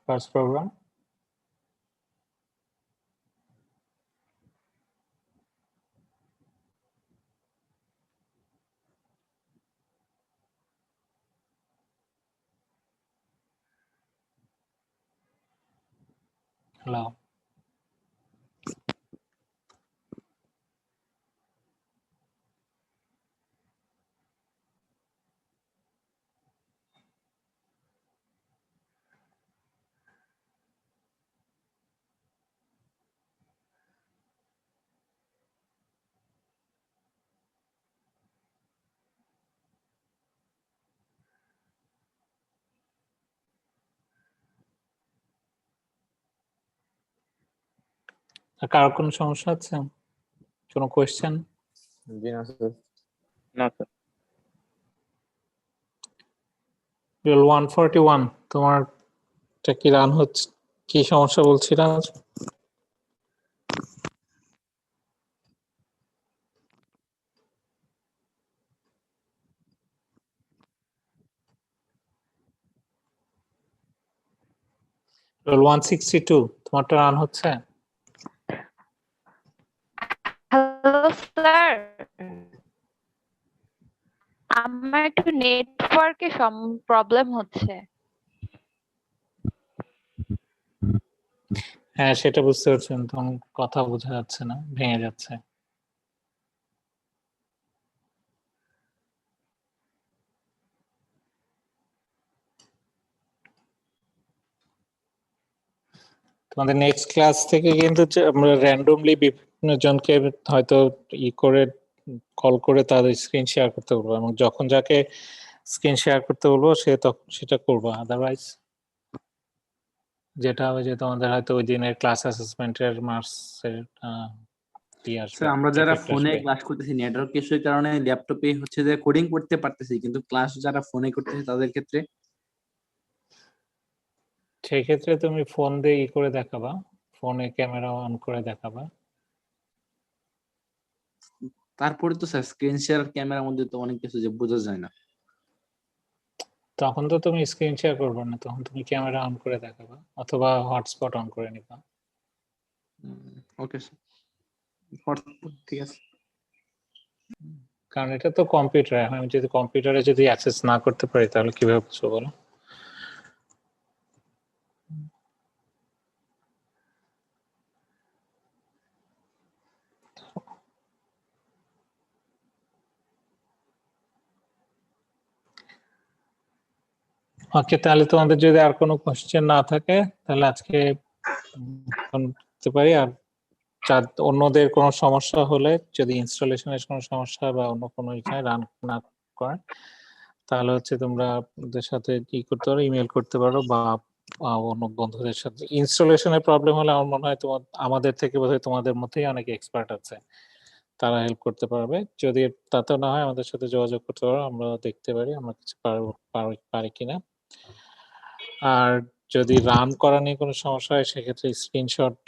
ফার্স্ট প্রোগ্রাম? হ্যালো, কারো কোনো সমস্যা আছে? কোনো কোয়েশ্চেন? জি না স্যার। না স্যার। রুল 141 তোমার কি রান হচ্ছে, কি সমস্যা বলছিলা? রুল 162 তোমারটা রান হচ্ছে? হ্যালো স্যার, আমার একটু নেটওয়ার্কে প্রবলেম হচ্ছে। হ্যাঁ সেটা বুঝতে পারছেন, তখন কথা বোঝা যাচ্ছে না, ভেঙে যাচ্ছে। তোমাদের নেক্সট ক্লাস থেকে কিন্তু আমরা র্যান্ডমলি বিভিন্ন জনকে হয়তো করে কল করে তাদের স্ক্রিন শেয়ার করতে বলবো, এবং যখন যাকে স্ক্রিন শেয়ার করতে বলবো সে তখন সেটা করবো। আদারওয়াইজ যেটা হবে যে তোমাদের হয়তো ওই দিনের ক্লাস অ্যাসেসমেন্টের মার্কসের স্যার আমরা যারা ফোনে ক্লাস করতেছি নেটওয়ার্ক ইস্যুর কারণে ল্যাপটপে হচ্ছে যে কোডিং করতে পারতেছি, কিন্তু ক্লাস যারা ফোনে করতেছে তাদের ক্ষেত্রে সেই ক্ষেত্রে তুমি ফোন দিয়ে করে দেখাবা, ফোনে ক্যামেরা অন করে দেখাবা। তারপরে তো স্যার স্ক্রিন শেয়ার ক্যামেরার মধ্যে তো অনেক কিছু যে বোঝা যায় না। তখন তো তুমি স্ক্রিন শেয়ার করবে না, তখন তুমি ক্যামেরা অন করে দেখাবা অথবা হটস্পট অন করে নিবা। ওকে স্যার, হটস্পট ঠিক আছে। কারণ এটা তো কম্পিউটার, এখন আমি যদি কম্পিউটারে যদি অ্যাক্সেস না করতে পারি তাহলে কিভাবে বুঝবো বলো? ওকে, তাহলে তোমাদের যদি আর কোনো কোশ্চেন না থাকে তাহলে আজকে করতে পারি। আর অন্যদের কোনো সমস্যা হলে, যদি ইনস্টলেশনের কোনো সমস্যা বা অন্য কোনো ইচ্ছায় রান না করে, তাহলে হচ্ছে তোমরা ওদের সাথে কি করতে পারো, ইমেল করতে পারো বা অন্য বন্ধুদের সাথে। ইনস্টলেশনের প্রবলেম হলে আমার মনে হয় আমাদের থেকে বোধহয় তোমাদের মধ্যেই অনেক এক্সপার্ট আছে, তারা হেল্প করতে পারবে। যদি তাতে না হয় আমাদের সাথে যোগাযোগ করতে পারো, আমরা দেখতে পারি আমরা কিছু পারি কিনা। আর যদি রান করা নিয়ে কোনো সমস্যা হয় সেক্ষেত্রে স্ক্রিনশট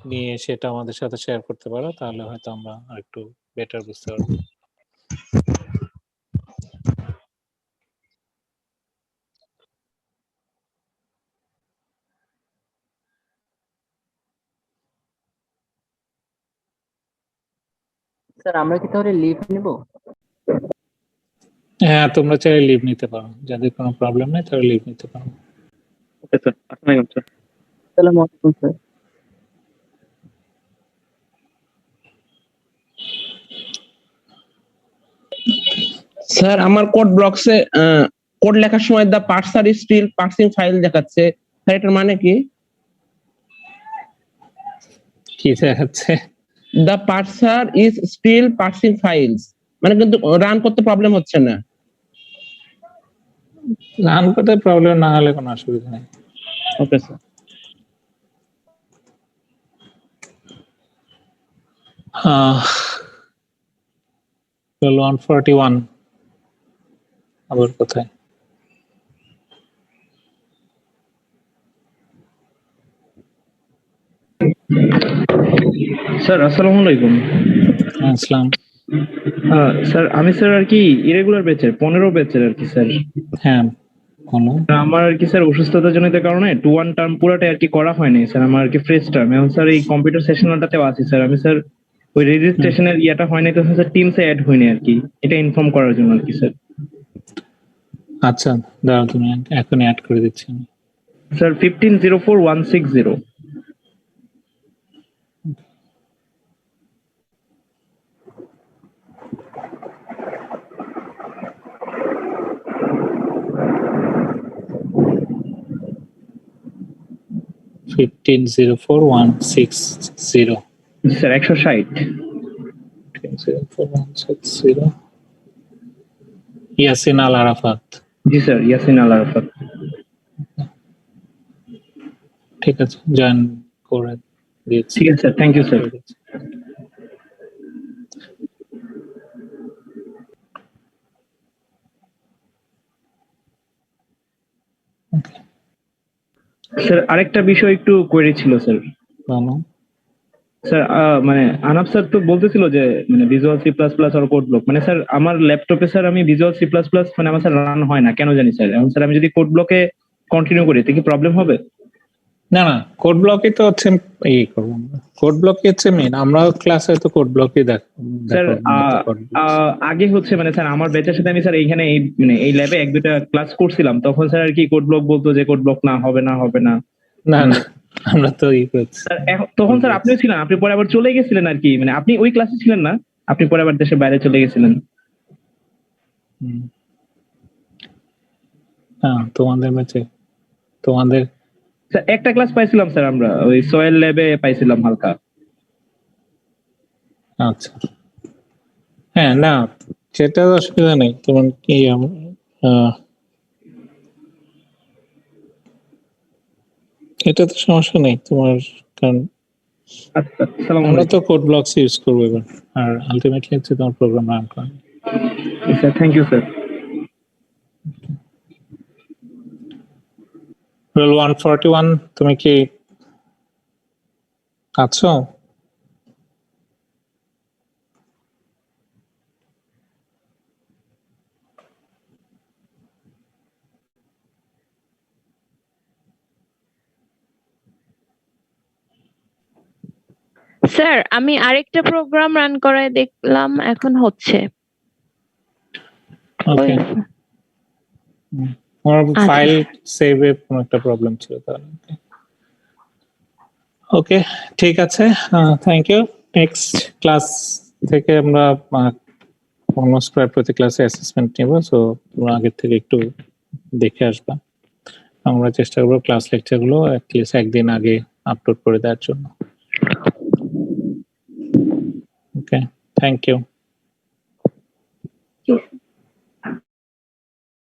নিয়ে সেটা আমাদের সাথে শেয়ার করতে পারো, তাহলে হয়তো আমরা আরেকটু বেটার বুঝতে পারবো। স্যার আমরা কি তাহলে লিভ নিব? হ্যাঁ তোমরা চাইলে লিভ নিতে পারো, যাদের কোনো প্রবলেম নেই তারা লিভ নিতে পারো। ওকে স্যার, আসসালামু আলাইকুম স্যার। আসসালামু আলাইকুম স্যার। স্যার আমার কোড ব্লকসে কোড লেখার সময় দা পার্সার ইজ স্টিল পার্সিং ফাইল দেখাচ্ছে, স্যার এটার মানে কি? কি দেখাচ্ছে? দা পার্সার ইজ স্টিল পার্সিং ফাইলস, মানে কিন্তু রান করতে প্রবলেম হচ্ছে না। রান করতে প্রবলেম না হলে কোনো অসুবিধা নেই। Okay sir. 141 আবার কোথায়? স্যার আসসালামু আলাইকুম। আসসালাম। স্যার আমি স্যার আর কি ইরেগুলার ব্যাচের 15 ব্যাচের আর কি স্যার। হ্যাঁ আমার আর কি স্যার অসুস্থতার জনিত কারণে 2-1 টার্ম পুরোটা আর কি করা হয়নি স্যার, আমার আর কি ফ্রেশ টার্ম। এখন স্যার এই কম্পিউটার সেশনটাতেও আছি স্যার আমি স্যার, ওই রেজিস্ট্রেশনের ইয়াটা হয়নি তো স্যার, টিমসে অ্যাড হয়নি আর কি, এটা ইনফর্ম করার জন্য আর কি স্যার। আচ্ছা দাঁড়াও, তুমি এখনই অ্যাড করে দিচ্ছি আমি। স্যার 1504160। স্যার 160। 1504160 ইয়াসিন আল আরাফাত। জি স্যার, ইয়াসিন আল আরাফাত। ঠিক আছে, জয়েন করে দিয়েছি। ঠিক আছে sir, thank you sir. Sir আরেকটা বিষয় একটু কোয়েরি ছিল স্যার। স্যার মানে আনাফ স্যার তো বলতেছিল যে মানে ভিজুয়াল সি প্লাস প্লাস আর কোড ব্লক, মানে স্যার আমার ল্যাপটপে স্যার আমি ভিজুয়াল সি প্লাস প্লাস মানে আমার স্যার রান হয় না, কেন জানি স্যার। এখন স্যার আমি যদি কোড ব্লকে কন্টিনিউ করি তো কি প্রবলেম হবে? না না, কোড ব্লকই তো হচ্ছে এই করব, কোড ব্লকই হচ্ছে মেইন। আমরা ক্লাসে তো কোড ব্লকই স্যার আগে হচ্ছে মানে স্যার আমার ব্যাচের সাথে আমি স্যার এইখানে এই মানে এই ল্যাবে 1-2টা ক্লাস করছিলাম, তখন স্যার আর কি কোড ব্লক বলতো যে কোড ব্লক না হবে না হবে না। না না, আমরা তো ই করছি। স্যার তখন স্যার আপনিও ছিলেন, আপনি পরে আবার চলে গেছিলেন আর কি, মানে আপনি ওই ক্লাসে ছিলেন না, আপনি পরে আবার দেশের বাইরে চলে গেছিলেন। হ্যাঁ তোমাদের ম্যাচে তোমাদের স্যার একটা ক্লাস পাইছিলাম স্যার, আমরা ওই সয়েল ল্যাবে পাইছিলাম হালকা। আচ্ছা হ্যাঁ না সেটা অসুবিধা নেই। তোমার কি এটা তো সমস্যা নেই তোমার, কারণ আমরা তো কোড ব্লকস ইউজ করবো এবার, আর আলটিমেটলি হচ্ছে তোমার প্রোগ্রাম রান করা। Sir thank you sir. Roll 141 তুমি কি আছো? স্যার আমি আরেকটা প্রোগ্রাম রান করায় দেখলাম এখন হচ্ছে। ওকে আমার ফাইল সেভে কোনো একটা প্রবলেম ছিল তাহলে। ওকে ঠিক আছে, থ্যাংক ইউ। নেক্সট ক্লাস থেকে আমরা অলমোস্ট প্রায় প্রতি ক্লাসে অ্যাসেসমেন্ট নেব, সো তোমরা আগের থেকে একটু দেখে আসবা। আমরা চেষ্টা করবো ক্লাস লেকচারগুলো অ্যাটলিস্ট একদিন আগে আপলোড করে দেওয়ার জন্য। Okay thank you.